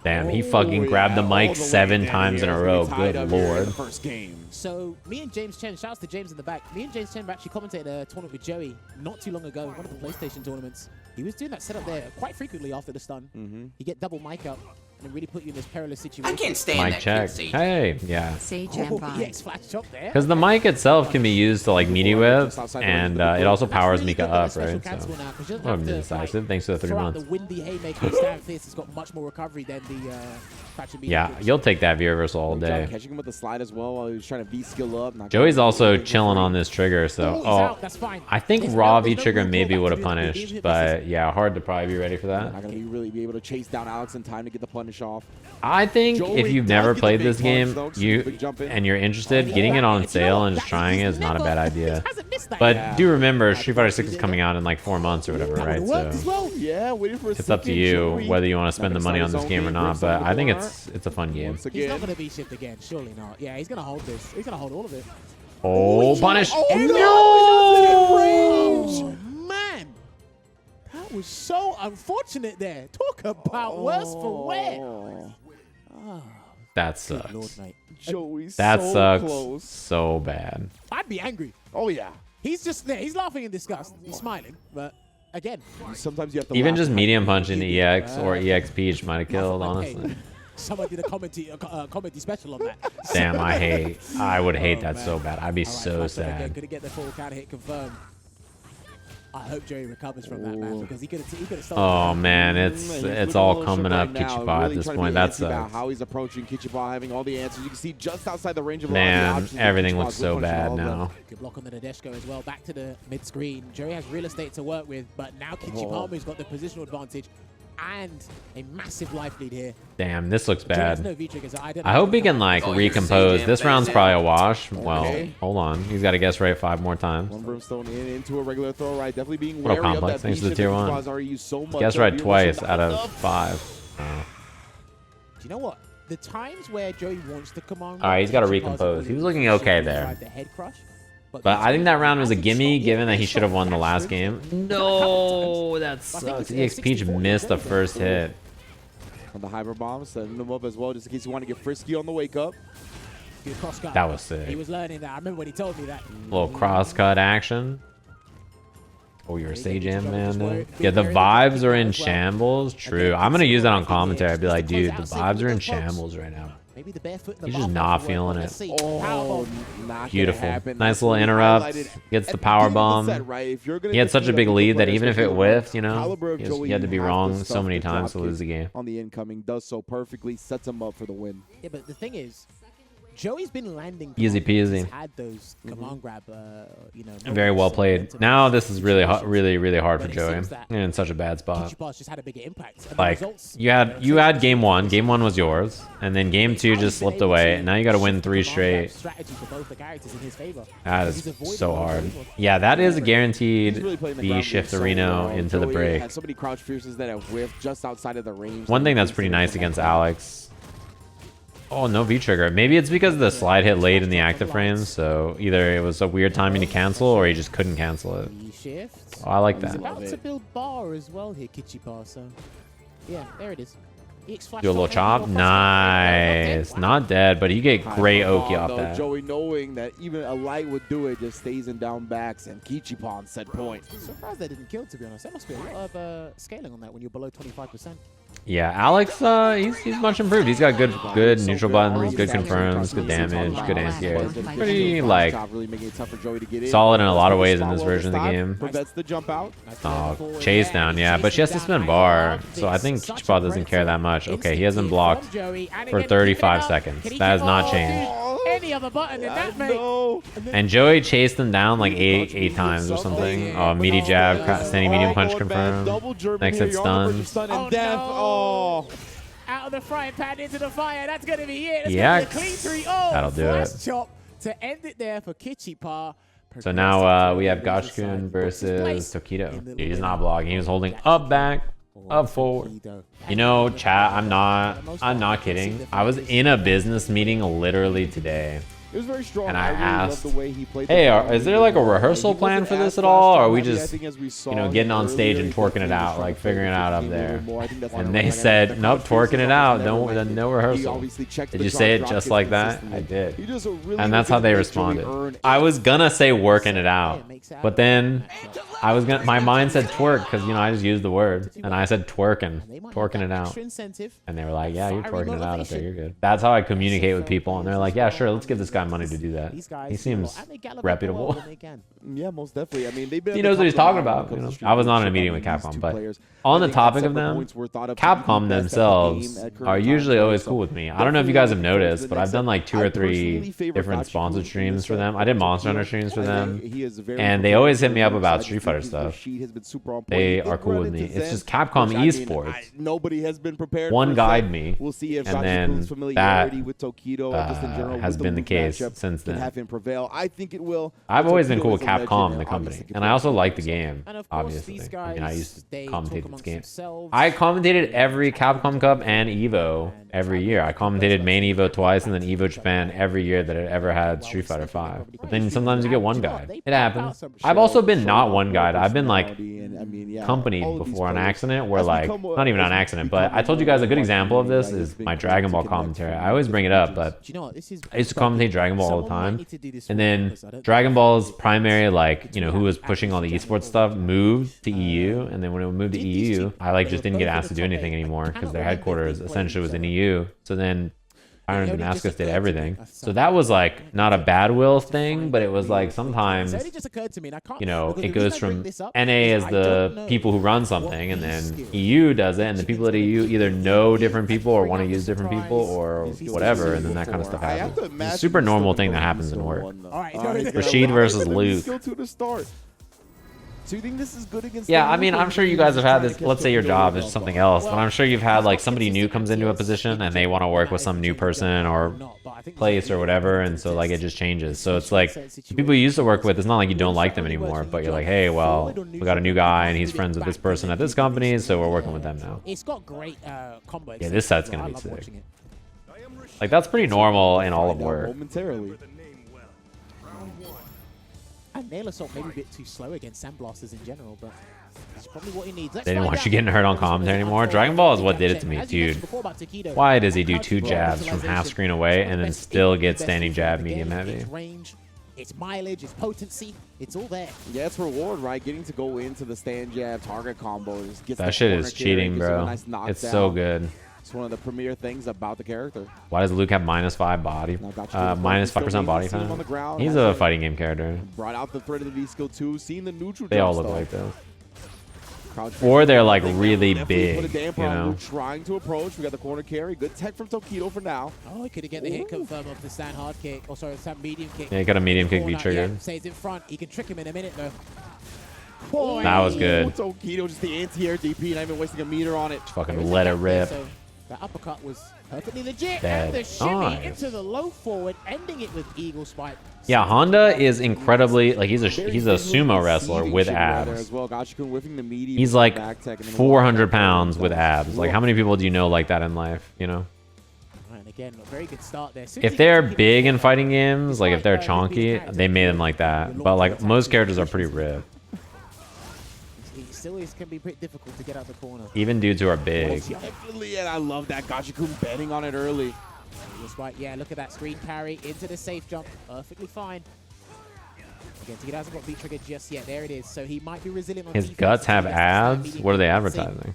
Damn, he fucking grabbed the mic 7 times in a row. Good lord. First game. So me and James Chen, shouts to James in the back. Me and James Chen actually commentated a tournament with Joey not too long ago, one of the PlayStation tournaments. He was doing that setup there quite frequently after the stun. He get double mic up and it really put you in this perilous situation. I can't stand Mic that check. kid, Hey, yeah. Sajam vibes. Yes, flash up there. Because the mic itself can be used to like meaty whip, and it also powers Mika up, right? So, I'm indecisive. Thanks for the 3 throw out months. the windy haymaker and stand fist has got much more recovery than the faction beat. Yeah, you'll take that V reversal all day. Catching him with the slide as well while he was trying to V skill up. Joey's also chilling on this trigger, so that's fine. I think There's raw no- V there's no trigger real maybe drawback would to have doing that. punished, Even but yeah, hard to probably be ready for that. Not going to really be able to chase down Alex in time to get the punish off. I think Joey if you've does never get the played big this punch, game, though, 'cause he's a big jump in. and you're interested, getting it on sale and just trying it is not a bad idea. But do remember, Street Fighter 6 is coming out in like 4 months or whatever, right? So Yeah, waiting for a it's up to you whether you want to spend the money on this game or not. But I think it's a fun game. He's not going to be shipped again. Surely not. Yeah, he's going to hold this. He's going to hold all of it. Oh, punish! Oh, man. That was so unfortunate there. Talk about worse for wear. That Good Lord, sucks. mate. Joey's That so sucks close. so bad. I'd be angry. Oh, yeah. He's just there. He's laughing in disgust. He's smiling. But again, Sometimes you have to Even laugh just at medium how punch into EX or EX Peach might have killed, hey, honestly. someone did a comedy special on that. Damn, I would hate that man. so bad. I'd be All right, so flash up again. sad. Couldn't get the full counter hit confirmed. I hope Joey recovers from that, man, because he could have stopped. Oh man, it's all coming up Kichipa at this point. That about sucks. how he's approaching Kichipa, having all the answers. You can see just outside the range of Man, everything looks so bad now. Good block on the Nadeshko as well. Back to the mid screen. Joey has real estate to work with, but now Kichipamu's got the positional advantage and a massive life lead here. Damn, this looks Joey has no bad. V-triggers. I I hope he can like Oh, you're recompose. saying This that round's bad. probably a wash. Well, Okay. hold on. He's got to guess right 5 more times. One brimstone into a regular throw, right? Definitely being What up, wary of Complex? that Thanks for the V-shift tier that 1. Kichipa's already used so much Guess of. right He twice was out of up. 5. Oh. Do you know what? The times where Joey wants to command. All right, he's gotta Kichipa's recompose. ability He was to looking okay survive there. the head crush, But I think that round was a gimme, given that he should have won the Shot last game. No, that sucks. EX Peach missed the first hit. On the hyper bomb, setting them up as well, just in case you want to get frisky on the wake up. Good cross cut. That was He sick. was learning that. I remember when he told me that. Little cross-cut action. Oh, you're a Sajam man now? Yeah, the vibes are in shambles. True. I'm going to use that on commentary. I'd be like, dude, the vibes are in shambles right now. Maybe the barefoot. He's just not feeling it. Oh, not Beautiful. gonna happen. Nice little That's interrupt. highlighted Gets at the the power beginning of the bomb. set, right? If you're gonna He had get such a beat big up, lead that especially even if it with whiffed, you know, caliber of he Joey, had to be you have wrong stuff so many the times to drop lose the kick game. on the incoming, does so perfectly, sets him up for the win. Yeah, but the thing is, Joey's been landing. Easy command grabs. peasy. He's had those command grab, you know. Very well moments, played. momentum Now this is really, situations. really hard for But it Joey. seems that You're in such a bad spot. Kichipa's just had a bigger impact. And the Like results, you had game 1. Game 1 was yours, and then game 2 just slipped away. And now you got to win 3 straight. Strategy for both the characters in his favor. That He's is avoiding so all the hard. labels. Yeah, that is a He's guaranteed really playing the B ground shift game so Reno well. into the Joey break. had so many crouch fierces that have whiffed just outside of the range. One thing that's pretty nice against Alex. Oh, no V-trigger. Maybe it's because the slide hit late in the active frames, so either it was a weird timing to cancel or he just couldn't cancel it. He shifts. Oh, I like He's that. about to build bar as well here, Kichipa. So, yeah, there it is. EX flash Do a little shot, chop. and a little cross Nice. cut. Not dead, but you get great Hyper Oki bomb, off though. that. Joey knowing that even a light would do it, just stays in down backs, and Kichipa on set point. Surprised they didn't kill, to be honest. There must be a lot of scaling on that when you're below 25%. Yeah, Alex, he's much improved. He's got good neutral buttons, good confirms, good damage, good anti-air. Pretty like really making it tough for Joey to get in. solid in a lot of ways in this version of the game. Prevents the jump out. Oh, chase down, yeah, but she has to spin bar, so I think Kichipa doesn't care that much. Okay, he hasn't blocked for 35 seconds. That has not changed. Any other button than that, mate. No. And Joey chased him down like eight times or something. Oh, meaty jab, standing medium punch confirmed. Next hit stun. And death. Oh. Out of the frying pan into the fire. That's going to be it. That's Yeah, gonna be a clean 3. Oh, that'll do it. flash chop to end it there for Kichipa. So now we have Gachikun versus Tokido. Dude, he's not blocking. He was holding up back, up forward. You know, chat, I'm not kidding. I was in a business meeting literally today. It was very strong. And I really asked, loved the way he played hey, the is there like a rehearsal plan for this at all? Or are we just, I think as we saw you know, getting on stage and twerking it out, like figuring it out up there? And they said, nope, twerking it out. No rehearsal. Did you say it just like that? I did. And that's how they responded. I was gonna say working it out, but then my mind said twerk because, you know, I just used the word. And I said twerking it out. And they were like, yeah, you're twerking it out up there. You're good. That's how I communicate with people. And they're like, yeah, sure, let's give this guy money to do that. He seems reputable. Yeah, most definitely. I mean, He knows what he's talking about. You know? I was not in a meeting with Capcom, but on the topic of them, Capcom themselves are usually always cool with me. I don't know if you guys have noticed, but I've done like 2 or 3 different sponsored streams for them. I did Monster Hunter streams for them, and they always hit me up about Street Fighter stuff. They are cool with me. It's just Capcom Esports. Nobody has been prepared. One guide me, We'll see if and then familiarity that with Tokido just in general has with the been the Luke case matchup since can then. have him prevail. I think it will. I've always been Tokido cool is with a legend, Capcom, the and company, obviously and I also like the course, game, and of course, obviously. these I mean, I used to guys, they commentate talk this game. amongst themselves. I commentated every Capcom Cup and Evo every year. I commentated main Evo twice and then Evo Japan every year that it ever had Street Fighter 5. But then sometimes you get one guide. It happens. I've also been not one guide. I've been like companied before on accident, where like, not even on accident, but I told you guys a good example of this is my Dragon Ball commentary. I always bring it up, but I used to commentate Dragon Ball all the time. And then Dragon Ball's primary, like, you know, who was pushing all the esports stuff moved to EU. And then when it moved to EU, I like just didn't get asked to do anything anymore because their headquarters essentially was in EU. So then Iron Damascus did everything. So that was like not a bad will thing, but it was like sometimes, you know, it goes from NA as the people who run something, and then EU does it, and the people at EU either know different people or want to use different people or whatever, and then that kind of stuff happens. It's a super normal thing that happens in work. Rashid versus Luke. So you think this is good against Yeah, I mean, I'm sure you guys have had this. Let's say your job is something else, but I'm sure you've had like somebody new comes into a position and they want to work with some new person or place or whatever, and so like it just changes. So it's like the people you used to work with, it's not like you don't like them anymore, but you're like, hey, well, we got a new guy and he's friends with this person at this company, so we're working with them now. It's got great combos. Yeah, this set's gonna be sick. Like that's pretty normal in all of work. Momentarily. And Nail Assault maybe a bit too slow against Sandblasters in general, but it's probably what he needs. They didn't want you getting hurt on commentary anymore. Dragon Ball is what did it to me, dude. Why does he do 2 jabs from half screen away and then still get standing jab medium heavy? Its mileage, its potency, it's all there. Yeah, it's reward, right? Getting to go into the stand jab target combo. That shit is cheating, bro. It's so good. It's one of the premier things about the character. Why does Luke have -5 body? -5% body time? He's a fighting game character. Brought out the threat of the V-skill too. Seeing the neutral. They all look like this. Or they're like really big, you know? Trying to approach. We got the corner carry. Good tech from Tokido for now. Oh, he could get the hit confirm off the stand hard kick. Oh, sorry, stand medium kick. Yeah, he got a medium kick be triggered. Stays in front. He can trick him in a minute though. That was good. Tokido just the anti-air DP, not even wasting a meter on it. Just fucking let it rip. The uppercut was perfectly legit. Dead. And the shimmy Nice. into the low forward, ending it with Eagle Spike. Yeah, Honda is incredibly like he's a sumo wrestler with abs. He's like 400 pounds with abs. Like how many people do you know like that in life? You know. And again, a very good start there. If they're big in fighting games, like if they're chonky, they made them like that. But like most characters are pretty ripped. Still can be pretty difficult to get out the corner. Even dudes who are big. Definitely, and I love that Gachikun betting on it early. Right, yeah, look at that screen carry into the safe jump. Perfectly fine. Again, Tokido hasn't got V-trigger just yet. There it is. So he might be resilient on His defense. guts have abs? What are they advertising?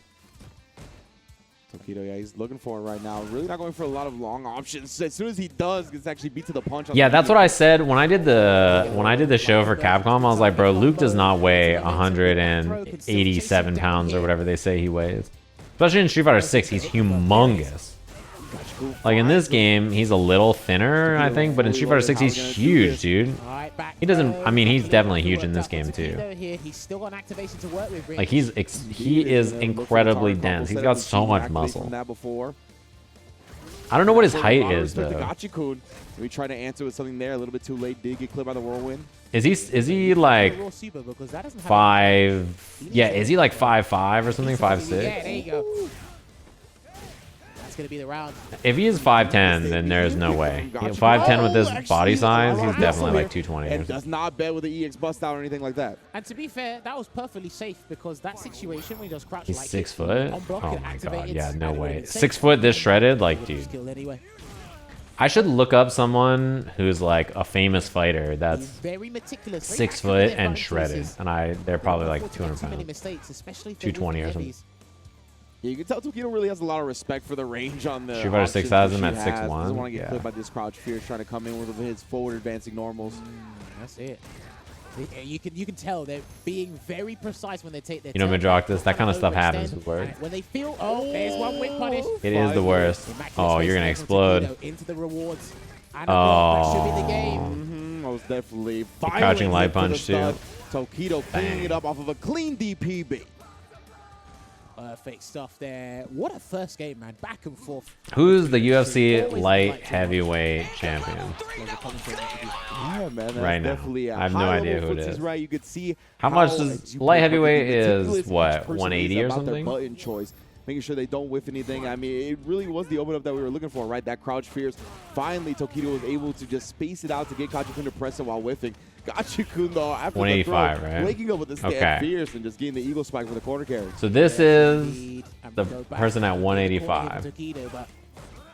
Tokido, yeah, he's looking for it right now. Really not going for a lot of long options. As soon as he does, gets actually beat to the punch. Yeah, that's what I said when I did the show for Capcom. I was like, bro, Luke does not weigh 187 pounds or whatever they say he weighs. Especially in Street Fighter 6, he's humongous. Like in this game, he's a little thinner, I think, but in Street Fighter 6, he's huge, dude. He doesn't. I mean, he's definitely huge in this game too. Like he is incredibly dense. He's got so much muscle. I don't know what his height is though. Gachikun. We try to answer with something there. A little bit too late. Did get clipped by the whirlwind. Is he like 5? Yeah, is he like 5'5" or something? 5'6"? Yeah, there you go. That's gonna be the round. If he is 5'10", then there's no way. 5'10" with this body size, he's definitely like 220. And does not bet with the EX bust out or anything like that. And to be fair, that was perfectly safe because that situation when he just crouched He's like 6 this, foot. on block, Oh it my god, activated, yeah, no and it way. would've been 6 safe. foot this shredded, like He was dude. killed anyway. I should look up someone who's like a famous fighter that's He's very meticulous, very 6 accurate foot with their and fighting shredded, choices. and they're probably like Avoid 200 too many pounds. mistakes, especially for 220 or weak something. heavies. Yeah, you can tell Tokido really has a lot of respect for the range on the Street Fighter 6 options has that him at she has. 6'1". Doesn't want to get Yeah. clipped by this crouch fierce trying to come in with his forward advancing normals. That's it. You can tell they're being very precise when they take their You know, turn. Madrox, that kind of stuff Overextend, happens with work. and when they feel, oh, there's one whip punish. It is the worst. Immaculate Oh, you're gonna space from explode. Tokido into the rewards. And a block. That should be the game. Most definitely. Crouching light punch, too. Tokido cleaning Bang. it up off of a clean DPB. Perfect stuff there. What a first game, man. Back and forth. Who's the UFC light heavyweight champion? Yeah, man. That's Right now. definitely a I have no high-level idea who it footsies, is. Right, you could see How much as does you light put it, how heavyweight meticulous is? each What, person is 180 or about their something? button choice, making sure they don't whiff anything. I mean, it really was the open up that we were looking for, right? That crouch fierce. Finally, Tokido was able to just space it out to get Gachikun to press it while whiffing. Gachikun, though, after 185, the throw, right? waking up with the stand Okay. fierce and just getting the eagle spike for the corner carry. So this is Indeed. And the we go back person at to the 185. corner here for Tokido, but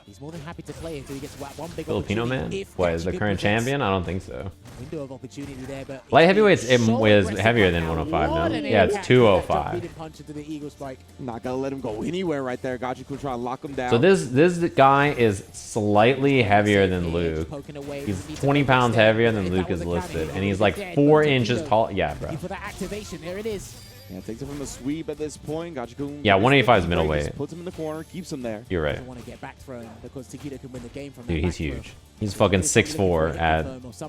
he's more than happy to play until he gets one big Filipino man? opportunity if What, is the Gachikun current presents champion? I don't think so. window of opportunity there, but Light he's heavyweight's being so is aggressive heavier right than now. 105 What now. an Yeah, it's impact with that 205. jump punch into the eagle spike. Not gonna let him go anywhere right there. Gachikun trying to lock him down. So this guy is slightly heavier than Luke. Poking away, He's doesn't need to 20 pounds overextend. heavier than If Luke that was is a listed, cannon, and he's he like would've been 4 dead, but inches Tokido, tall. Yeah, bro. looking for that activation. There it is. Yeah, takes it from the sweep at this point. Gachikun. Yeah, 185 is just middleweight. Puts him in the corner, keeps him there. You're right. Doesn't want to get back thrown because Tokido can win the game from Dude, that he's back throw. huge. He's fucking 6'4" at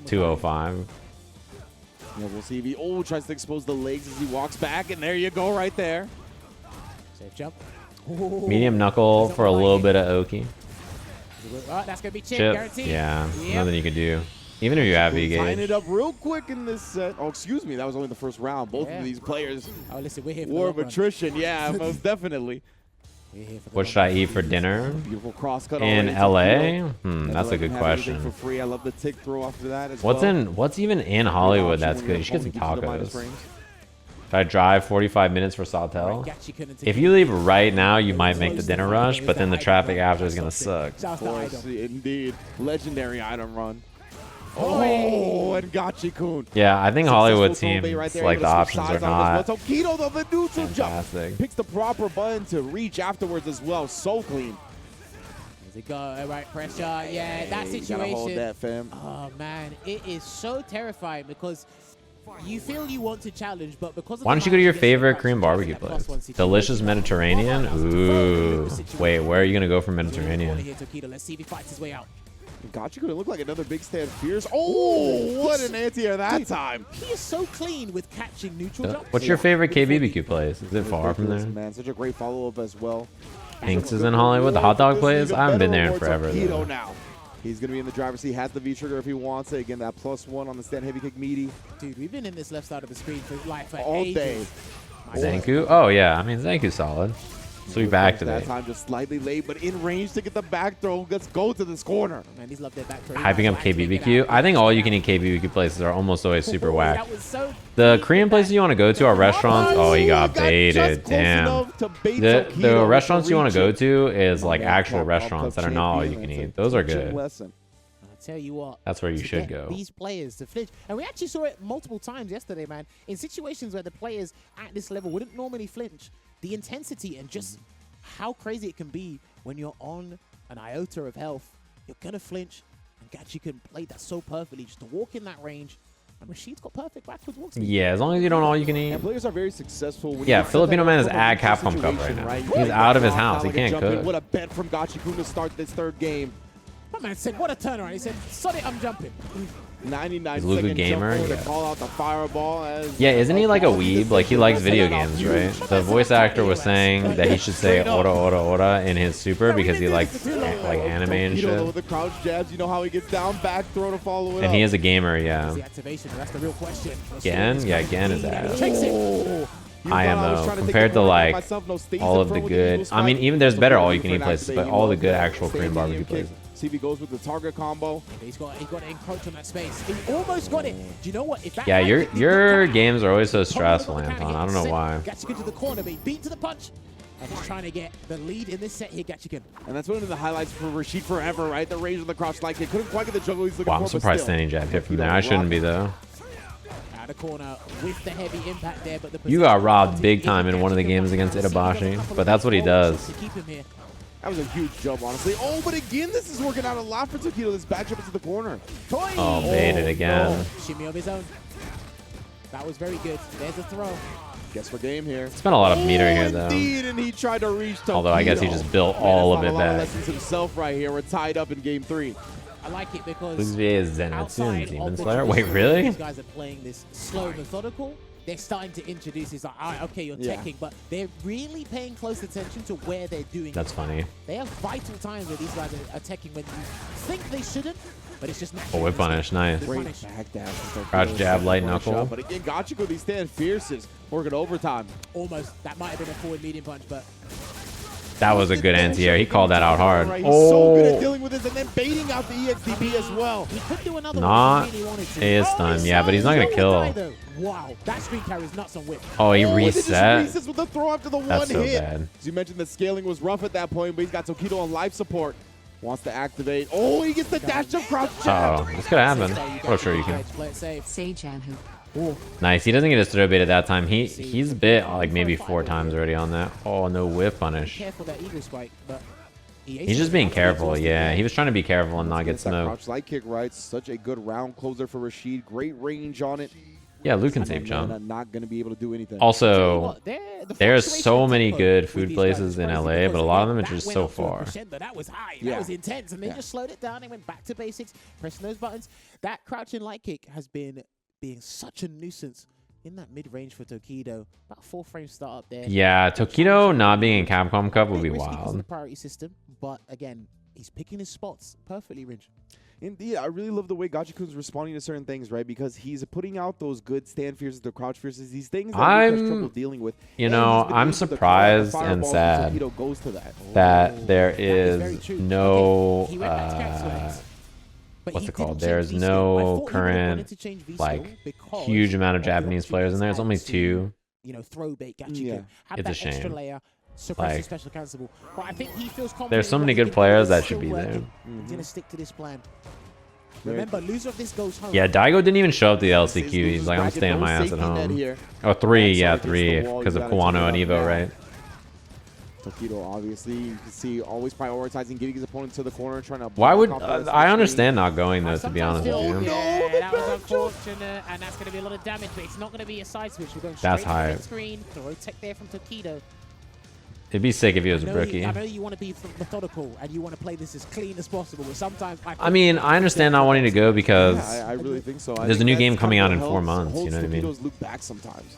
205. Yeah, we'll see if he tries to expose the legs as he walks back, and there you go right there. Safe jump. Medium knuckle for a little bit of Oki. Oh, that's gonna be chip, Chip. guaranteed. Yeah, Yep. nothing you can do. Even if you have Tying V-gauge. it up real quick in this set. Oh, excuse me, that was only the first round. Both Yeah. of these players Oh, listen, we're here for war the of long run. attrition. Yeah, most definitely. We're here for the What long should I run. eat for dinner? Beautiful cross cut In already. LA? Never That's a let good him have anything question. For free. I love the tick throw after that as What's well. what's even in Hollywood that's Option good? when You should get some your opponent gives you the minus tacos. frames. Should I drive 45 minutes for Sawtell? Gachikun and If Tokido. you leave right now, you might make the dinner rush, but then the traffic after is gonna suck. Shouts Of to course, Idol. indeed. Legendary item run. Oh, and Gachikun. Yeah, I think Hollywood Successful teams, throw right there, like able the to options switch are sides on not this one. Tokido, though, the neutral jump. fantastic. Picks the proper button to reach afterwards as well. So clean. Does it go? All right, pressure. Yeah, that Hey, you gotta hold situation. that, fam. Oh, man. It is so terrifying because you feel you want to challenge, but because of Why the don't you go to your match, favorite gets Korean that barbecue plus place? one situation. Delicious Mediterranean? Ooh. Wait, where are you gonna go for Mediterranean? Here, Tokido. Let's see if he fights his way out. Gachikun, it looked like another big stand fierce. Oh, what an anti-air that time. He is so clean with catching neutral jumps. What's your favorite KBBQ place? Is it far from there? Man, such a great follow-up as well. Hanks is in Hollywood, the hot dog place? I haven't been there in forever Tokido though. now. He's going to be in the driver's seat, has the V-trigger if he wants it. Again, that +1 on the stand heavy kick meaty. Dude, we've been in this left side of the screen for All ages. day. My God. Zanku? Oh yeah, I mean Zanku's solid. Sweet back today. That time just slightly late, but in range to get the back throw. Let's go to this corner. Man, these love their back throw. Hyping up KBBQ. I think all you can eat KBBQ places are almost always super whack. That was so The Korean places you want to go to are restaurants. Oh, he got baited. Damn. The restaurants you want to go to is like actual restaurants that are not all you can eat. Those are good. I'll tell you what. That's where you to should get go. These players to flinch. And we actually saw it multiple times yesterday, man. In situations where the players at this level wouldn't normally flinch, the intensity and just how crazy it can be when you're on an iota of health. You're going to flinch, and Gachikun played that so perfectly just to walk in that range. And Rashid's got perfect backwards walk speed. Yeah, as long as you don't all you can eat. And players are very successful. When Yeah, you set that Filipinoman up is from a at neutral Capcom Cup right situation, now. right? He's out of his house. He Like a can't jump in. cook. What a bet from Gachikun to start this third game. My man said, what a turnaround. He said, sod it, I'm jumping. 99 He's a Luka second gamer, jump yeah. to call out the fireball. As Yeah, isn't he like a weeb? Like he likes video games, right? The voice actor was saying that he should say "ora ora ora" in his super because he likes like anime and Tokido with shit. the crouch jabs, you know how he gets down, back throw to follow it And up. he is a gamer, yeah. The activation, that's the real question. Again? Yeah, again is He ass. takes it. You IMO thought I was trying to take compared a to break like myself, no, stays all in of the front with the good. Eagle I mean, spot. even there's So better for all you can eat an places, but activate, all he the good loves actual that. Korean Stay barbecue medium kick. places. See if he goes with the target combo. He's got to encroach on that space. He almost got it. Do you know what? If that Yeah, high your kick did not your come out, games are always so Tokido stressful, got the Anton. counter I hit, don't know set why. Gachikun to the corner, but he beat to the punch. And he's trying to get the lead in this set here, Gachikun. And that's one of the highlights for Rashid forever, right? The range of the crouch like it. Couldn't quite get the juggle he's looking Wow, for, I'm but surprised still. standing jab hit from Tokido there. I shouldn't be rocking. though. Out of corner with the heavy impact there, but the You got position robbed advantage big is time in one of the Gachikun games right against now. See, he does a Itabashi, couple but of that's what he forward does. to keep him here. That was a huge jump, honestly. Oh, but again, this is working out a lot for Tokido. This back jump into the corner. Toy! Oh, baited again. Shimmy of his own. That was very good. There's a throw. Guess for game here. Spent a lot of meter here though. Indeed, and he tried to reach Tokido. Although I guess he just built Man, all that's of not it a lot back. lessons himself right here. We're tied up in game 3. I like it because Who's VA is Zenitsu outside and of Demon the Slayer? Wait, traditional, really? These guys are playing this slow, methodical. They're starting to introduce this, like, all right, okay, you're Yeah. teching, but they're really paying close attention to where they're doing That's it. funny. They have vital times where these guys are teching when you think they shouldn't, but it's just Oh, natural. whip punish, nice. Good Great punish. back dash. from Crouch Tokido. jab, light One knuckle. shot, but again, Gachikun, these stand fierces. Working overtime. Almost. That might have been a forward medium punch, but That was a good anti-air. He called that out hard. Right, he's so good at Oh, dealing with this and then baiting out the EXDB as well. he could do another Not one if he really wanted to. his Oh, time, he's yeah, but he's not gonna so kill. die, though. Wow, that screen carry is nuts on whip. oh, he Oh, and it just reset. resets with the throw after the That's one so hit. bad. As you mentioned, the scaling was rough at that point, but he's got Tokido on life support. Wants to activate. Oh, he gets the dash jump crouch jab. Oh, this could happen. Oh, sure you can. Play it safe. Sajam who Nice. He doesn't get his throw bait at that time. He's bit like maybe 4 times already on that. Oh, no whip punish. Careful that eagle spike, but He's just being careful. Yeah, he was trying to be careful and not get Gets that smoked. crouch light kick right. Such a good round closer for Rashid. Great range on it. Yeah, Luke can And save Menat jump. not going to be able to do anything. Also, there's so many good food places in LA, but a lot of them are just so far. That was high. Yeah. That was intense, and they Yeah. just slowed it down. They went back to basics, pressing those buttons. That crouching light kick has been being such a nuisance in that mid-range for Tokido. About 4 frame start up there. Yeah, Tokido not being in Capcom Cup would be Risky because of the wild. priority system, but again, he's picking his spots perfectly, Ridge. Indeed, I really love the way Gachikun's responding to certain things, right? Because he's putting out those good stand fierces, the crouch fierces, these things that Luke has I'm- trouble dealing with. You And know, he's been I'm able to call out the surprised and fireballs, sad Tokido goes to that. that there That is very is true. no, Okay, he went back to character legs, but what's he it called? didn't There's change V-skill. I no thought he would have current, wanted to change V-skill like, because huge amount of of the Japanese players in there. It's only opportunity 2. You know, throw bait, Gachikun, Yeah. have It's a that extra shame. layer, suppress the Like, special cancelable. But I think he feels confident. there's so in what many he good can do. players He's that still should be there. working. He's gonna stick to this plan. Remember, loser of this goes home. Yeah, Daigo didn't even show up to the He's LCQ. He's like, I'm bracket, staying no my ass at safety net home. here. Oh, 3, Also yeah, against the 3, wall, because you of gotta Kuwano and take it Evo, up right? Tokido, obviously, you can see always prioritizing getting his opponent to the corner, trying to. Why would block off I those understand not going though? To be honest with Sometimes you, feel- No, yeah, the that was back jump. unfortunate, and that's going to be a lot of damage, but it's not going to be a side switch. We're going That's straight to the hype. mid screen. Throw tech there from Tokido. it'd be sick if he was a I rookie. know you want to be methodical and you want to play this as clean as possible, but sometimes I mean, I understand not wanting to go because Yeah, I really think so. I there's a think new that's game coming kind out of in what 4 holds- months, you holds know what I mean? Tokido's loop back sometimes.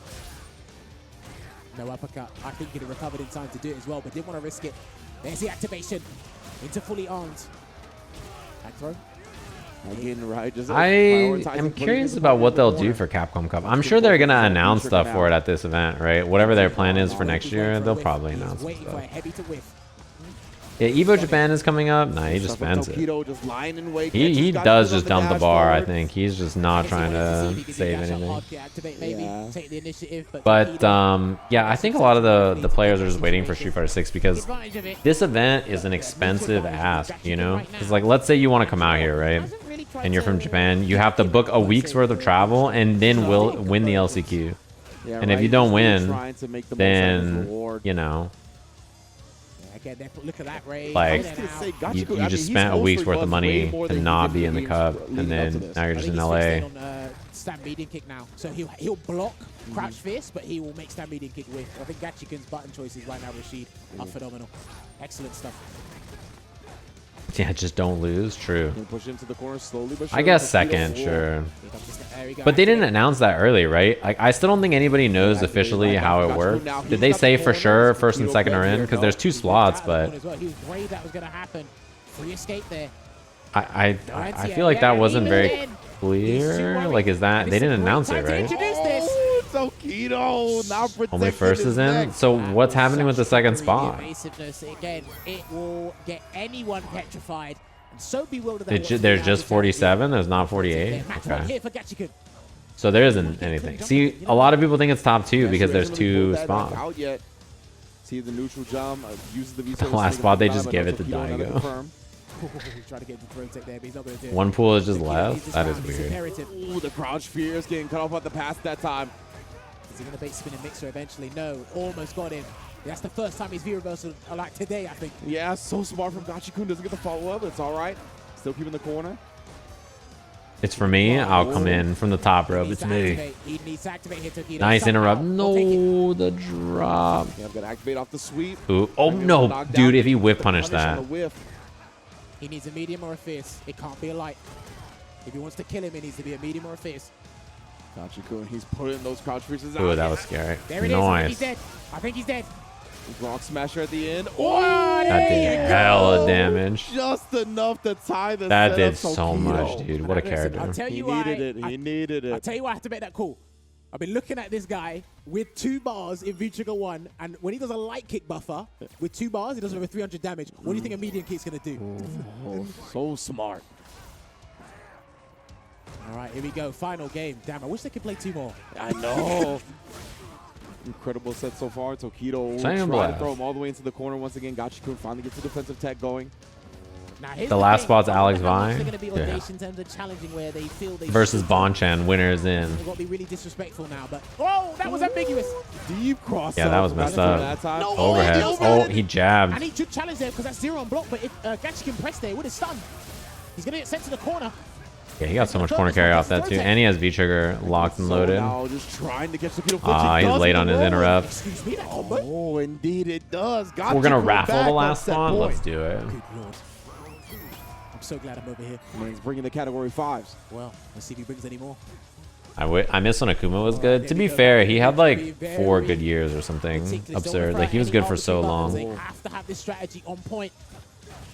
no uppercut. I think he'd have recovered in time to do it as well, but didn't want to risk it. There's the activation into fully armed. Back throw. Again, right? Just I prioritizing am putting curious his about opponent what in the they'll do corner. for Capcom Cup. I'm sure they're gonna announce stuff for it at this event, right? Whatever their plan is for next year, they'll probably announce some Waiting for a stuff. heavy to whiff. Yeah, Evo Japan is coming up. Nah, he just Stuff with spends it. Tokido just lying in wait. He catches does Gachikun just on dump the dash bar. I forward. think he's just not Guess he trying wanted see if to he could save do dash up anything. hard, activate maybe, Yeah. take the initiative, But Tokido yeah, I think a lot of the players are just waiting for Street Fighter 6 because advantage of it. this event is an expensive ask, you know? Because like, let's say you want to come out here, right? Hasn't really tried And you're to from Japan, you have to book a week's worth of travel and then will win the LCQ. Yeah, And if right, you don't he's really win, trying to make the most out of his then reward. you know, Again, look at that rage. Like, In and out. you just spent a week's worth of money to not be in the cup, and then now you're just in LA. On, stand medium kick now, so he'll block crouch fist, but he will make stand medium kick with. I think Gachikun's button choices right now, Rashid, are phenomenal. Excellent stuff. Yeah, just don't lose. True. Push into the corner slowly, but I guess second, sure. But they didn't announce that early, right? Like, I still don't think anybody knows officially how it works. Did they say for sure first and second are in? Because there's 2 slots, but He was worried that was going to happen. Free escape there. I feel like that wasn't very clear. Like, is that they didn't announce it, right? Tokido now Only first is in. So what's happening with the second spot? Evasiveness again. It will get anyone petrified. And so bewildered that There's just 47. There's not 48. Okay. Here for Gachikun. So there isn't anything. See, a lot of people think it's top 2 because there's 2 spots. See the neutral jump. Uses the The last spot they just give it to Daigo. Trying to get the throw tech there, but he's not going to do it. One pool is just left. That is weird. Ooh, the crouch fear is getting cut off at the pass that time. Is he going to bait spin and mixer eventually? No, almost got him. That's the first time he's V-reversal like today, I think. Yeah, so smart from Gachikun. Doesn't get the follow-up. It's all right. Still keeping the corner. It's for me. I'll come in from the top rope. It's me. He needs to activate here, Tokido. Nice interrupt. No, the drop. Yeah, I'm going to activate off the sweep. Ooh. Oh, no. Dude, if he whiff punished that. He needs a medium or a fierce. It can't be a light. If he wants to kill him, it needs to be a medium or a fierce. Gachikun, he's putting those crouch fears out. Ooh, that was scary. There it is. I think he's dead. I think he's dead. Rock smasher at the end. Oh, that did hella damage. Just enough to tie the That did so much, dude. What a character. I'll tell you He needed it. He needed it. I'll tell you why I have to make that call. I've been looking at this guy with 2 bars in V-Trigger 1, and when he does a light kick buffer with 2 bars, he does over 300 damage. What do you think a medium kick's going to do? Oh, so smart. All right, here we go. Final game. Damn, I wish they could play 2 more. I know. Incredible set so far. Tokido Same trying blast. to throw him all the way into the corner once again. Gachikun finally gets the defensive tech going. Now, here's The last thing. spot's I don't know Alex how much Vine. they're gonna be Yeah. audacious in terms of challenging where they feel they Versus should. Bonchan. Winners in. They've got to be really disrespectful now, but oh, that was ambiguous. Deep cross. Yeah, that was messed up. That time. No, Overhead. Oh, Oh, he jabbed. And he should challenge there because that's 0 on block, but if Gachikun pressed there, it would have stunned. He's going to get sent to the corner. Yeah, he got so much corner carry off that too. And he has V-Trigger locked and loaded. Now just trying to get Tokido He's late on his interrupt. Excuse me, that combo. Oh, indeed it does. We're going to Gachikun raffle back the on last set spot. point. Let's do it. Good lord. I'm so glad I'm over here. And he's bringing the category 5s. Well, let's see if he brings any more. I miss when Akuma was good. To be fair, he had like 4 good years or something absurd. Like, he was good for so long. They have to have this strategy on point.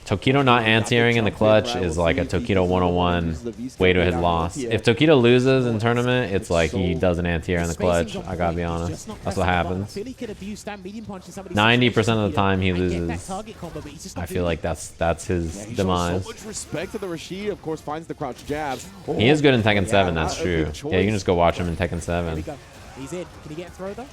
Tokido not anti-airing in the clutch is like a Tokido 101 way to his loss. If Tokido loses in tournament, it's like he does an anti-air in the clutch. I gotta be honest. That's what happens. 90% of the time he loses. I feel like that's his demise. So much respect to the Rashid. Of course, finds the crouch jab. He is good in Tekken 7, that's a true. good Yeah, you can just go watch him in Tekken 7. He's in. Can he get a throw though?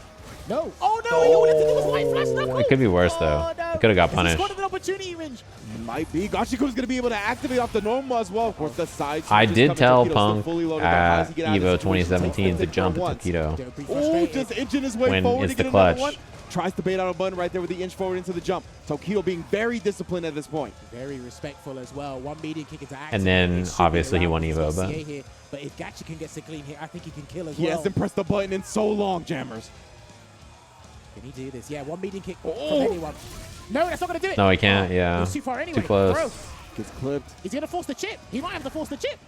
No. Oh no! All he had to do was light flash knuckle. It could be worse though. Oh, no. He could have got He's punished. got an opportunity range. Might be. Gachikun's going to be able to activate off the normal as well. Of course, the side. I switches did coming. tell Tokido's Punk still fully loaded, but how does he at get out of EVO this situation? 2017 to Takes it jump at for once. Tokido. Don't be Oh, frustrated. just inching his way When forward it's to get the another clutch. one. Tries to bait out a button right there with the inch forward into the jump. Tokido being very disciplined at this point. Very respectful as well. One medium kick into action. And then, It should be obviously, he around won his Evo, CA here. But if Gachikun gets a clean hit, I think he can kill as He well. hasn't pressed the button in so long, Jammers. Can he do this? Yeah, one medium kick Oh. from anyone. No, that's not going to do it. No, he can't, yeah. It was too far anyway. Too close. Bro, Gets clipped. he's going to force the chip. He might have to force the chip.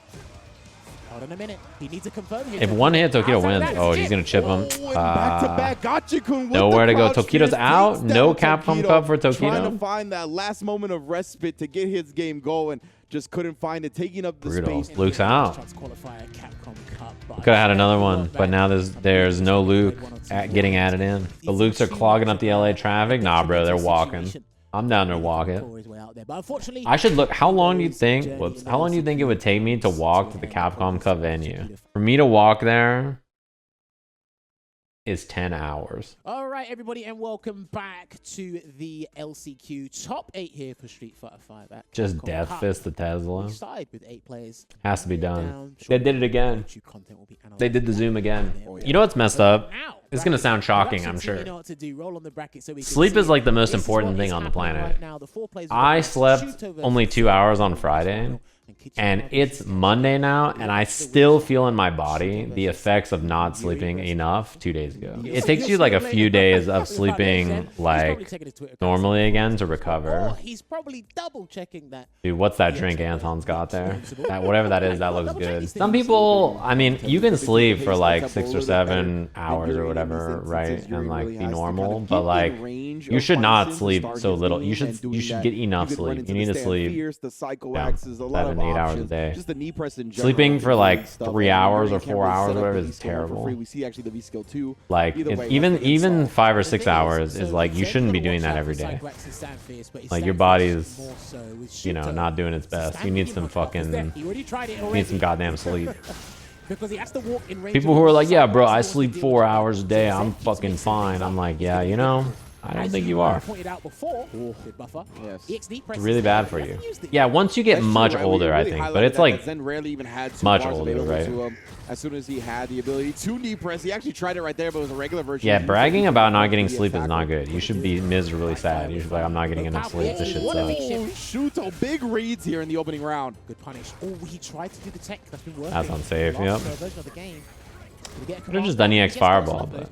Hold on a minute. He needs to confirm here. If one hit, Tokido Outside of wins. that, it's Oh, a he's chip. going to chip him. Oh, and back-to-back Gachikun with Nowhere the to go. crouch Tokido's fierce out. takes No down Capcom Tokido, Cup for Trying to Tokido. find that last moment of respite to get his game going. Just couldn't find it. Taking up the Brutal. space. Luke's out. Tries to qualify a Capcom Cup, but Could have had another one, but now there's no Luke getting added in. The Lukes are clogging up the LA traffic. Nah, bro, they're walking. I'm down there walking. But unfortunately, I should look. How long do you think? Whoops. How long do you think it would take me to walk to the Capcom Cup venue? For me to walk there is 10 hours. all right, everybody, and welcome back to the LCQ top 8 here for Street Fighter 5. Just death fist the Tesla. We started with 8 players. Has to be done. Down, They did it again. YouTube content will be analyzed They did the zoom again. there. You know what's messed up? Now, It's gonna sound shocking, I'm sure. Sleep Sleep is like the most important thing on the planet. I slept only 2 hours on Friday, and it's Monday now, and I still feel in my body the effects of not sleeping enough 2 days ago. It takes you like a few days of sleeping like normally again to recover. He's probably double checking that. Dude, what's that drink Anton's got there? That, whatever that is, that looks good. Some people, I mean, you can sleep for like 6 or 7 hours or whatever, right? And like be normal, but like you should not sleep so little. You should get enough sleep. You need to sleep 7, 8 hours a day. Just the knee press in general. Sleeping for like 3 hours or 4 hours or whatever is terrible. We see actually the V skill too. Like even 5 or 6 hours is like you shouldn't be doing that every day. Like your body's, you know, not doing its best. You need some fucking, you need some goddamn sleep. People who are like, yeah, bro, I sleep 4 hours a day. I'm fucking fine. I'm like, yeah, you know, I don't think you are. It's really bad for you. Yeah, once you get much older, I think, but it's like much older, right? As soon as he had the ability to knee press, he actually tried it right there, but it was a regular version. Yeah, bragging about not getting sleep is not good. You should be miserably sad. You should be like, I'm not getting enough sleep. This shit sucks. Shuto, big reads here in the opening round. Good punish. Oh, he tried to do the tech. That's been working. That's unsafe, yep. Could have just done EX Fireball, but...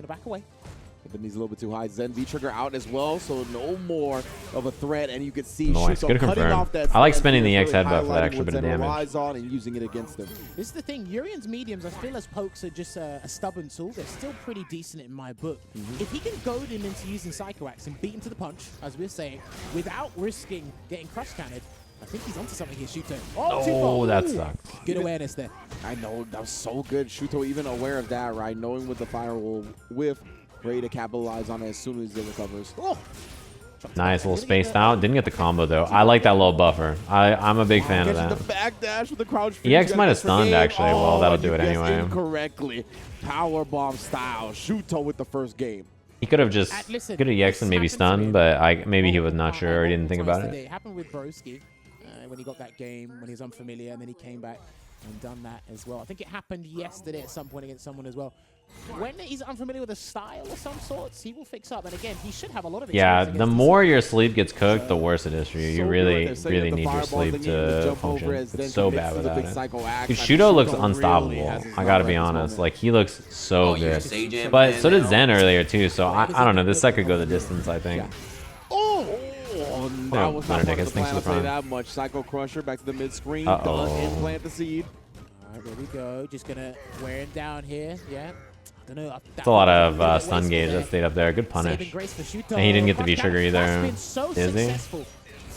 But he's a little bit too high. Zen V-Trigger out as well, so no more of a threat, and you can see nice. Good confirm. I like spinning the EX headbutt for that extra bit of damage. On and using it against them. This is the thing, Urien's mediums, I feel as pokes are just a stubborn tool. They're still pretty decent in my book. If he can goad him into using Psycho Axe and beat him to the punch, as we're saying, without risking getting crush cannoned, I think he's onto something here, Shuto. Oh, that sucks. Good awareness there. I know, that was so good. Shuto even aware of that, right? Knowing what the fire will whiff. Ready to capitalize on it as soon as it recovers. Nice, little spaced out. Didn't get the combo though. I like that little buffer. I'm a big fan of that. The backdash with the crouch. EX might have stunned actually. Well, that'll do it anyway. Incorrectly, power bomb style. Shuto with the first game. He could have just could have EX and maybe stunned, but maybe he was not sure or he didn't think about it. It happened with Broski when he got that game when he was unfamiliar, and then he came back and done that as well. I think it happened yesterday at some point against someone as well. When he's unfamiliar with a style of some sorts, he will fix up. And again, he should have a lot of experience. Yeah, the more your sleep gets cooked, the worse it is for you. You really need your sleep to function. It's so bad without it. Dude, Shuto looks unstoppable. I gotta be honest. Like, he looks so good. But so did Zhen earlier, too. So I don't know. This set could go the distance, I think. That was not thanks for the prime. That much. Psycho Crusher back to the mid screen. Does implant the seed. All right, there we go. Just gonna wear him down here. Yeah. It's a lot of stun gauge that stayed up there. Good punish. And he didn't get the V-Trigger either. Is he?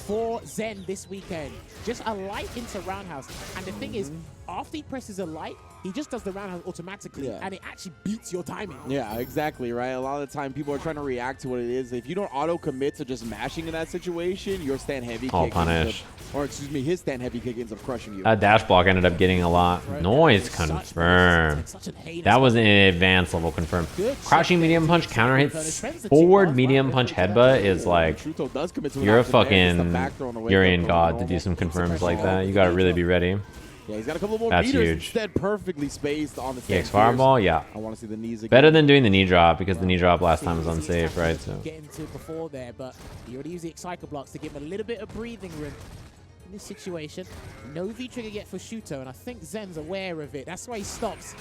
For Zhen this weekend. Just a light into roundhouse. And the thing is, after he presses a light, he just does the roundhouse automatically, and it actually beats your timing. Yeah, exactly, right? A lot of the time, people are trying to react to what it is. If you don't auto-commit to just mashing in that situation, your stand heavy kick punish. Or excuse me, his stand heavy kick ends up crushing you. That dash block ended up getting a lot. Noise confirmed. That was an advanced level confirmed. Crouching medium punch counter hits. Forward medium punch headbutt is like, you're a fucking Urien god to do some confirms like that. You gotta really be ready. Yeah, he's got a couple more That's meters huge. Instead, perfectly spaced on the EX Fireball, yeah. I want to see the knees again. Better than doing the knee drop, because the knee drop last time was unsafe, right? So getting to before there, but he already used the Psycho blocks to give him a little bit of breathing room in this situation. No V-trigger yet for Shuto, and I think Zen's aware of it. That's why he stops.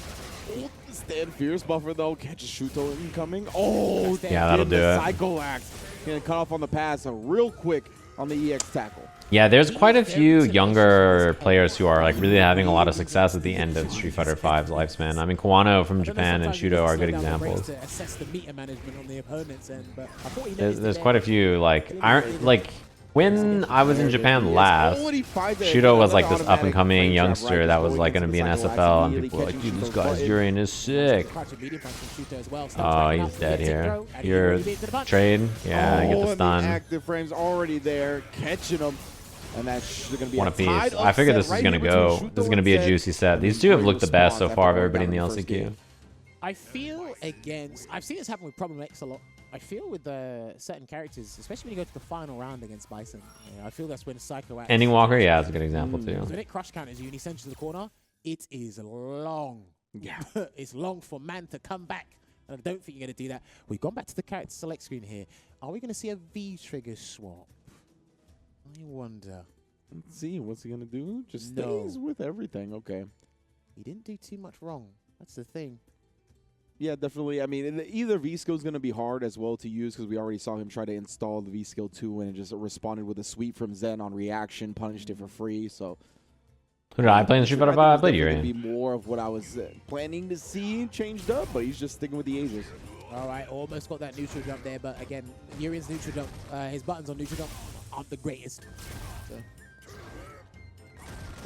Stand fierce buffer though, catches Shuto incoming. Oh, yeah, that'll do it. Psycho Axe. Gonna cut off on the pass real quick on the EX tackle. Yeah, there's quite a few younger players who are like really having a lot of success at the end of Street Fighter V's lifespan. I mean, Kawano from Japan and Shuto are good examples. There's quite a few like when I was in Japan last, Shuto was like this up and coming youngster that was like going to be an SFL, and people were like, dude, this guy's Urien is sick. Oh, he's dead here. Your trade, yeah, get the stun. Active frames already there, catching him. And that's going to be one apiece. I figured this is going to go. This is going to be a juicy set. These two have looked the best so far of everybody in the LCQ. I feel I've seen this happen with Problem X a lot. I feel with certain characters, especially when you go to the final round against Bison, I feel that's when Psycho Axe... Ending Walker, yeah, that's a good example too. When it crush counters you and he sends you to the corner, it is long. Yeah. It's long for man to come back And I don't think you're going to do that. We've gone back to the character select screen here. Are we going to see a V trigger swap? I wonder. Let's see. What's he going to do? Just No. stays with everything. Okay. He didn't do too much wrong. That's the thing. Yeah, definitely. I mean, either V skill is going to be hard as well to use because we already saw him try to install the V skill 2 and it just responded with a sweep from Zhen on reaction, punished it for free. So Who did I play in the Street Fighter 5? I played Urien. Urien. Be more of what I was planning to see changed up, but he's just sticking with the Aces. All right, almost got that neutral jump there, but again, Urien's neutral jump, his buttons on neutral jump aren't the greatest. So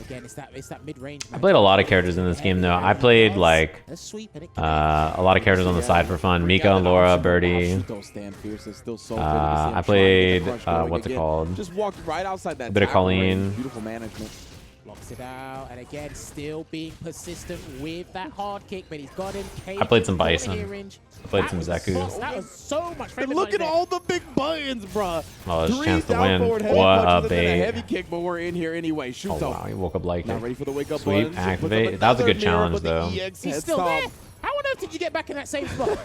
again, it's that mid-range. I played a lot of characters in this game though. I played like a sweep and it a lot of characters on the side for fun. Mika, Laura, Birdie. I played what's it called? Just walked right outside that. A bit of Colleen. Beautiful management. Blocks it out, and again, still being persistent with that hard kick, but he's got him. I played some Bison. I played some Zeku. That was so much fun. Look at all the big buttons, bruh. Oh, there's a 3 chance to down win. forward heavy What punches a and then bait. heavy kick, but we're in here anyway. Shuto. Oh wow, he woke up like Now it. ready for the wake up Sweep, button. activate. That was a good challenge though. He's still there. How on earth did you get back in that same spot?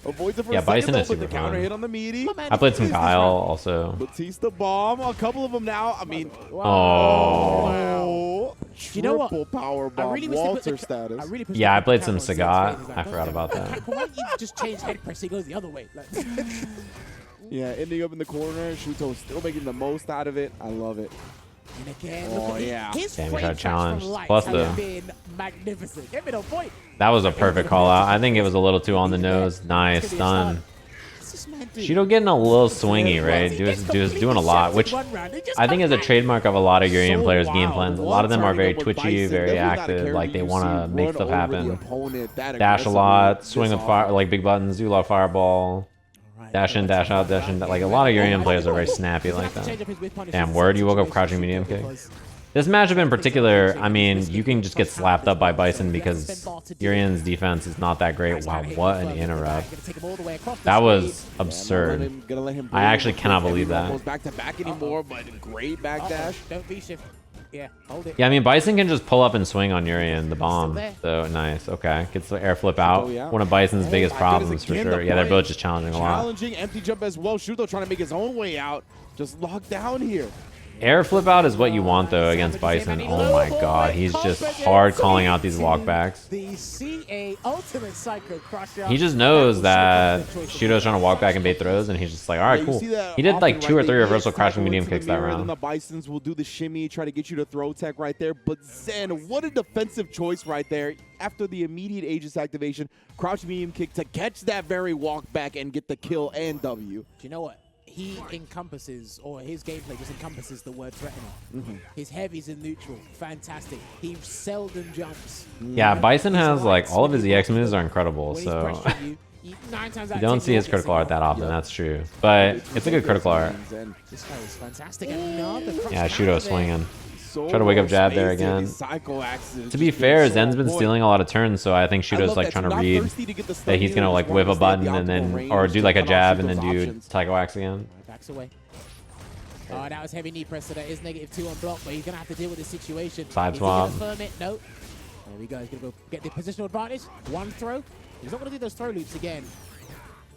Avoids it for Yeah, a Bison second, is though, but super the counter fun. hit on the meaty. I played some Kyle also. Batista bomb. A couple of them now. I mean, Oh. You know what? triple power bomb. Walter status. Yeah, I played some Sagat. I forgot about that. Why don't you just change head press? It goes the other way. Like, Yeah, ending up in the corner. Shuto still making the most out of it. I love it. and again, Oh, look at yeah. his Damn, he frame got tracks challenged. from lights Plus have the- been magnificent. Give it a point. That was a perfect call out. I think it was a little too on the nose. Nice, done. What's this man do? Shuto getting a little swingy, right? Doing a lot, which I think is a trademark of a lot of Urien players' game plans. A lot of them are very twitchy, very active, like they want to make stuff happen. Dash a lot, swing with fire, like big buttons, do a lot of fireball. Dash in, dash out, dash in. Like a lot of Urien players are very snappy like that. Damn, word, you woke up crouching medium kick. This matchup in particular, I mean, you can just get slapped up by Bison because Urien's defense is not that great. Wow, what an interrupt. That was absurd. I actually cannot believe that. Back to back anymore, but great backdash. Don't V-shift. Yeah, hold it. Yeah, I mean, Bison can just pull up and swing on Urien, the bomb. So nice. Okay, gets the air flip out. One of Bison's biggest problems for sure. Yeah, they're both just challenging a lot. Challenging empty jump as well. Shuto trying to make his own way out. Just locked down here. Air flip out is what you want though against Bison. Oh my god, he's just hard calling out these walkbacks. The CA Ultimate Psycho Crusher. He just knows that Shuto's trying to walk back and bait throws, and he's just like, all right, cool. He did like 2 or 3 reversal crashing medium kicks that Then round. the Bisons will do the shimmy, try to get you to throw tech right there. But Zhen, what a defensive choice right there. After the immediate Aegis activation, crouch medium kick to catch that very walk back and get the kill and W. Do you know what? He encompasses, or his gameplay just encompasses the word threatening. His heavies in neutral, fantastic. He seldom jumps. Yeah, Bison has like all of his EX moves are incredible, When he's so pressuring you 9 times out you of don't 10 see his you'll get critical art that often, Yep. that's true. But it's a good critical art. This guy is fantastic. Another crush Yeah, out Shuto there. swinging. So Try to wake up Jab there spaced in again. these cycle axes. To be fair, Zen's been stealing a lot of turns, so I think I Shuto's love like that trying to not read thirsty to get the that stun he's either, gonna like just whip a wants to stay at button the and then, optimal or range do to like a cut off jab and then Shuto's do options. Psycho Axe again. Backs away. Oh, that was heavy knee press, so that is -2 on block, but he's going to have to deal with this situation. Side Is he swap. gonna firm it? No. There we go. He's going to go get the positional advantage. One throw. He's not going to do those throw loops again.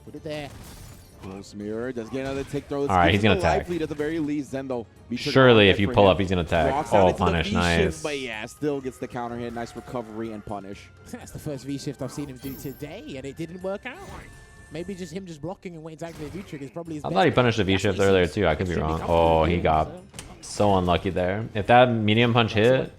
Put it there. Close mirror. Does get another take throw. All right, he's gonna attack. Lead at the very least. Zendo. Surely if you pull up, he's gonna attack. Walks out Oh, into the punish, V-shift, nice. But yeah, still gets the counter hit. Nice recovery and punish. That's the first V-shift I've seen him do today, and it didn't work out. Maybe just him just blocking and waiting to activate V-trigger is probably his I best thought he bet. punished the That's V-shift what he earlier seems too. I could be extremely wrong. comfortable Oh, he doing, got so. so unlucky there. If that medium punch hit,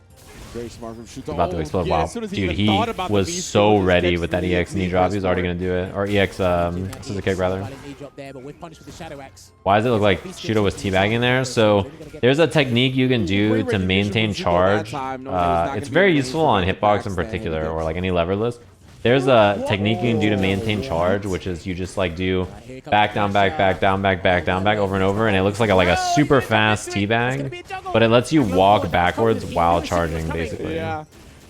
Very smart from Shuto. about to explode. Yeah, Wow, as soon as dude, even he thought about the was V-skill, so just ready gets with that the EX knee drop. He was already gonna do it, or EX scissor kick rather. Knee drop there, but with punish with the shadow axe. Why does it look like Shuto was teabagging there? So there's a technique you can do to maintain charge. It's very useful on hitbox in particular, or like any leverless. There's a technique you can do to maintain charge, which is you just like do back down, back, back, down, back, back, down, back over and over, and it looks like a super fast teabag, but it lets you walk backwards while charging, basically. Yeah.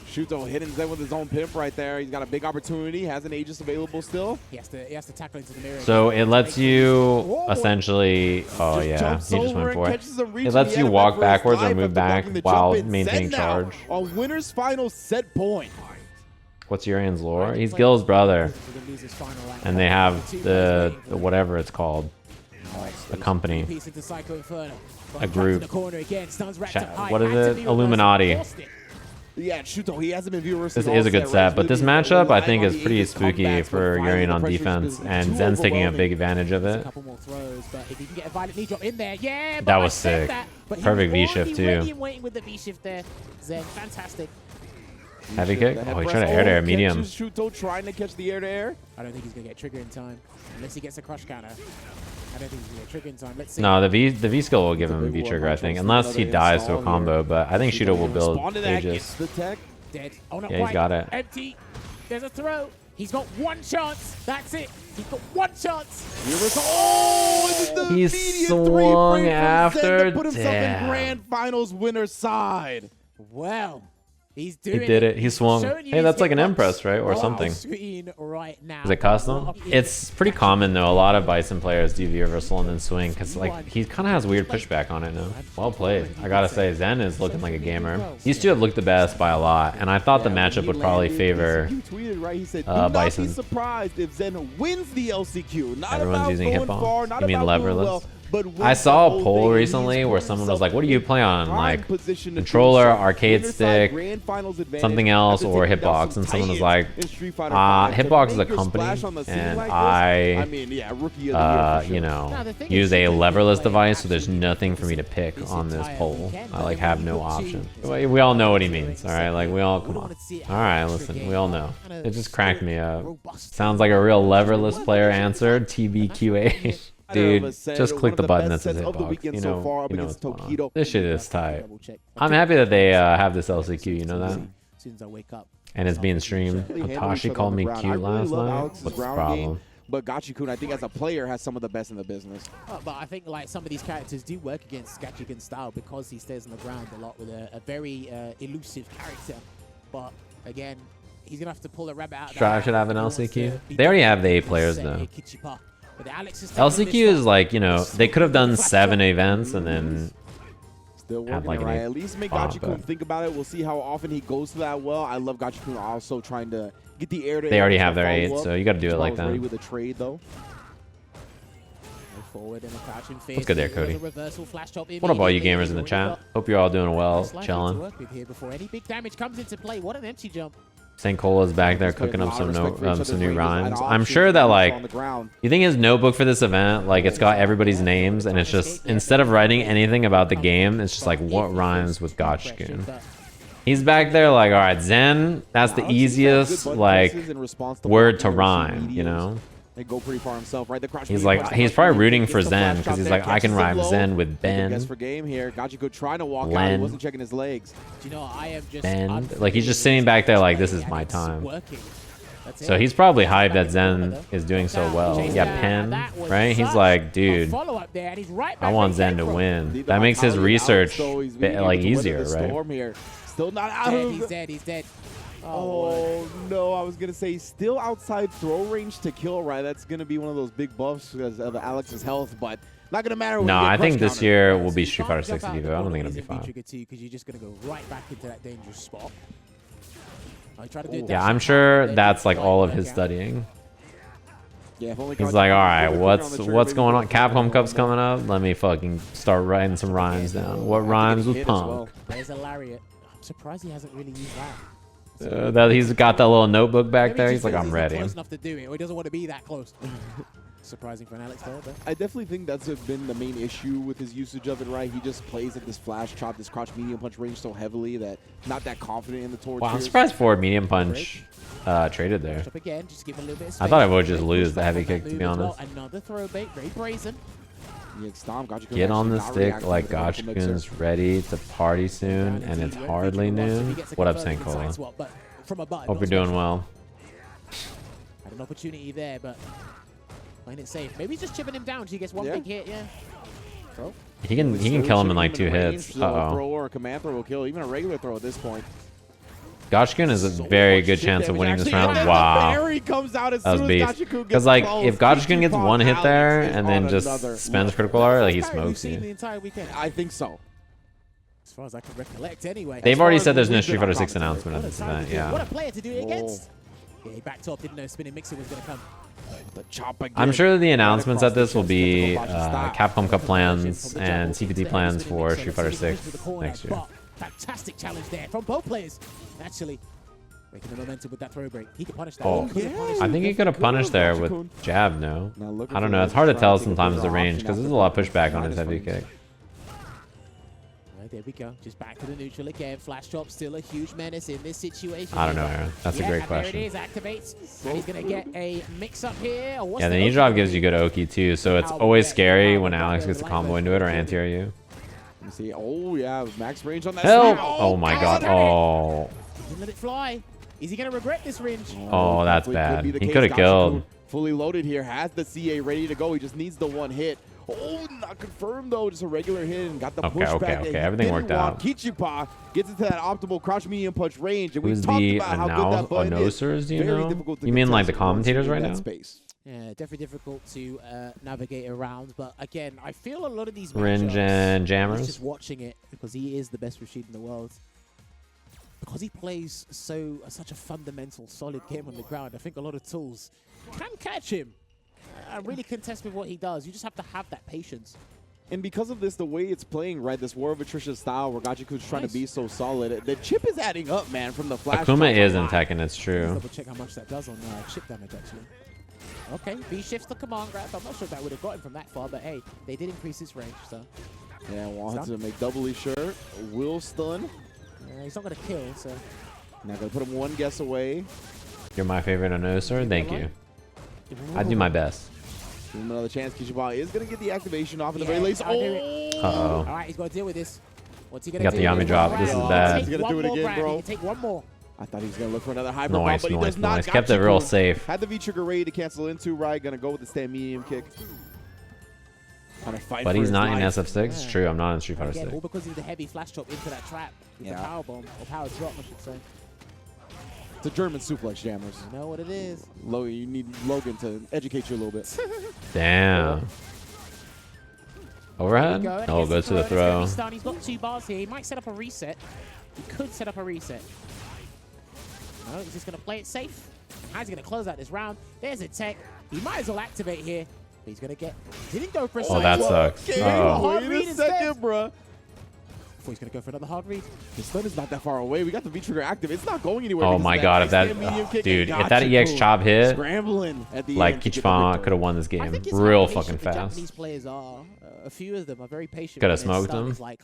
Shuto hitting Zen with his own pimp right there. He's got a big opportunity. Has an Aegis available still. He has to tackle into the mirror. So it lets you essentially, oh Just yeah, jumps he just over went and for it. catches him reaching It lets the you end walk of it for his backwards or life move after back blocking the while jump in. maintaining Zen now charge. on winner's final set point. What's Urien's lore? He's Gil's brother. And they have the whatever it's called. A company. A group. What is it? Illuminati. Yeah, Shuto, he hasn't been viewers. This is a good set, but this matchup I think is pretty spooky for Urien on defense, and Zen's taking a big advantage of it. That was sick. Perfect V-shift too. Heavy kick? Oh, he tried to air to air medium. Shuto trying to catch the air to air. I don't think he's gonna get trigger in time unless he gets a crush counter. I don't think he's gonna get trigger in time. Let's see. No, the V skill will give him a V trigger, I think, unless he dies to a combo. But I think Shuto will build Aegis. Dead. Oh, not Yeah, he's quite. got it. Empty. There's a throw. He's got one chance. That's it. He's got one chance. He swung after. Put himself in Damn. grand finals winner's side. Well, he's He doing did it. He swung. Showing you Hey, his that's like an hitbox Empress, right? Or on something. screen right now. Is it custom? It's pretty common though. A lot of Bison players do V reversal and then swing because like he kind of has weird pushback on it now. Well played. I gotta say, Zhen is looking like a gamer. These two have looked the best by a lot, and I thought the matchup would probably favor You tweeted, right? He said, "Do not Bison. be surprised if Zen wins the LCQ. Not Everyone's about using going hitbox. far, not You mean about doing leverless? well, but wins I the saw a whole poll thing. recently He's where put someone was himself like, "What do you play on? prime Like position to do controller, so. arcade Winner's side, stick, grand finals advantage something else, after or taking down hitbox?" some And someone was titans like, in Street Fighter V. To "Hitbox is a make your company, splash on the scene and like this, I mean, yeah, rookie of the year for sure. you know, No, the thing use is, a you can leverless play device, so actually there's nothing for me to pick this on this entire poll. weekend, I like but have you no could option. see- We all know what he means, all right? Like we all, come We on. wanted to see it All right, extra listen, game, we all know. kinda It just cracked me up. robust. Sounds like a real leverless player answered. TBQA. Dude, just click the button that says hitbox. You know what's going on. This shit is tight. I'm happy that they have this LCQ. You know that? As soon as I wake up. And it's being streamed. Otashi called me cute last night. What's the problem? But Gachikun, I think as a player, has some of the best in the business. But I think like some of these characters do work against Gachikun style because he stays on the ground a lot with a very elusive character. But again, he's gonna have to pull a rabbit out. Strive should have an LCQ. They already have the 8 players though. LCQ is like, you know, they could have done 7 events and then Still Have working like it, an right? eight At least make bomb, Gachikun but- think about it. We'll see how often he goes to that well. I love Gachikun also trying to get the air to they air already to have their follow 8, up. so you got to do it like Ready that. with a trade though. Forward and a crouching face. What's good there, Cody? Reversal, flash top What up, all you immediately. gamers in the Already chat? got Hope you're all doing well, slider to chilling. work with here before any big damage comes into play. What an empty jump. St. Cola's back there Just putting cooking a up lot some of respect for each other's some new ranges and rhymes. I'm options sure that on like the ground. you think his notebook for this event, like it's got everybody's names and it's just instead of writing anything about the game, it's just like what rhymes with Gachikun. He's back there like, all right, Zhen, that's the Alex has got easiest good button like presses in response to word to blocking rhyme, mediums. you know? And go pretty far himself, right? The crouch He's medium like, punch, he's the probably punch rooting medium, for gets the flash Zhen because shot he's there, like, I catches can him rhyme low. Zhen with Take a Ben, guess for game here. Gachikun trying to walk out. Len. He wasn't checking his legs. Do you know, I am just Ben. Like he's just sitting back there like, this is my time. Working. That's So it. he's probably hyped that Zhen is doing so well. Yeah, Pen, right? He's like, dude, Follow-up there, and he's right I back want where he Zen to came from. win. That makes his research like easier, right? Here. Still not out Dead, of he's the... dead, he's dead. Oh, no. I was going to say still outside throw range to kill, right? That's going to be one of those big buffs because of Alex's health, but not going to matter when No, you get I think crush this counter. year will be You Street can't Fighter jump 6 out Evo. the I don't corner think it'll be using fine. V-trigger too, because you're just going to go right back into that dangerous spot. Oh, he tried to do a Yeah, dash I'm attack, sure but that's it like didn't all of work his out. studying. Yeah, if only He's Gachikun like, all was right, quicker on what's the trigger, what's maybe going on? go for the Capcom Cup's combo. coming up. Let me fucking start writing some rhymes down. What I think rhymes it with hit as well. Punk? There's a lariat. I'm surprised he hasn't really used that. That he's got that little notebook back Maybe there. just He's like, feels I'm not ready. close enough to do it, or he doesn't want to be that close. Surprising for an Alex there, but I definitely think that's been the main issue with his usage of it, right? He just plays at this flash chop, this crouch medium punch range so heavily that not that confident in the torture. Wow, I'm surprised Ford medium punch traded there. up again, just give a little bit of I thought I space. would just lose Push the back heavy on that kick, to move be as well. honest. Another throw bait, very brazen. Get on the stick like Gachikun's ready to party soon, and it's hardly noon. What up, St. Cola? Hope you're doing well. Had an opportunity there, but playing it safe. Maybe he's just chipping him down. He gets one Yeah. big hit, yeah. Throw. He can kill him in like 2 hits. A throw Uh-oh. or a command throw will kill, even a regular throw at this point. Gachikun is a very good chance of winning this round. Wow. Comes out as That was soon as beef. Gachikun gets Because like close. if Gachikun gets Kichipa one hit Alex there is and then on just another spends level. critical art, like he Carry we've smokes seen the you. entire weekend. I think so. As far as I can recollect, anyway. They've far already as said there's no we've Street been on Fighter 6 commentary. announcement at What a this time event. to do. What Yeah. a player to do it against. Yeah, he backed off, didn't know spinning mixer was going to come. The chop again. I'm sure the announcements at this will be Across the chest. Capcom Cup plans and CPT plans for Street Fighter 6 next year. But fantastic challenge there from both players. Actually, breaking the momentum with that throw break. He could punish that. Oh, He could punish I that. think he could have punished there with jab, no? I don't know. It's hard to tell sometimes the range because there's a lot of pushback on his heavy kick. There we go. Just back to the neutral again. Flash drop still a huge menace in this situation. I don't know, Aaron. That's a great question. There it is. Activates. And he's going to get a mix-up here. Yeah, the knee drop gives you good Oki too, so it's always scary when Alex gets a combo into it or anti-RU. Let me see. Oh, yeah. Max range on that. Help! snap. Oh my god. Oh. Didn't let it fly. Is he going to regret this range? Oh, that's Hopefully bad. be the He case. could have killed. Gachikun fully loaded here. Has the CA ready to go. He just needs the one hit. Oh, not confirmed though. Just a regular hit and got the pushback. Okay. that he Everything didn't worked out. want. Kichipa gets into that optimal crouch medium punch range. And Who's we've talked the about how good that button is. announcers, do you Very know? difficult to You mean like contest the commentators once right you're in now? that space. Yeah, definitely difficult to navigate around. But again, I feel a lot of these Ringe matchups, and he's Jammers. just watching it because he is the best Rashid in the world. Because he plays such a fundamental, solid game on the ground, I think a lot of tools can catch him. Really contest with what he does. You just have to have that patience. And because of this, the way it's playing, right, this War of Attrition style where Gachikun's trying to be so solid, the chip is adding up, man, from the flash. Akuma drop. is in Tekken, it's Let's true. double check how much that does on chip damage, actually. Okay, B shifts the command grab. I'm not sure if that would have got him from that far, but hey, they did increase his range, so. Yeah, wants to make doubly sure. Will stun. He's not going to kill, so. Now going to put him one guess away. You're my favorite announcer. Thank you. I do my best. Give him another chance. Kichipa is going to get the activation off in the very least. Uh-oh. All right, he's got to deal with this. What's he going to Got do? the Yami drop. This is bad. He's gonna do it again, bro. He can take one more. I thought he was going to look for another hyper Nice, bomb, but he does not. nice. Kept it real Gachikun safe. Had the V-trigger ready to cancel into, right? Going to go with the stand medium kick. Trying to fight But for he's his not in life. SF6. True, I'm not in Street Fighter Again, 6. all because of the heavy flash chop into that trap with the power bomb, or power drop, I should say. It's a German suplex, Jammers. You know what it is. Logan, you need Logan to educate you a little bit. Damn. Overhead? Go, Oh, goes to the throw. He's got 2 bars here. He might set up a reset. He could set up a reset. No, he's just going to play it safe. How's he going to close out this round? There's a tech. He might as well activate here. But he's going to get... Didn't go for a Oh, side that swap. sucks. Okay, Uh-oh. Hard wait read a instead. second, bruh. Before he's going to go for another hard read. The stun is not that far away. We got the V-trigger active. It's not going anywhere. Oh because my of god, if that... stand medium kick Dude, and if that EX Gachikun chop hit, scrambling at the like end to get the Kichipa victory. could have won this I game think it's real how fucking patient the fast. Japanese players are. A few of them are very patient. Coulda when their smoked stun him. is like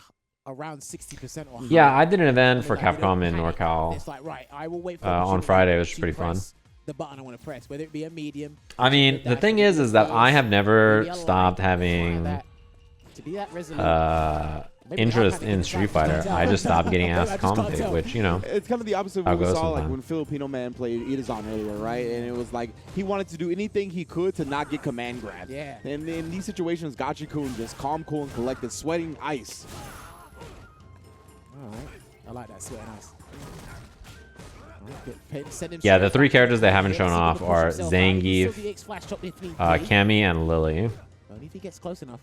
around 60% or higher. Yeah, I did an event for They're like, they don't Capcom in panic. NorCal. It's like, right, I will wait for on the Friday, which was to pretty fun. press the button I want to press, whether it be a medium. I mean, the thing is that I have never stopped having to be that resolute. interest in Street Fighter. I just stopped getting asked to commentate, which, you know, It's kind of the opposite of How what we it goes saw like sometimes. when Filipinoman played Itazan earlier, right? And it was like he wanted to do anything he could to not get command grabbed. Yeah. And in these situations, Gachikun just calm, cool, and collected, sweating ice. All right. I like that sweat ice. yeah, the 3 characters they haven't shown off are Zangief, Cammy, and Lily. Only if he gets close enough.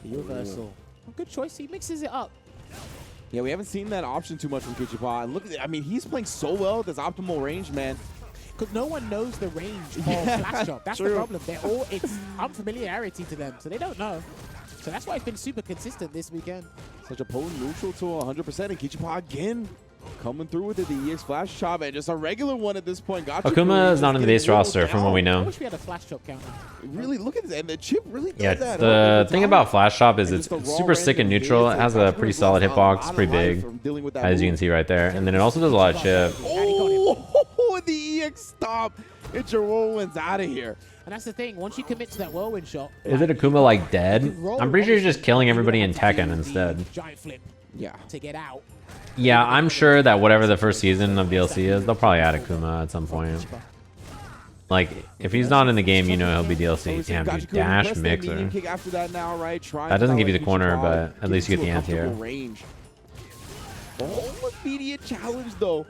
The reversal. Oh, good choice. He mixes it up. Yeah, we haven't seen that option too much from Kichipa. And look at I mean, he's playing so well at this optimal range, man. Because no one knows the range of Yeah, flash chop. That's true. the problem. They're all, it's unfamiliarity to them, so they don't know. So that's why it's been super consistent this weekend. Such a potent neutral to 100%. And Kichipa again coming through with it. The EX flash chop and just a regular one at this point. Akuma is not in the base roster from what we I know. wish we had a flash chop counter. Really, look at this. And the chip really does Yeah, that. the thing about Flash Chop is And it's just the raw super sick and random neutral. It hits, has like a Gachikun's pretty solid lost a hitbox. lot It's of pretty life big, from dealing with that as you can move. see right there. And then it also does a lot of chip. Oh, the EX stop. It's your whirlwind's out of here. And that's the thing. Once you commit to that whirlwind shot, Is it Akuma like dead? I'm pretty sure you're just killing everybody in Tekken instead. Giant flip Yeah. to get out. Yeah, I'm sure that whatever the first season of DLC is, they'll probably add Akuma at some point. Like, if he's not in the game, you know he'll be DLC. Damn, dude, dash mixer. After that, now, right? That doesn't give you the corner, but at least you get the anti-air. Range. Oh, immediate challenge, though.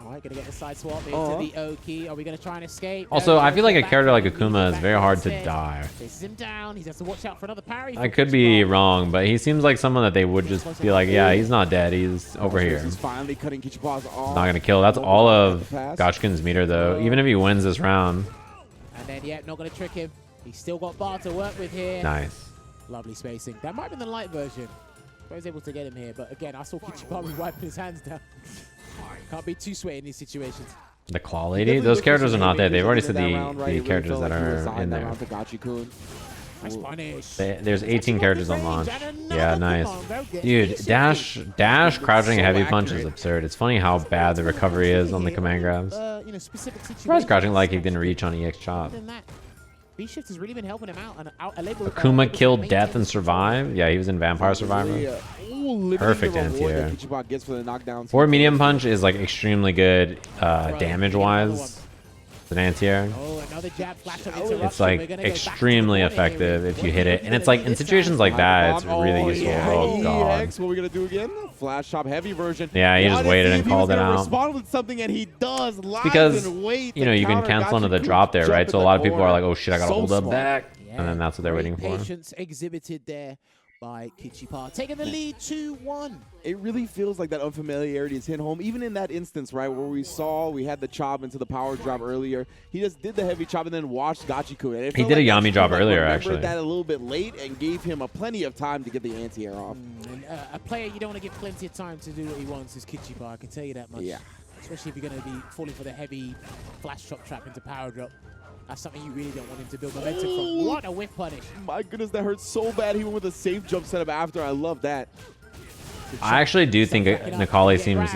Alright, gonna get the side swap into the Oki. Are we gonna try and escape? Also, No, I feel like a back character like in. Akuma is Back very in hard to instead. die. Chases him down. He has to watch out for another parry. I from could be Kichipa. wrong, but he seems like someone that they would just be like, yeah, he's not dead. He's over here. He's finally cutting Kichipa's off. Not going to kill. That's all of Gachikun's meter, though. Even if he wins this round. And then, yeah, not gonna trick him. He's still got bar to work with here. Nice. Lovely spacing. That might have been the light version. I was able to get him here, but again, I saw Kichipa wiping his hands down. Can't be too sweaty in these situations. The Claw Lady? Those characters are not dead. They've already said the characters that are in there. Nice punish. There's 18 characters on launch. Yeah, nice. Dude, dash crouching a heavy punch is absurd. It's funny how bad the recovery is on the command grabs. You know, specific Surprised crouching like he didn't reach on EX chop. B-Shift has really been helping him out. And Akuma killed death and survived. Yeah, he was in Vampire Survivor. Perfect anti-air. Forward medium punch is like extremely good damage-wise. It's an anti-air. Oh, another jab flash of It's interruption. like We're gonna go back to the extremely corner here effective with if you hit it. And it's like in situations like that, it's really useful. Oh god. What are we gonna do again? Flash chop heavy version. Yeah, he just waited and called it out. Respond with something, and he does. Because you know you can cancel into the drop there, right? So a lot of people are like, "Oh shit, I gotta hold up back," and then that's what they're waiting for. Patience exhibited there by Kichipa, taking the lead 2-1. It really feels like that unfamiliarity is hit home, even in that instance, right, where we had the chop into the power drop earlier. He just did the heavy chop and then watched Gachikun. He did a Yami drop earlier, remembered actually. that a little bit late and gave him plenty of time to get the anti-air off. And a player you don't want to give plenty of time to do what he wants is Kichipa, I can tell you that much. Yeah. Especially if you're going to be falling for the heavy flash chop trap into power drop. That's something you really don't want him to build momentum from. What a whiff punish. My goodness, that hurts so bad. He went with a safe jump setup after. I love that. I actually do think Nikali seems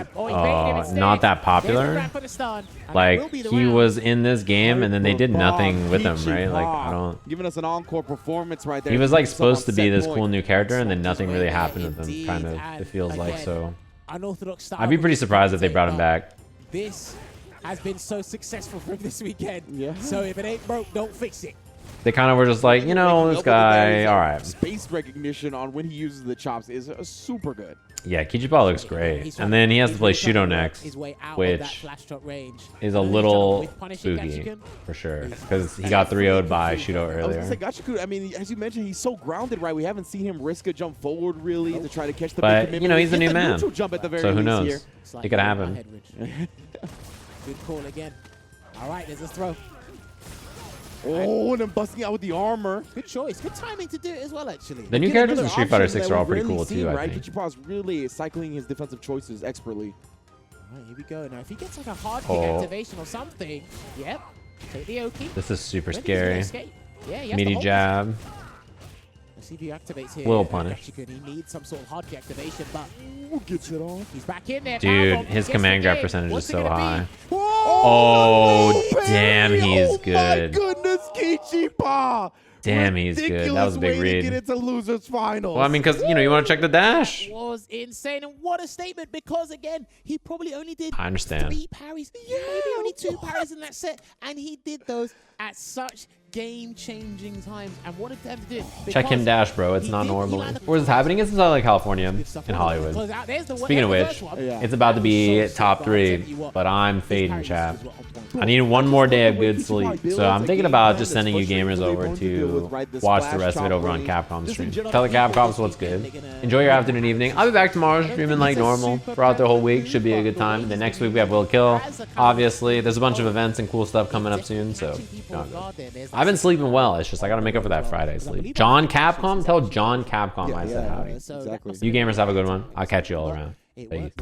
not that popular. Like, he was in this game and then they did nothing with him, right? Like, I don't... Giving us an encore performance right there. He was like supposed to be this cool new character and then nothing really happened with him, kind of, it feels like, so... I'd be pretty surprised if they brought him back. This has been so successful for him this weekend. Yeah. So if it ain't broke, don't fix it. They kind of were just like, you know, this guy, all right. Space recognition on when he uses the chops is super good. Yeah, Kichipa looks great. And then he has to play Shuto next, which is a little spooky, for sure. Because he got 3-0'd by Shuto earlier. I was going to say, Gachikun, I mean, as you mentioned, he's so grounded, right? We haven't seen him risk a jump forward, really, to try to catch the big But, you know, he's a new man. Jump at the very So who knows? here. It could happen. Good call again. All right, there's a throw. Oh, and then busting out with the armor. Good choice. Good timing to do it as well, actually. The new characters in Street Fighter 6 are all pretty cool, too, I think. Kichipa's really cycling his defensive choices expertly. All right, here we go. Now, if he gets like a hard kick activation or something, yep, take the Oki. This is super scary. Yeah, Meaty jab. Let's see if he activates here. Little punish. He needs some sort of hard kick activation, but Gets it off. he's back in there. Dude, his command grab percentage is so high. Oh, damn, he's good. Oh, my goodness, Kichipa. Damn, he's good. That was a big read. Get into losers finals. Well, I mean, because, you know, you want to check the dash. Was insane, and what a statement, because again, he probably only did I understand. 3 parries, maybe only 2 parries in that set, and he did those at such game-changing times. And what did Dev do? Check him dash, bro. It's not normal. Where's this happening? It's in like California, in Hollywood. Speaking of which, it's about to be top 3, but I'm fading, chap. I need one more day of good sleep. So I'm thinking about just sending you gamers over to watch the rest of it over on Capcom's stream. Tell the Capcoms what's good. Enjoy your afternoon, evening. I'll be back tomorrow streaming like normal throughout the whole week. Should be a good time. The next week we have Will Kill. Obviously, there's a bunch of events and cool stuff coming up soon, so I've been sleeping well. It's just I gotta make up for that Friday sleep. John Capcom? Tell John Capcom I said howdy. Exactly. You gamers have a good one. I'll catch you all around. Peace.